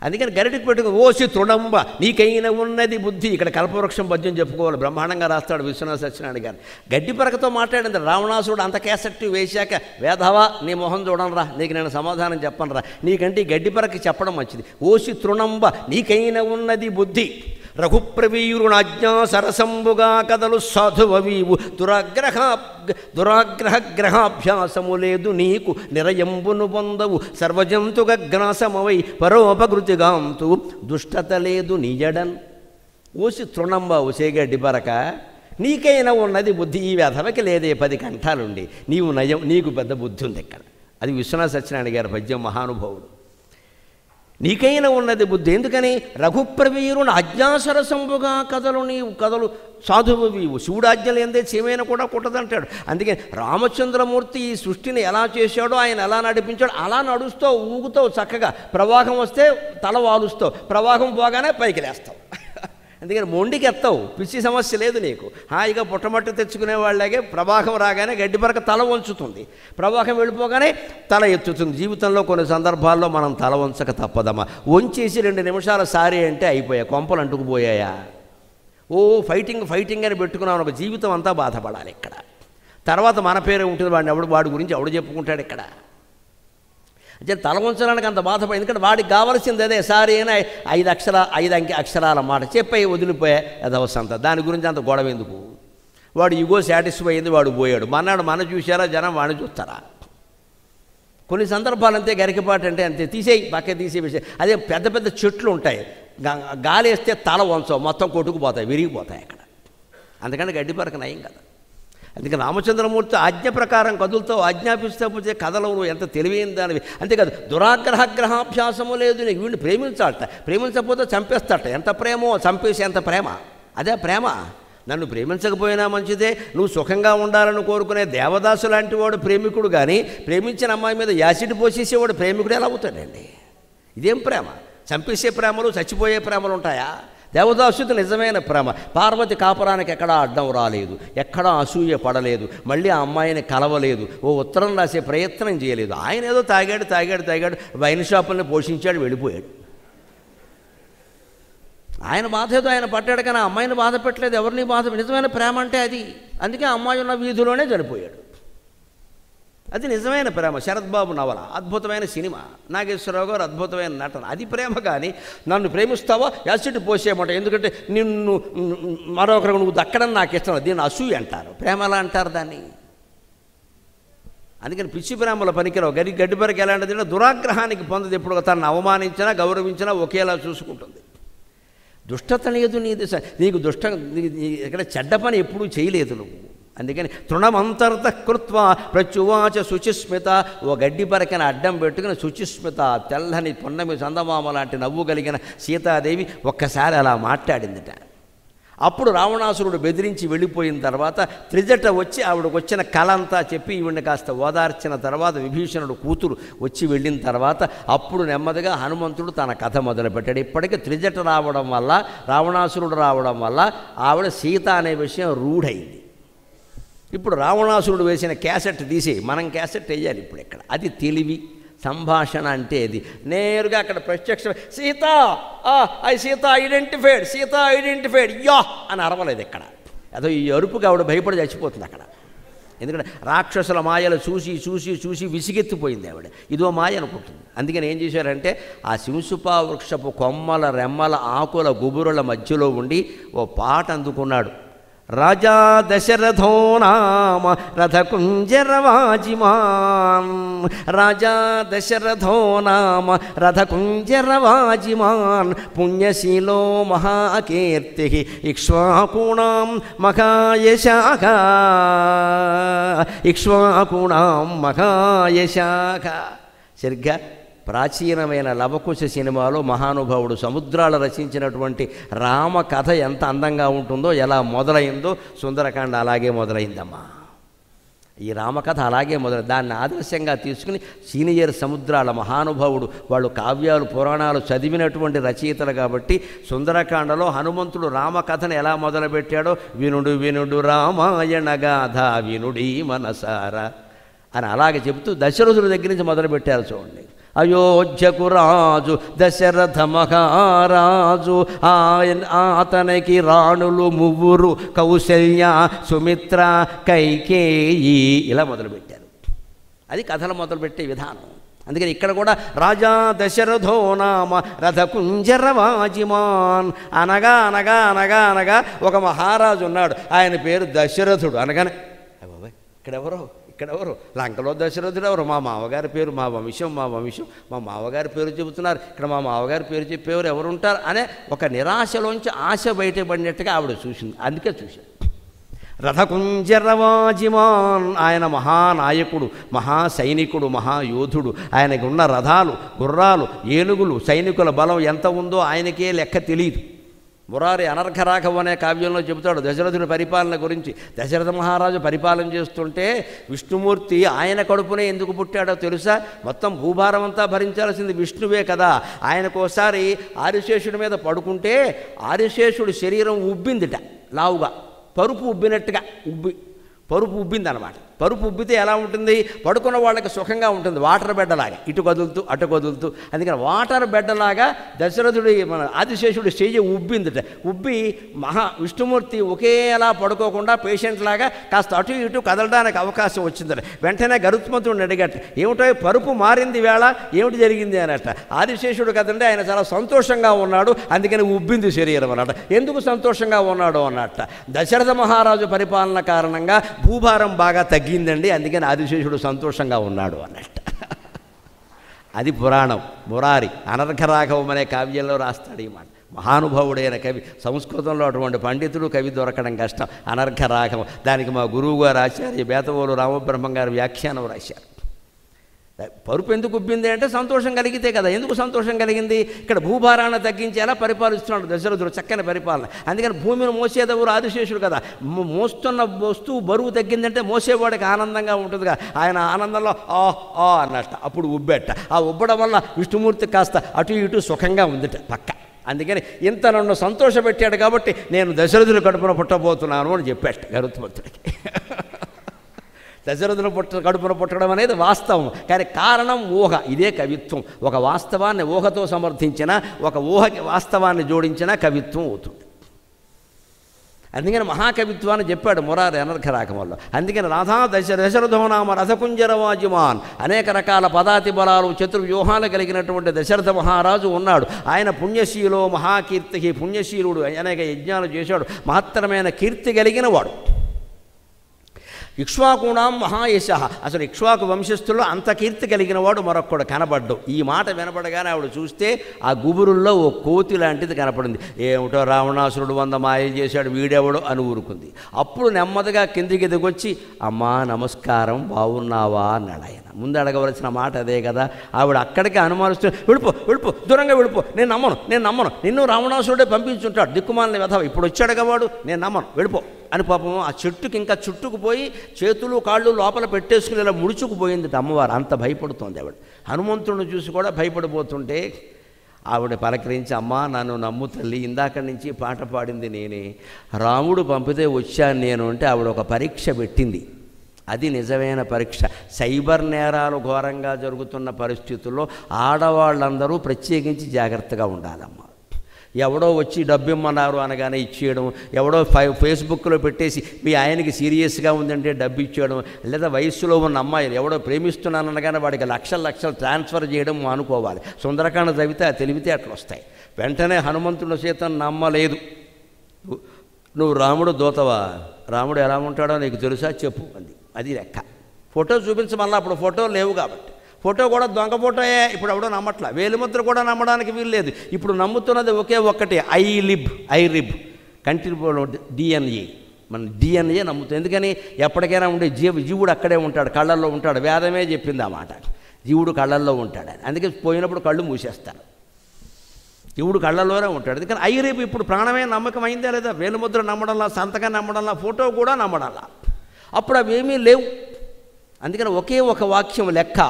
అందుకని గరిటికి పెట్టుకుని ఓసి తృణంబ నీకైనా ఉన్నది బుద్ధి. ఇక్కడ కల్పవృక్షం పద్యం చెప్పుకోవాలి, బ్రహ్మాండంగా రాస్తాడు విశ్వనాథ సత్యనారాయణ గారు. గడ్డి పరకతో మాట్లాడింది. రావణాసుడు అంత క్యాసెట్ వేశాక, వేధవా నీ మొహం చూడనరా, నీకు నేను సమాధానం చెప్పనరా, నీకంటే గడ్డి పరక చెప్పడం మంచిది. ఓసి తృణంబ నీకైనా ఉన్నది బుద్ధి, రఘుప్రవీరుణాజ్ఞా సరసంబుగా కదలు సాధువీవు, దురాగ్రహగ్రహాభ్యాసము లేదు నీకు, నిరయంబును పొందవు సర్వజంతుగ్రాసమవై పరోపకృతిగాంతు, దుష్టత లేదు నిజడన్. ఓసి తృణంబ ఒసే గడ్డి పరక నీకైనా ఉన్నది బుద్ధి, ఈ వెధవకి లేదే 10 కంఠాలుండి, నీవు నయం, నీకు పెద్ద బుద్ధి ఉంది ఇక్కడ. అది విశ్వనాథ సత్యనారాయణ గారి పద్యం, మహానుభావుడు. నీకైనా ఉన్నది బుద్ధి, ఎందుకని? రఘుప్రవీరుని అజ్ఞాసరసంబుగా కథలు నీవు కథలు సాధువు వీవు, శివుడాజ్ఞలు ఏందే చీమైన కూడా కుట్టదంటాడు. అందుకని రామచంద్రమూర్తి ఈ సృష్టిని ఎలా చేశాడో, ఆయన ఎలా నడిపించాడో అలా నడుస్తావు, ఊగుతావు చక్కగా. ప్రవాహం వస్తే తల వాలుస్తావు, ప్రవాహం పోగానే పైకి లేస్తావు. అందుకని మొండికి ఎత్తావు, పిచ్చి సమస్య లేదు నీకు. హాయిగా పుట్టమట్టు తెచ్చుకునే వాళ్ళగే ప్రవాహం రాగానే గడ్డిపరక తల వంచుతుంది, ప్రవాహం వెళ్ళిపోగానే తల ఎత్తుతుంది. జీవితంలో కొన్ని సందర్భాల్లో మనం తల వంచక తప్పదమ్మా. వంచేసి 2 నిమిషాల సారీ అంటే అయిపోయా, కొంపలు అంటుకుపోయాయా. ఓ ఫైటింగ్ అని పెట్టుకున్నాం, ఒక జీవితం అంతా బాధపడాలి ఇక్కడ. తర్వాత మన పేరే ఉంటుంది, వాడి గురించి ఎవడు చెప్పుకుంటాడు ఇక్కడ. అంటే తల వంచడానికి అంత బాధపడి, ఎందుకంటే వాడికి కావాల్సింది అదే. సారీ అయినా 5 అంకె అక్షరాల మాట చెప్పి వదిలిపోయా అదవసంత, దాని గురించి అంత గొడవ ఎందుకు. వాడు ఇగో సాటిస్ఫై అయింది, వాడు పోయాడు. మన చూసారా జనం, వాడిని చూస్తారా? కొన్ని సందర్భాలు అంతే. గరికపాటు అంటే అంతే, పక్క తీసే. అదే పెద్ద పెద్ద చెట్లు ఉంటాయి, గాలి వేస్తే తల వంచవు, మొత్తం కొట్టుకుపోతాయి, విరిగిపోతాయి అక్కడ. అందుకని గడ్డిపరక నయం కదా. అందుకని రామచంద్రమూర్తి ఆజ్ఞ ప్రకారం కదులుతావు, ఆజ్ఞాపిస్తే పోతే కథలవు, ఎంత తెలివైన దానివి. అంతేకాదు దురాగ్రహగ్రహాభ్యాసము లేదు నీకు. వీడిని ప్రేమించాలట, ప్రేమించకపోతే చంపేస్తాట. ఎంత ప్రేమో, చంపేసి ఎంత ప్రేమ. అదే ప్రేమ. నన్ను ప్రేమించకపోయినా మంచిదే, నువ్వు సుఖంగా ఉండాలని కోరుకునే దేవదాసు లాంటి వాడు ప్రేమికుడు, కానీ ప్రేమించిన అమ్మాయి మీద యాసిడ్ పోసేసేవాడు ప్రేమికుడు ఎలా అవుతాడండి? ఇదేం ప్రేమ? చంపేసే ప్రేమలు, చచ్చిపోయే ప్రేమలు ఉంటాయా? దేవదాసుది నిజమైన ప్రేమ. పార్వతి కాపురానికి ఎక్కడా అడ్డం రాలేదు, ఎక్కడా అసూయ పడలేదు, మళ్ళీ ఆ అమ్మాయిని కలవలేదు, ఓ ఉత్తరం రాసే ప్రయత్నం చేయలేదు. ఆయన ఏదో తాగాడు వైన్ షాపుల్ని పోషించాడు, వెళ్ళిపోయాడు. ఆయన బాధ ఏదో ఆయన పట్టాడు, కానీ ఆ అమ్మాయిని బాధ పెట్టలేదు, ఎవరిని బాధ. నిజమైన ప్రేమ అంటే అది. అందుకే ఆ అమ్మాయి ఉన్న వీధిలోనే చనిపోయాడు. అది నిజమైన ప్రేమ. శరత్ బాబు నవల, అద్భుతమైన సినిమా, నాగేశ్వరరావు గారు అద్భుతమైన నటన. అది ప్రేమ. కానీ నన్ను ప్రేమిస్తావా, యాసిడ్ పోసేయమంట, ఎందుకంటే నిన్ను మరొకరు నువ్వు దక్కడం నాకు ఇష్టం, దీన్ని అసూయ అంటారు. ప్రేమ ఎలా అంటారు దాన్ని? అందుకని పిచ్చి ప్రేమల పనికిరావు. గడ్డిపరికి ఎలాంటిది, దురాగ్రహానికి పొందదు. ఎప్పుడు తనను అవమానించినా గౌరవించినా ఒకేలా చూసుకుంటుంది. దుష్టత లేదు నీది, నీకు ఇక్కడ చెడ్డ పని ఎప్పుడూ చేయలేదు నువ్వు. అందుకని తృణమంతర్త కృత్వా ప్రత్యువాచ శుచిస్మిత, ఓ గడ్డి పరకని అడ్డం పెట్టుకుని శుచిస్మిత, తెల్లని పొన్నమి చందమామ లాంటి నవ్వు కలిగిన సీతాదేవి ఒక్కసారి అలా మాట్లాడిందిట. అప్పుడు రావణాసురుడు బెదిరించి వెళ్ళిపోయిన తర్వాత త్రిజట వచ్చి ఆవిడకు వచ్చిన కళ అంతా చెప్పి ఈవిడిని కాస్త ఓదార్చిన తర్వాత విభీషణుడు కూతురు వచ్చి వెళ్ళిన తర్వాత అప్పుడు నెమ్మదిగా హనుమంతుడు తన కథ మొదలుపెట్టాడు. ఇప్పటికీ త్రిజట రావడం వల్ల, రావణాసురుడు రావడం వల్ల ఆవిడ సీత అనే విషయం రూఢైంది. ఇప్పుడు రావణాసురుడు వేసిన క్యాసెట్ తీసి మనం క్యాసెట్ వేయాలి ఇప్పుడు ఇక్కడ. అది తెలివి. సంభాషణ అంటే అది. నేరుగా అక్కడ ప్రత్యక్ష Sita Sita identified, Sita identified yeah అని అరవలేదు ఇక్కడ. అదో ఈ అరుపుకి ఆవిడ భయపడి చచ్చిపోతుంది అక్కడ. ఎందుకంటే రాక్షసుల మాయలు చూసి చూసి చూసి విసిగెత్తిపోయింది ఆవిడ. ఇదో మాయ అనుకుంటుంది. అందుకని ఏం చేశారంటే ఆ సింసుపా వృక్షపు కొమ్మల రెమ్మల ఆకుల గుబురుల మధ్యలో ఉండి ఓ పాట అందుకున్నాడు. రాజా దశరథో నామ రథకుంజరవాజిమాన్, రాజా దశరథో నామ రథకుంజరవాజిమాన్, పుణ్యశీలో మహాకీర్తి ఇక్ష్వాకూణాం మహాయశాఖ, ఇక్ష్వాకూణాం మహాయశాఖ. సరిగ్గా ప్రాచీనమైన లవకుశ సినిమాలో మహానుభావుడు సముద్రాలు రచించినటువంటి రామ కథ ఎంత అందంగా ఉంటుందో, ఎలా మొదలైందో సుందరకాండ అలాగే మొదలైందమ్మా. ఈ రామకథ అలాగే దాన్ని ఆదర్శంగా తీసుకుని సీనియర్ సముద్రాల మహానుభావుడు, వాళ్ళు కావ్యాలు పురాణాలు చదివినటువంటి రచయితలు కాబట్టి సుందరకాండలో హనుమంతుడు రామకథను ఎలా మొదలుపెట్టాడో, వినుడు వినుడు రామాయణ గాథ వినుడి మనసారా అని అలాగే చెబుతూ దశరథుడి దగ్గర నుంచి మొదలుపెట్టారు. చూడండి, అయోధ్యకు రాజు దశరథ మహారాజు, అతనికి రాణులు ముగ్గురు కౌసల్య సుమిత్ర కైకేయి, ఇలా మొదలుపెట్టారు. అది కథలు మొదలుపెట్టే విధానం. అందుకని ఇక్కడ కూడా రాజా దశరథో నామ రథకుంజరవాజిమాన్, అనగా అనగా అనగా అనగా ఒక మహారాజు ఉన్నాడు, ఆయన పేరు దశరథుడు. అనగానే బాబాయ్ ఇక్కడెవరు లంకలో దశరథుడు ఎవరు, మా మామగారి పేరు, మా వంశం మా మామగారి పేరు చెబుతున్నారు, ఇక్కడ మా మామగారి పేరు చెప్పేవారు ఎవరుంటారు అనే ఒక నిరాశలోంచి ఆశ బయటపడినట్టుగా ఆవిడ చూసింది. అందుకే చూశాడు. రథకుంజరవాజిమాన్, ఆయన మహానాయకుడు, మహాసైనికుడు, మహాయోధుడు. ఆయనకు ఉన్న రథాలు, గుర్రాలు, ఏనుగులు, సైనికుల బలం ఎంత ఉందో ఆయనకే లెక్క తెలియదు. మురారి అనర్ఘరాఘవ అనే కావ్యంలో చెబుతాడు దశరథుడి పరిపాలన గురించి. దశరథ మహారాజు పరిపాలన చేస్తుంటే విష్ణుమూర్తి ఆయన కడుపునే ఎందుకు పుట్టాడో తెలుసా? మొత్తం భూభారం అంతా భరించాల్సింది విష్ణువే కదా. ఆయనకోసారి ఆదిశేషుడి మీద పడుకుంటే ఆదిశేషుడి శరీరం ఉబ్బిందిట, లావుగా పరుపు ఉబ్బినట్టుగా పరుపు ఉబ్బిందనమాట. పరుపు ఉబ్బితే ఎలా ఉంటుంది? పడుకున్న వాళ్ళకి సుఖంగా ఉంటుంది, వాటర్ బెడ్డలాగా ఇటు కదులుతూ అటు కదులుతూ. అందుకని వాటర్ బెడ్డలాగా దశరథుడి ఆదిశేషుడి స్టేజ్ ఉబ్బిందిట. ఉబ్బి విష్ణుమూర్తి ఒకేలా పడుకోకుండా పేషెంట్ లాగా కాస్త అటు ఇటు కదలడానికి అవకాశం వచ్చిందట. వెంటనే గరుత్మంతుడిని అడిగట, ఏమిటో పరుపు మారింది వేళ, ఏమిటి జరిగింది అనట. ఆదిశేషుడు కదండి ఆయన చాలా సంతోషంగా ఉన్నాడు, అందుకని ఉబ్బింది శరీరం అన్నట. ఎందుకు సంతోషంగా ఉన్నాడు అన్నట్ట, దశరథ మహారాజు పరిపాలన కారణంగా భూభారం బాగా తగ్గిందండి, అందుకని ఆదిశేషుడు సంతోషంగా ఉన్నాడు అన్నట్టు. అది పురాణం. మురారి అనర్ఘరాఘవం అనే కావ్యంలో రాస్తాడు ఈ మాట. మహానుభావుడైన కవి, సంస్కృతంలో అటువంటి పండితుడు కవి దొరకడం కష్టం. అనర్ఘరాఘవం, దానికి మా గురువు గారు ఆచార్య బేతవోలు రామబ్రహ్మం గారు వ్యాఖ్యానం రాశారు. పరుపు ఎందుకు ఉబ్బింది అంటే సంతోషం కలిగితే కదా. ఎందుకు సంతోషం కలిగింది? ఇక్కడ భూభారాన్ని తగ్గించేలా పరిపాలిస్తున్నాడు దశరథుడు, చక్కని పరిపాలన. అందుకని భూమిని మోసేదెవరు? ఆదిశేషుడు కదా. మోస్తున్న వస్తువు బరువు తగ్గిందంటే మోసేవాడికి ఆనందంగా ఉంటుందిగా. ఆయన ఆనందంలో అన్నట్ట, అప్పుడు ఉబ్బెట్ట. ఆ ఉబ్బడం వల్ల విష్ణుమూర్తి కాస్త అటు ఇటు సుఖంగా ఉందిట పక్క. అందుకని ఇంత నన్ను సంతోషపెట్టాడు కాబట్టి నేను దశరథుడి కడుపున పుట్టబోతున్నాను అని చెప్పాట గరుత్మంతుడికి. దశరథుల కడుపున పుట్టడం అనేది వాస్తవం, కానీ కారణం ఊహ. ఇదే కవిత్వం. ఒక వాస్తవాన్ని ఊహతో సమర్థించిన, ఒక ఊహకి వాస్తవాన్ని జోడించిన కవిత్వం అవుతుంది. అందుకని మహాకవిత్వాన్ని చెప్పాడు మురారి అనర్ఘరాగంలో. అందుకని రాధా దశరథోనామ రథకుంజరవాజుమాన్, అనేక రకాల పదాతి బలాలు చతుర్వ్యూహాలు కలిగినటువంటి దశరథ మహారాజు ఉన్నాడు. ఆయన పుణ్యశీలో మహాకీర్తి, పుణ్యశీలుడు, అనేక యజ్ఞాలు చేశాడు, మహత్తరమైన కీర్తి కలిగిన వాడు. ఇక్ష్వాకుణాం మహాయశ, అసలు ఇక్ష్వాకు వంశస్థుల్లో అంత కీర్తి కలిగిన వాడు మరొక్కడు కనబడ్డు. ఈ మాట వినపడగానే ఆవిడ చూస్తే ఆ గుబురుల్లో ఓ కోతి లాంటిది కనపడింది. ఏమిటో రావణాసురుడు 100 మాయలు చేశాడు, వీడెవడో అని ఊరుకుంది. అప్పుడు నెమ్మదిగా కిందికి దిగొచ్చి అమ్మా నమస్కారం, బాగున్నావా అన్నాడు ఆయన. ముందు అడగవలసిన మాట అదే కదా. ఆవిడ అక్కడికి అనుమానిస్తూ వెళ్ళిపో దూరంగా వెళ్ళిపో, నేను నమ్మను, నిన్ను రావణాసురుడే పంపించుంటాడు, దిక్కుమాలని వెధవ, ఇప్పుడు వచ్చాడుగా, నేను నమ్మను, వెళ్ళిపో అని పాపం ఆ చెట్టుకి ఇంకా చుట్టుకుపోయి చేతులు కాళ్ళు లోపల పెట్టేసుకుని ఇలా ముడుచుకుపోయింది అమ్మవారు. అంత భయపడుతోంది ఆవిడ. హనుమంతుడిని చూసి కూడా భయపడిపోతుంటే ఆవిడ పలకరించి, అమ్మా నన్ను నమ్ము తల్లి, ఇందాక నుంచి పాట పాడింది నేనే, రాముడు పంపితే వచ్చాను నేను అంటే ఆవిడ ఒక పరీక్ష పెట్టింది. అది నిజమైన పరీక్ష. సైబర్ నేరాలు ఘోరంగా జరుగుతున్న పరిస్థితుల్లో ఆడవాళ్ళందరూ ప్రత్యేకించి జాగ్రత్తగా ఉండాలమ్మా. ఎవడో వచ్చి డబ్బు ఇమ్మన్నారు అనగానే ఇచ్చేయడం, ఎవడో ఫేస్బుక్లో పెట్టేసి మీ ఆయనకి సీరియస్గా ఉందంటే డబ్బు ఇచ్చేయడం, లేదా వయస్సులో ఉన్న అమ్మాయిలు ఎవడో ప్రేమిస్తున్నాను అనగానే వాడికి లక్షలు ట్రాన్స్ఫర్ చేయడం అనుకోవాలి. సుందరకాండ చదివితే ఆ తెలివితే అట్లా వస్తాయి. వెంటనే హనుమంతుడు సీతను నమ్మలేదు. నువ్వు రాముడు దూతవా, రాముడు ఎలా ఉంటాడో నీకు తెలుసా చెప్పు అంది. అది లెక్క. ఫోటో చూపించమల్లా, అప్పుడు ఫోటో లేవు కాబట్టి. ఫోటో కూడా దొంగ ఫోటోయే, ఇప్పుడు ఎవడో నమ్మట్లా. వేలిముద్ర కూడా నమ్మడానికి వీల్లేదు. ఇప్పుడు నమ్ముతున్నది ఒకే ఒక్కటి, ఐరిబ్ కంటిన్యూ డిఎన్ఏ. మన డిఎన్ఏ నమ్ముతుంది. ఎందుకని ఎప్పటికైనా ఉండే జీవుడు అక్కడే ఉంటాడు, కళ్ళల్లో ఉంటాడు. వేదమే చెప్పింది ఆ మాట, జీవుడు కళ్ళల్లో ఉంటాడు. అందుకే పోయినప్పుడు కళ్ళు మూసేస్తారు, జీవుడు కళ్ళల్లోనే ఉంటాడు. ఎందుకని ఐరిబ్ ఇప్పుడు ప్రాణమే నమ్మకం అయిందా లేదా? వేలిముద్ర నమ్మడంలా, సంతకం నమ్మడంలా, ఫోటో కూడా నమ్మడంలా. అప్పుడు అవేమీ లేవు. అందుకని ఒకే ఒక వాక్యం లెక్క,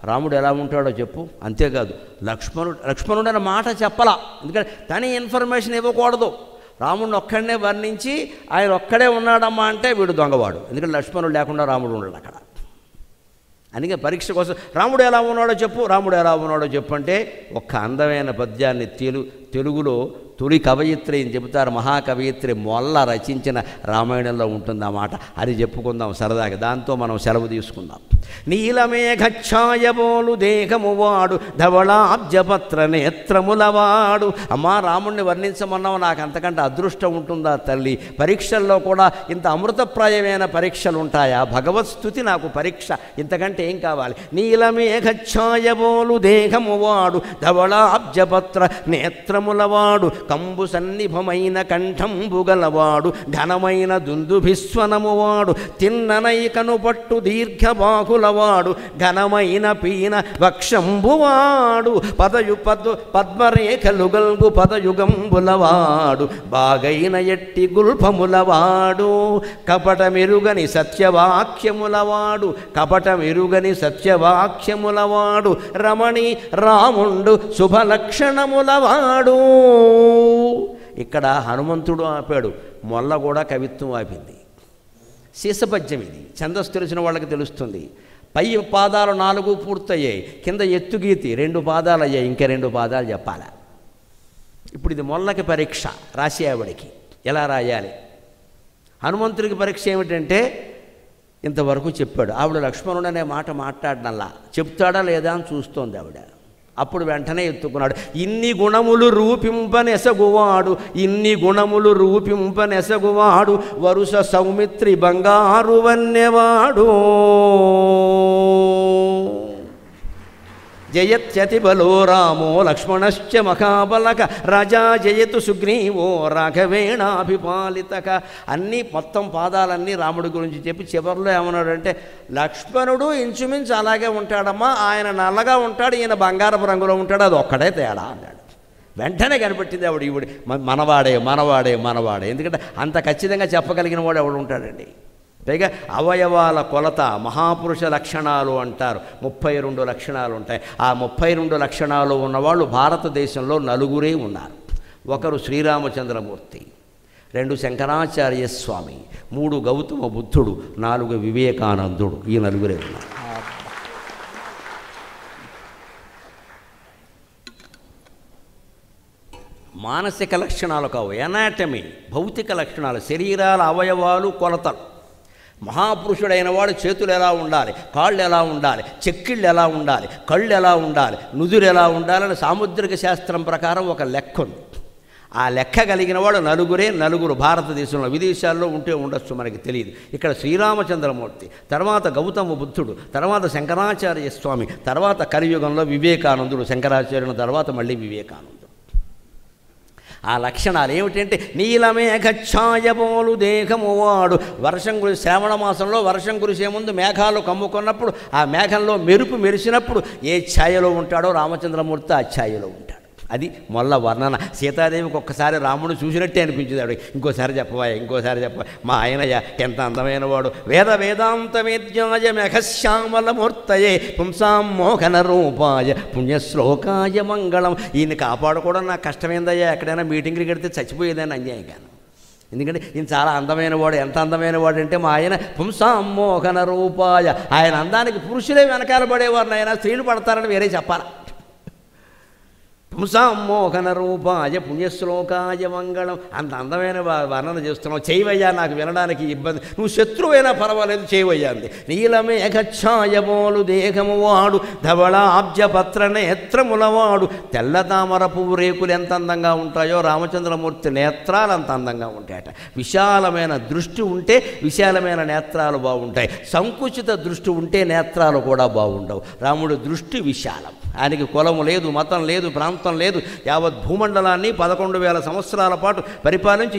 రాముడు ఎలా ఉంటాడో చెప్పు. అంతేకాదు లక్ష్మణుడు అనే మాట చెప్పలా, ఎందుకంటే తన ఇన్ఫర్మేషన్ ఇవ్వకూడదు. రాముడిని ఒక్కడనే వర్ణించి ఆయన ఒక్కడే ఉన్నాడమ్మా అంటే వీడు దొంగవాడు. ఎందుకంటే లక్ష్మణుడు లేకుండా రాముడు ఉన్నాడు అక్కడ. అందుకే పరీక్ష కోసం రాముడు ఎలా ఉన్నాడో చెప్పు అంటే ఒక్క అందమైన పద్యాన్ని తెలుగులో తొలి కవయిత్రి అని చెబుతారు. మహాకవయిత్రి మొల్ల రచించిన రామాయణంలో ఉంటుంది ఆ మాట. అది చెప్పుకుందాం సరదాగా, దాంతో మనం సెలవు తీసుకుందాం. నీలమేఘఛాయబోలు దేహము వాడు, ధవళాబ్జపత్ర నేత్రములవాడు. అమ్మా రాముణ్ణి వర్ణించమన్నావు, నాకు అంతకంటే అదృష్టం ఉంటుందా తల్లి? పరీక్షల్లో కూడా ఇంత అమృతప్రాయమైన పరీక్షలు ఉంటాయా? భగవత్ స్తుతి నాకు పరీక్ష, ఇంతకంటే ఏం కావాలి? నీలమేఘఛాయబోలు దేహము వాడు, ధవళాబ్జపత్ర నేత్రములవాడు, కంబు సన్నిభమైన కంఠంబుగలవాడు, ఘనమైన దుందుభిస్వనమువాడు, తిన్ననైకను పట్టు దీర్ఘబాహులవాడు, ఘనమైన పీన వక్షంబువాడు, పద్మరేఖలు గల్గు పదయుగంబులవాడు, బాగైన ఎట్టి గుల్పములవాడు, కపటమెరుగని సత్యవాక్యములవాడు, రమణి రాముండు శుభలక్షణములవాడు. ఇక్కడ హనుమంతుడు ఆపాడు, మొల్ల కూడా కవిత్వం ఆపింది. శీసపద్యం ఇది, ఛందస్సు తెలిసిన వాళ్ళకి తెలుస్తుంది. పై పాదాలు 4 పూర్తయ్యాయి, కింద ఎత్తుగీతి 2 పాదాలు అయ్యాయి, ఇంకా 2 పాదాలు చెప్పాలి. ఇప్పుడు ఇది మొల్లకి పరీక్ష రాసి ఆవిడకి ఎలా రాయాలి. హనుమంతుడికి పరీక్ష ఏమిటంటే ఇంతవరకు చెప్పాడు. ఆవిడ లక్ష్మణుడు అనే మాట మాట్లాడనల్లా, చెప్తాడా లేదా అని చూస్తోంది ఆవిడ. అప్పుడు వెంటనే ఎత్తుకున్నాడు. ఇన్ని గుణములు రూపింపనెసగువాడు, వరుస సౌమిత్రి బంగారు వన్నెవాడు, జయత్యతి బలో రామో లక్ష్మణశ్చ మహాబలక, రాజా జయతు సుగ్రీవో రాఘవేణాభిపాలితక. అన్నీ మొత్తం పాదాలన్నీ రాముడి గురించి చెప్పి చివరిలో ఏమన్నాడంటే, లక్ష్మణుడు ఇంచుమించు అలాగే ఉంటాడమ్మా, ఆయన నల్లగా ఉంటాడు, ఈయన బంగారపు రంగులో ఉంటాడు, అది ఒక్కడే తేడా అన్నాడు. వెంటనే కనిపెట్టింది ఆవిడ, ఈవిడ మనవాడే. ఎందుకంటే అంత ఖచ్చితంగా చెప్పగలిగిన వాడు ఎవడు ఉంటాడండి. పైగా అవయవాల కొలత, మహాపురుష లక్షణాలు అంటారు, 32 లక్షణాలు ఉంటాయి. ఆ 32 లక్షణాలు ఉన్నవాళ్ళు భారతదేశంలో 4 ఉన్నారు. ఒకరు శ్రీరామచంద్రమూర్తి, 2 శంకరాచార్య స్వామి, 3 గౌతమ బుద్ధుడు, 4 వివేకానందుడు. ఈ నలుగురే ఉన్నారు. మానసిక లక్షణాలు కావు, ఎనాటమీ, భౌతిక లక్షణాలు, శరీరాల అవయవాలు, కొలతలు. మహాపురుషుడైన వాడు చేతులు ఎలా ఉండాలి, కాళ్ళు ఎలా ఉండాలి, చెక్కిళ్ళు ఎలా ఉండాలి, కళ్ళు ఎలా ఉండాలి, నుదురు ఎలా ఉండాలని సాముద్రిక శాస్త్రం ప్రకారం ఒక లెక్క ఉంది. ఆ లెక్క కలిగిన వాడు నలుగురు భారతదేశంలో, విదేశాల్లో ఉంటే ఉండొచ్చు, మనకి తెలియదు. ఇక్కడ శ్రీరామచంద్రమూర్తి, తర్వాత గౌతమ బుద్ధుడు, తర్వాత శంకరాచార్య స్వామి, తర్వాత కలియుగంలో వివేకానందుడు, శంకరాచార్యుని తర్వాత మళ్ళీ వివేకానందుడు. ఆ లక్షణాలు ఏమిటంటే నీలమేఘఛాయబోలు దేహము వాడు. వర్షం కురిసి శ్రావణ మాసంలో వర్షం కురిసే ముందు మేఘాలు కమ్ముకున్నప్పుడు ఆ మేఘంలో మెరుపు మెరిసినప్పుడు ఏ ఛాయలో ఉంటాడో రామచంద్రమూర్తి ఆ ఛాయలో ఉంటాడు. అది మొల్ల వర్ణన. సీతాదేవికి ఒక్కసారి రాముడు చూసినట్టే అనిపించింది ఆవిడ. ఇంకోసారి చెప్పవా మా ఆయనయ్య ఎంత అందమైన వాడు. వేదాంత వేద్యాయ మేఘశ్యామలమూర్తయే పుంసాం మోహన రూపాయ పుణ్యశ్లోకాయ మంగళం. ఈయన్ని కాపాడుకోవడం నాకు కష్టమైందయ్యా, ఎక్కడైనా మీటింగ్కి కడితే చచ్చిపోయేదని అన్యాయంగాను. ఎందుకంటే ఈయన చాలా అందమైన వాడు. ఎంత అందమైన వాడు అంటే మా ఆయన పుంసాం మోహన రూపాయ. ఆయన అందానికి పురుషులే వెనకాల పడేవారు, ఆయన స్త్రీలు పడతారని వేరే చెప్పాలి. పుంసామోహన రూపాయ పుణ్యశ్లోకాయ మంగళం. అంత అందమైన వర్ణన చేస్తున్నావు. చేయవయ్యా, నాకు వినడానికి ఇబ్బంది, నువ్వు శత్రువైనా పర్వాలేదు చేయవయ్యా అంది. నీలమేఘఛాయబోలు దేహము వాడు ధవళాబ్జపత్ర నేత్రములవాడు. తెల్ల తామర పువ్వు రేకులు ఎంత అందంగా ఉంటాయో రామచంద్రమూర్తి నేత్రాలు అంత అందంగా ఉంటాయట. విశాలమైన దృష్టి ఉంటే విశాలమైన నేత్రాలు బాగుంటాయి. సంకుచిత దృష్టి ఉంటే నేత్రాలు కూడా బాగుండవు. రాముడు దృష్టి విశాలం. ఆయనకి కులము లేదు, మతం లేదు, ప్రాంతం లేదు. యావత్ భూమండలాన్ని 11,000 సంవత్సరాల పాటు పరిపాలించి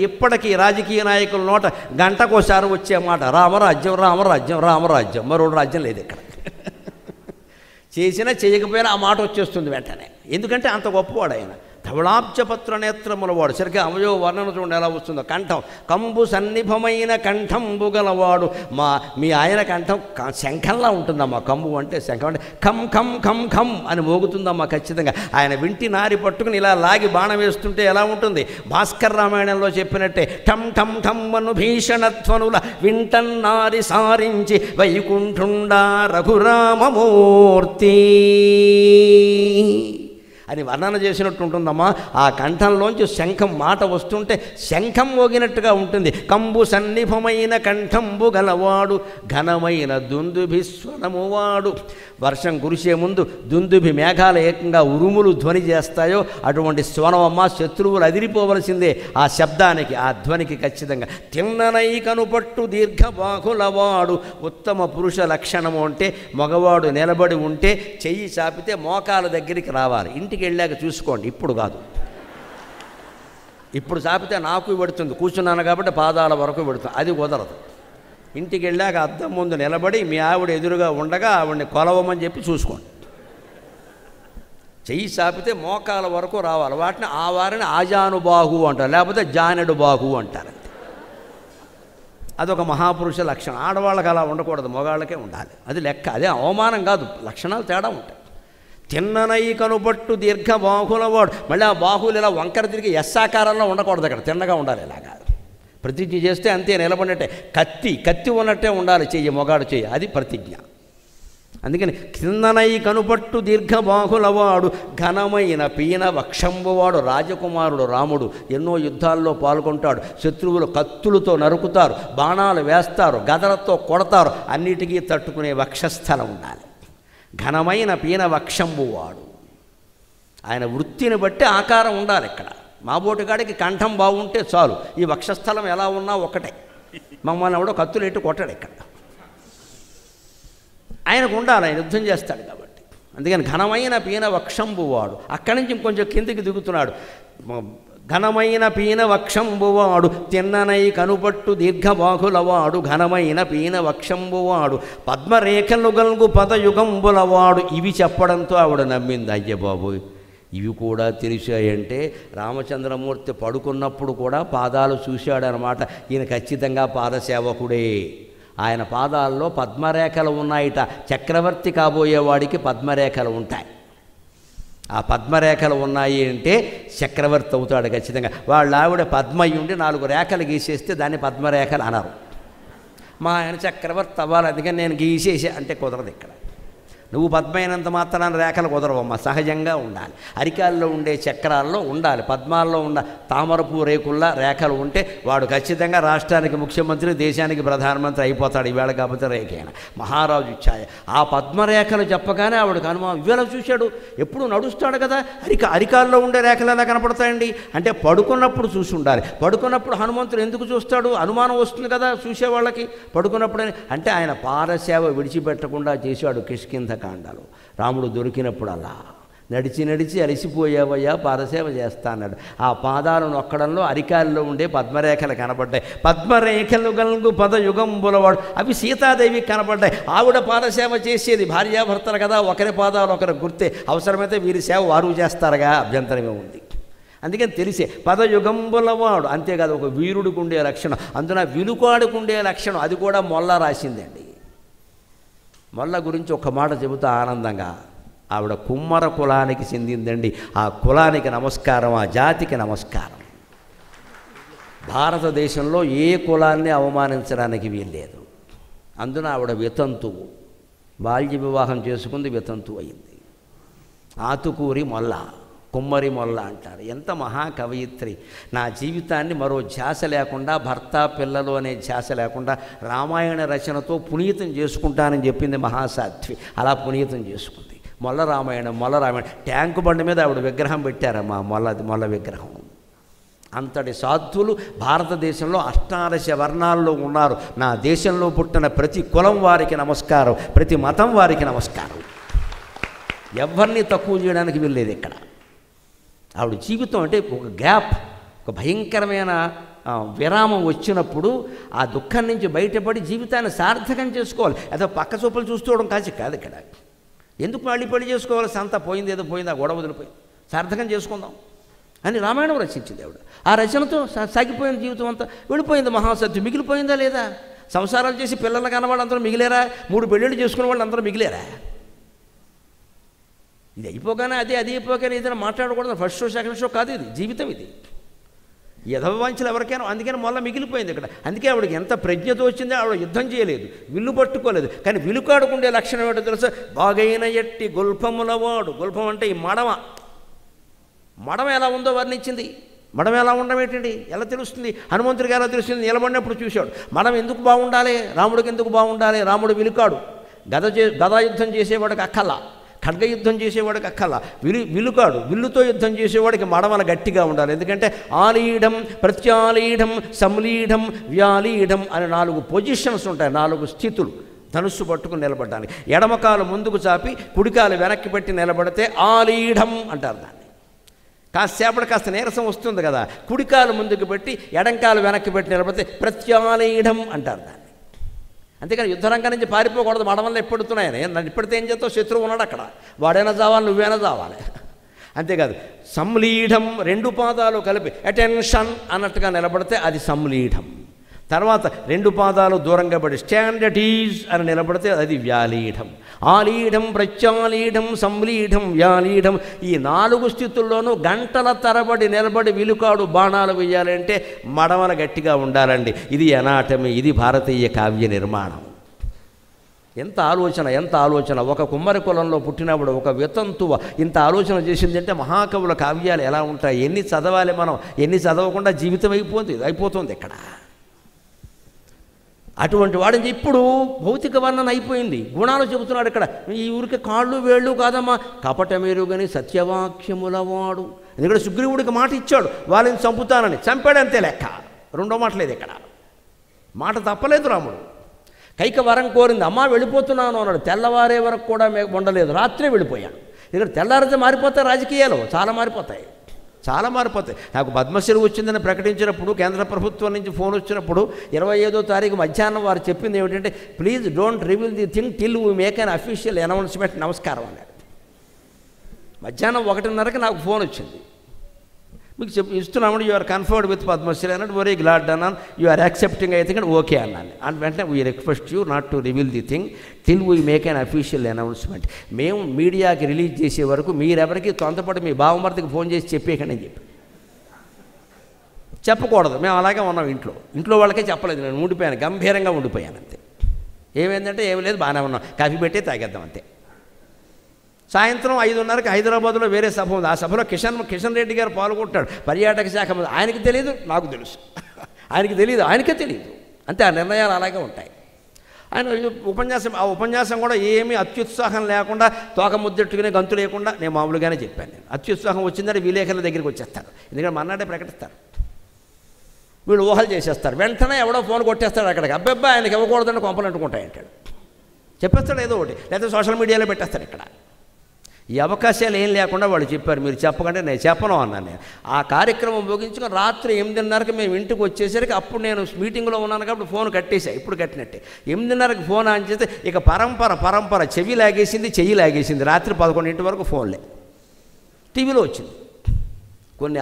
ఇప్పటికీ రాజకీయ నాయకుల నోట గంటకోసారి వచ్చే మాట రామరాజ్యం రామరాజ్యం రామరాజ్యం. మరో రాజ్యం లేదు ఇక్కడ. చేసినా చేయకపోయినా ఆ మాట వచ్చేస్తుంది వెంటనే. ఎందుకంటే అంత గొప్పవాడు ఆయన. ధవళాబ్జపత్ర నేత్రముల వాడు. సరిగ్గా అవయవ వర్ణన చూడండి ఎలా వస్తుందో. కంఠం కంబు సన్నిభమైన కంఠంబు గలవాడు. మీ ఆయన కంఠం శంఖంలా ఉంటుందమ్మా. కంబు అంటే శంఖం అంటే ఖం ఖం ఖం ఖం అని మోగుతుందమ్మా ఖచ్చితంగా. ఆయన వింటి నారి పట్టుకుని ఇలా లాగి బాణం వేస్తుంటే ఎలా ఉంటుంది? భాస్కర్ రామాయణంలో చెప్పినట్టే ఠం ఠం ఠం అను భీషణధ్వనుల వింటన్నారి సారించి వైకుంఠుండా రఘురామమూర్తి అని వర్ణన చేసినట్టు ఉంటుందమ్మా. ఆ కంఠంలోంచి శంఖం మాట వస్తుంటే శంఖం మోగినట్టుగా ఉంటుంది. కంబు సన్నిభమైన కంఠంబు గలవాడు ఘనమైన దుందుభిస్వరము వాడు. వర్షం కురిసే ముందు దుందుభి మేఘాలు ఏకంగా ఉరుములు ధ్వని చేస్తాయో అటువంటి స్వరమమ్మ. శత్రువులు అదిరిపోవలసిందే ఆ శబ్దానికి, ఆ ధ్వనికి ఖచ్చితంగా. తిన్ననై కనుపట్టు దీర్ఘబాహులవాడు. ఉత్తమ పురుష లక్షణము అంటే మగవాడు నిలబడి ఉంటే చెయ్యి చాపితే మోకాల దగ్గరికి రావాలి. ఇంటికి వెళ్ళాక చూసుకోండి, ఇప్పుడు కాదు. ఇప్పుడు చాపితే నాకు పెడుతుంది, కూర్చున్నాను కాబట్టి పాదాల వరకు పెడుతుంది. అది కుదరదు. ఇంటికి వెళ్ళాక అద్దం ముందు నిలబడి మీ ఆవిడ ఎదురుగా ఉండగా ఆవిడని కొలవమని చెప్పి చూసుకోండి. చెయ్యి చాపితే మోకాల వరకు రావాలి. వారిని ఆజానుబాహు అంటారు, లేకపోతే జానెడు బాహు అంటారు. అదొక మహాపురుష లక్షణం. ఆడవాళ్ళకి అలా ఉండకూడదు, మగవాళ్ళకే ఉండాలి. అది లెక్క. అదే అవమానం కాదు, లక్షణాలు తేడా ఉంటాయి. తిన్ననై కనుపట్టు దీర్ఘబాహులవాడు. మళ్ళీ ఆ బాహువులు ఇలా వంకర తిరిగి ఎస్సాకారంలో ఉండకూడదు. అక్కడ తిన్నగా ఉండాలి. ఇలాగా ప్రతిజ్ఞ చేస్తే అంతే నిలబడినట్టే. కత్తి ఉన్నట్టే ఉండాలి చెయ్యి, మొగాడు చెయ్యి. అది ప్రతిజ్ఞ. అందుకని కిందనై కనుపట్టు దీర్ఘబాహులవాడు ఘనమైన పీన వక్షంబువాడు. రాజకుమారుడు రాముడు ఎన్నో యుద్ధాల్లో పాల్గొంటాడు. శత్రువులు కత్తులతో నరుకుతారు, బాణాలు వేస్తారు, గదలతో కొడతారు. అన్నిటికీ తట్టుకునే వక్షస్థలం ఉండాలి. ఘనమైన పీన వక్షంబువాడు. ఆయన వృత్తిని బట్టి ఆకారం ఉండాలి. ఇక్కడ మాబోటిగాడికి కంఠం బాగుంటే చాలు, ఈ వక్షస్థలం ఎలా ఉన్నా ఒకటే. మమ్మల్ని ఎవడో కత్తులు ఎట్టు కొట్టాడు ఇక్కడ. ఆయనకు ఉండాలి, ఆయన యుద్ధం చేస్తాడు కాబట్టి. అందుకని ఘనమైన పీన వక్షంబువాడు. అక్కడి నుంచి ఇంకొంచెం కిందికి దిగుతున్నాడు. ఘనమైన పీన వక్షంబువాడు తిన్ననై కనుపట్టు దీర్ఘబాహులవాడు ఘనమైన పీన వక్షంబువాడు పద్మరేఖలు గల్గు పదయుగంబులవాడు. ఇవి చెప్పడంతో ఆవిడ నమ్మింది. అయ్య బాబోయ్, ఇవి కూడా తెలిసాయంటే రామచంద్రమూర్తి పడుకున్నప్పుడు కూడా పాదాలు చూశాడనమాట. ఈయన ఖచ్చితంగా పాదసేవకుడే. ఆయన పాదాల్లో పద్మరేఖలు ఉన్నాయిట. చక్రవర్తి కాబోయేవాడికి పద్మరేఖలు ఉంటాయి. ఆ పద్మరేఖలు ఉన్నాయి అంటే చక్రవర్తి అవుతాడు ఖచ్చితంగా. వాళ్ళ ఆవిడ పద్మ అయి ఉండి 4 రేఖలు గీసేస్తే దాన్ని పద్మరేఖలు అనరు. మా ఆయన చక్రవర్తి అవ్వాలి అందుకని నేను గీసేసే అంటే కుదరదు. ఇక్కడ నువ్వు పద్మైనంత మాత్రాన రేఖలు కుదరవమ్మ, సహజంగా ఉండాలి. అరికాల్లో ఉండే చక్రాల్లో ఉండాలి, పద్మాల్లో ఉన్న తామరపు రేకుల్లా రేఖలు ఉంటే వాడు ఖచ్చితంగా రాష్ట్రానికి ముఖ్యమంత్రి, దేశానికి ప్రధానమంత్రి అయిపోతాడు. ఈవేళ కాకపోతే రేఖైన మహారాజు ఛాయ. ఆ పద్మరేఖలు చెప్పగానే ఆవిడకి అనుమానం. ఇవేళ చూశాడు, ఎప్పుడు నడుస్తాడు కదా, అరికాల్లో ఉండే రేఖలు ఎలా కనపడతాయండి అంటే పడుకున్నప్పుడు చూసి ఉండాలి. పడుకున్నప్పుడు హనుమంతుడు ఎందుకు చూస్తాడు, అనుమానం వస్తుంది కదా చూసేవాళ్ళకి పడుకున్నప్పుడని. అంటే ఆయన పారసేవ విడిచిపెట్టకుండా చేశాడు కిష్కింధ కాండలో. రాముడు దొరికినప్పుడల్లా నడిచి నడిచి అలసిపోయావయ్యా పాదసేవ చేస్తా అన్నాడు. ఆ పాదాలను నొక్కడంలో అరికాల్లో ఉండే పద్మరేఖలు కనబడ్డాయి. పద్మరేఖలు గల్గు పదయుగంబులవాడు, అవి సీతాదేవి కనబడ్డాయి. ఆవిడ పాదసేవ చేసేది, భార్యాభర్తలు కదా, ఒకరి పాదాలు ఒకరు గుర్తే. అవసరమైతే వీరి సేవ వారు చేస్తారుగా, అభ్యంతరమే ఉంది. అందుకని తెలిసే పదయుగంబులవాడు. అంతేకాదు ఒక వీరుడికి ఉండే లక్షణం, అందున విలుకాడుకు ఉండే లక్షణం, అది కూడా మొల్ల రాసిందండి. మొల్ల గురించి ఒక మాట చెబుతా ఆనందంగా. ఆవిడ కుమ్మర కులానికి చెందిందండి. ఆ కులానికి నమస్కారం, ఆ జాతికి నమస్కారం. భారతదేశంలో ఏ కులాన్ని అవమానించడానికి వీల్లేదు. అందున ఆవిడ వితంతువు, బాల్య వివాహం చేసుకుంది, వితంతువు అయింది. ఆతుకూరి మొల్ల, కుమ్మరి మొల్ల అంటారు. ఎంత మహాకవయిత్రి. నా జీవితాన్ని మరో ధ్యాస లేకుండా, భర్త పిల్లలు అనే ధ్యాస లేకుండా రామాయణ రచనతో పునీతం చేసుకుంటానని చెప్పింది మహాసాధ్వి. అలా పునీతం చేసుకుంది. మొల్ల రామాయణం. ట్యాంకు బండి మీద ఆవిడ విగ్రహం పెట్టారమ్మా, మొల్ల విగ్రహం. అంతటి సాధువులు భారతదేశంలో అష్టాదశ వర్ణాల్లో ఉన్నారు. నా దేశంలో పుట్టిన ప్రతి కులం వారికి నమస్కారం, ప్రతి మతం వారికి నమస్కారం. ఎవరిని తక్కువ చేయడానికి వెళ్ళలేదు ఇక్కడ. ఆవిడ జీవితం అంటే ఒక గ్యాప్, ఒక భయంకరమైన విరామం వచ్చినప్పుడు ఆ దుఃఖం నుంచి బయటపడి జీవితాన్ని సార్థకం చేసుకోవాలి. ఏదో పక్క చూపులు చూసుకోవడం కాదు ఇక్కడ. ఎందుకు మళ్ళీ పెళ్లి చేసుకోవాలి, సంత పోయింది, ఏదో పోయింది, ఆ గొడవ వదిలిపోయింది, సార్థకం చేసుకుందాం అని రామాయణం రచించింది ఆవిడ. ఆ రచనతో సాగిపోయిన జీవితం అంతా వెళ్ళిపోయింది. మహాసత్యం మిగిలిపోయిందా లేదా? సంసారాలు చేసి పిల్లలు కనవాళ్ళు అందరూ మిగిలేరా? 3 పెళ్ళిళ్ళు చేసుకునే వాళ్ళు అందరూ మిగిలేరా? ఇది అయిపోగానే అది అయిపోగానే ఏదైనా మాట్లాడకూడదు. ఫస్ట్ షో సెకండ్ షో కాదు, ఇది జీవితం. ఇది యథవాంఛలు ఎవరికైనా. అందుకని మొల్ల మిగిలిపోయింది ఇక్కడ. అందుకే ఆవిడకి ఎంత ప్రజ్ఞతో వచ్చిందో, ఆవిడ యుద్ధం చేయలేదు, విల్లు పట్టుకోలేదు. కానీ విలుకాడుకుండే లక్షణం ఏమిటో తెలుసా? బాగైన ఎట్టి గుల్పములవాడు. గుల్పం అంటే ఈ మడమ ఎలా ఉందో వర్ణించింది. మడం ఎలా ఉండడం ఏంటండి, ఎలా తెలుస్తుంది? హనుమంతుడికి ఎలా తెలుస్తుంది? నిలబడినప్పుడు చూశాడు. మడం ఎందుకు బాగుండాలి, రాముడికి ఎందుకు బాగుండాలి? రాముడు విలుకాడు. గదా యుద్ధం చేసేవాడికి అక్కల్లా, ఖడ్గ యుద్ధం చేసేవాడికి అక్కల్లా. విలుకాడు. విల్లుతో యుద్ధం చేసేవాడికి మడమల గట్టిగా ఉండాలి. ఎందుకంటే ఆలీఢం, ప్రత్యాలీఢం, సంలీఢం, వ్యాలీఢం అని 4 పొజిషన్స్ ఉంటాయి, 4 స్థితులు ధనుస్సు పట్టుకుని నిలబడడానికి. ఎడమకాలు ముందుకు చాపి కుడికాలు వెనక్కి పెట్టి నిలబడితే ఆలీఢం అంటారు దాన్ని. కాసేపటి కాస్త నీరసం వస్తుంది కదా, కుడికాలు ముందుకు పెట్టి ఎడంకాలు వెనక్కి పెట్టి నిలబడితే ప్రత్యాలీఢం అంటారు దాన్ని. అంతేకాని యుద్ధరంగం నుంచి పారిపోకూడదు. మడమల్లో ఎప్పుడుతున్నాయని నన్ను ఇప్పటితే ఏం చేస్తావు? శత్రువు ఉన్నాడు అక్కడ, వాడైనా చావాలి, నువ్వైనా చావాలి. అంతేకాదు సంలీఢం, 2 పాదాలు కలిపి అటెన్షన్ అన్నట్టుగా నిలబడితే అది సంలీఢం. తర్వాత 2 పాదాలు దూరంగా పడి స్టాండ్ అట్ ఈజ్ అని నిలబడితే అది వ్యాలీఢం. ఆలీఢం, ప్రత్యాలీఢం, సంలీఢం, వ్యాలీఢం. ఈ 4 స్థితుల్లోనూ గంటల తరబడి నిలబడి విలుకాడు బాణాలు వేయాలంటే మడమల గట్టిగా ఉండాలండి. ఇది ఎనాటమీ, ఇది భారతీయ కావ్య నిర్మాణం. ఎంత ఆలోచన. ఒక కుమ్మరి కులంలో పుట్టినప్పుడు ఒక వితంతువ ఇంత ఆలోచన చేసింది అంటే మహాకవుల కావ్యాలు ఎలా ఉంటాయి? ఎన్ని చదవాలి మనం, ఎన్ని చదవకుండా జీవితం అయిపోతుంది ఇక్కడ. అటువంటి వాడిని ఇప్పుడు భౌతిక వర్ణన అయిపోయింది, గుణాలు చెబుతున్నాడు ఇక్కడ. ఈ ఊరికి కాళ్ళు వేళ్ళు కాదమ్మా, కపటమెరుగని సత్యవాక్యములవాడు. ఎందుకంటే సుగ్రీవుడికి మాట ఇచ్చాడు, వాళ్ళని చంపుతానని, చంపాడంతే లెక్క. 2వ మాట లేదు ఇక్కడ. మాట తప్పలేదు రాముడు. కైక వరం కోరింది, అమ్మ వెళ్ళిపోతున్నాను అన్నాడు. తెల్లవారే వరకు కూడా ఉండలేదు, రాత్రే వెళ్ళిపోయాడు. ఇక్కడ తెల్లారితే మారిపోతాయి రాజకీయాలు, చాలా మారిపోతాయి. నాకు పద్మశ్రీ వచ్చిందని ప్రకటించినప్పుడు కేంద్ర ప్రభుత్వం నుంచి ఫోన్ వచ్చినప్పుడు 25వ తారీఖు మధ్యాహ్నం వారు చెప్పింది ఏమిటంటే, please don't reveal the thing till we make an official announcement, నమస్కారం అన్నాడు. మధ్యాహ్నం 1:30కి నాకు ఫోన్ వచ్చింది. మీకు ఇస్తున్నామని you are conferred with Padma Shri అన్నట్టు వెరీ గ్లాడ్ అన్నాను. యు ఆర్ యాక్సెప్టింగ్ అయితే కానీ ఓకే అన్నాను. అండ్ వెంటనే we request you not to reveal the thing till we make an official announcement. మేము మీడియాకి రిలీజ్ చేసే వరకు మీరెవరికి తొంతపడి మీ బావమర్దికి ఫోన్ చేసి చెప్పేయకండి అని చెప్పి చెప్పకూడదు. మేము అలాగే ఉన్నాం ఇంట్లో వాళ్ళకే చెప్పలేదు. నేను ఉండిపోయాను, గంభీరంగా ఉండిపోయాను అంతే. ఏమైందంటే ఏమి లేదు, బాగానే ఉన్నాం, కాఫీ పెట్టి తాగేద్దాం అంతే. సాయంత్రం 5:30కి హైదరాబాద్లో వేరే సభ ఉంది. ఆ సభలో కిషన్ రెడ్డి గారు పాల్గొంటాడు, పర్యాటక శాఖ మంత్రి. ఆయనకి తెలియదు, నాకు తెలుసు. ఆయనకి తెలియదు, ఆయనకే తెలియదు. అంతే, ఆ నిర్ణయాలు అలాగే ఉంటాయి. ఆయన ఆ ఉపన్యాసం కూడా ఏమీ అత్యుత్సాహం లేకుండా, తోక ముద్దెట్టుకునే గంతు లేకుండా నేను మామూలుగానే చెప్పాను. నేను అత్యుత్సాహం వచ్చిందంటే విలేకరుల దగ్గరికి వచ్చేస్తారు, ఎందుకంటే మన్నాడే ప్రకటిస్తారు. వీళ్ళు ఊహలు చేసేస్తారు. వెంటనే ఎవడో ఫోన్ కొట్టేస్తాడు అక్కడికి, అబ్బాయి ఆయనకి ఇవ్వకూడదని కొంపలు అంటుకుంటాయంటాడు, చెప్పేస్తాడు ఏదో ఒకటి, లేకపోతే సోషల్ మీడియాలో పెట్టేస్తాడు. ఇక్కడ ఈ అవకాశాలు ఏం లేకుండా వాళ్ళు చెప్పారు, మీరు చెప్పకంటే నేను చెప్పను అన్నాను. నేను ఆ కార్యక్రమం ముగించుకొని రాత్రి 8:30కి మేము ఇంటికి వచ్చేసరికి, అప్పుడు నేను మీటింగ్లో ఉన్నాను కాబట్టి ఫోన్ కట్టేసా, ఇప్పుడు కట్టినట్టే. 8:30కి ఫోన్ ఆన్ చేస్తే ఇక పరంపర చెవి లాగేసింది, చెయ్యి లాగేసింది. రాత్రి 11 వరకు ఫోన్లే. టీవీలో వచ్చింది. కొన్ని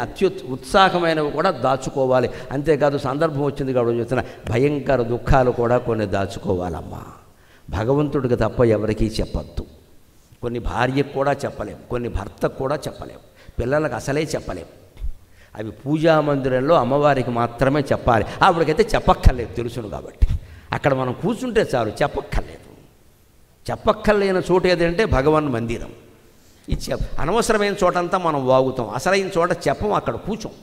ఉత్సాహమైనవి కూడా దాచుకోవాలి, అంతేకాదు సందర్భం వచ్చింది కాబట్టి చెప్తున్న భయంకర దుఃఖాలు కూడా కొన్ని దాచుకోవాలమ్మా. భగవంతుడికి తప్ప ఎవరికీ చెప్పద్దు. కొన్ని భార్యకు కూడా చెప్పలేము, కొన్ని భర్తకు కూడా చెప్పలేము, పిల్లలకు అసలే చెప్పలేము. అవి పూజా మందిరంలో అమ్మవారికి మాత్రమే చెప్పాలి. ఆవిడకైతే చెప్పక్కర్లేదు, తెలుసును కాబట్టి. అక్కడ మనం కూర్చుంటే చాలు, చెప్పక్కర్లేదు. చెప్పక్కర్లేని చోటు ఏదంటే భగవన్ మందిరం. ఈ అనవసరమైన చోటంతా మనం వాగుతాం, అసలైన చోట చెప్పం, అక్కడ కూర్చోం.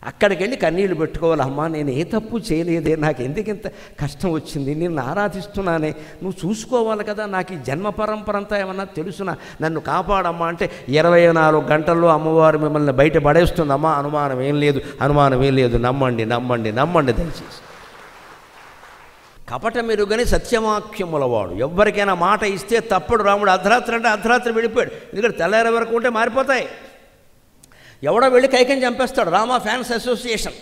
అక్కడికి వెళ్ళి కన్నీళ్ళు పెట్టుకోవాలి. అమ్మా, నేను ఏ తప్పు చేయలేదే, నాకు ఎందుకు ఇంత కష్టం వచ్చింది, నిన్ను ఆరాధిస్తున్నానే, నువ్వు చూసుకోవాలి కదా, నాకు ఈ జన్మ పరంపర అంతా ఏమన్నా తెలుసునా, నన్ను కాపాడమ్మా అంటే 24 గంటల్లో అమ్మవారు మిమ్మల్ని బయట పడేస్తుందమ్మా. అనుమానం ఏం లేదు, నమ్మండి దయచేసి. కపట మెరుగని సత్యవాక్యములవాడు. ఎవ్వరికైనా మాట ఇస్తే తప్పుడు. రాముడు అర్ధరాత్రి అంటే అర్ధరాత్రి వెళ్ళిపోయాడు, ఎందుకంటే తెల్లారి వరకు ఉంటే మారిపోతాయి. ఎవడో వెళ్ళి కైకని చంపేస్తాడు. రామా ఫ్యాన్స్ అసోసియేషన్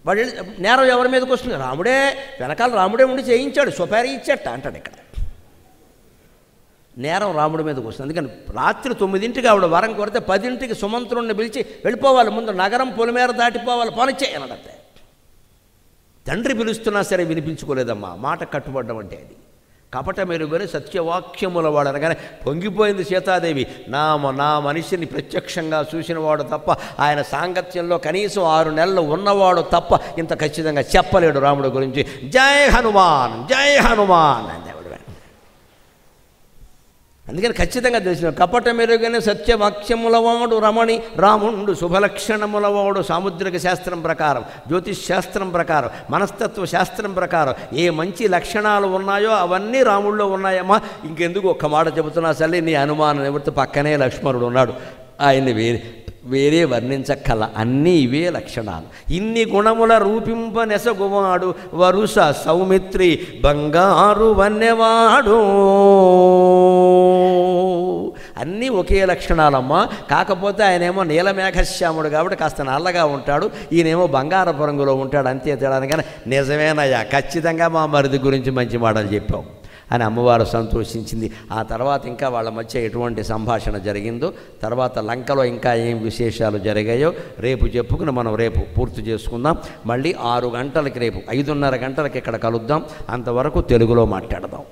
వాడు నేరం ఎవరి మీదకి వస్తుంది? రాముడే, వెనకాల రాముడే ఉండి చేయించాడు, సుపారీ ఇచ్చాట అంటాడు. ఇక్కడ నేరం రాముడి మీదకి వస్తుంది. అందుకని రాత్రి 9ంటికి ఆవిడ వరం కొడితే 10ంటికి సుమంత్రుణ్ణి పిలిచి వెళ్ళిపోవాలి, ముందు నగరం పొలిమేర దాటిపోవాలి, పనిచేయనడంతే. తండ్రి పిలుస్తున్నా సరే వినిపించుకోలేదమ్మా. మాట కట్టుబడ్డం అంటే అది. కపట మెరుగని సత్యవాక్యముల వాడు అనగానే పొంగిపోయింది సీతాదేవి. నా మనిషిని ప్రత్యక్షంగా చూసినవాడు తప్ప, ఆయన సాంగత్యంలో కనీసం 6 నెలలు ఉన్నవాడు తప్ప ఇంత ఖచ్చితంగా చెప్పలేడు రాముడి గురించి. జై హనుమాన్, జై హనుమాన్ అని దేవుడు. అందుకని ఖచ్చితంగా తెలిసిన కపట మెరుగని సత్యవాక్యములవాడు రాముండు శుభలక్షణములవాడు. సాముద్రిక శాస్త్రం ప్రకారం, జ్యోతిష్ శాస్త్రం ప్రకారం, మనస్తత్వ శాస్త్రం ప్రకారం ఏ మంచి లక్షణాలు ఉన్నాయో అవన్నీ రాముడిలో ఉన్నాయమ్మా. ఇంకెందుకు ఒక్క మాట చెబుతున్నా సరే, నీ అనుమానం ఎవరితో పక్కనే లక్ష్మణుడు ఉన్నాడు, ఆయన్ని వేరే వర్ణించక్కల, అన్నీ ఇవే లక్షణాలు. ఇన్ని గుణముల రూపింప నెసగువాడు వరుస సౌమిత్రి బంగారు వన్నెవాడు. అన్నీ ఒకే లక్షణాలమ్మా. కాకపోతే ఆయనేమో నీలమేఘశ్యాముడు కాబట్టి కాస్త నల్లగా ఉంటాడు, ఈయనేమో బంగారపు రంగులో ఉంటాడు, అంతే తేడా. కానీ నిజమేనయ్యా, ఖచ్చితంగా మా మరిది గురించి మంచి మాటలు చెప్పావు అని అమ్మవారు సంతోషించింది. ఆ తర్వాత ఇంకా వాళ్ళ మధ్య ఎటువంటి సంభాషణ జరిగిందో, తర్వాత లంకలో ఇంకా ఏం విశేషాలు జరిగాయో రేపు చెప్పుకుని మనం రేపు పూర్తి చేసుకుందాం. మళ్ళీ 6 గంటలకి, రేపు 5:30 గంటలకి ఇక్కడ కలుద్దాం. అంతవరకు తెలుగులో మాట్లాడదాం.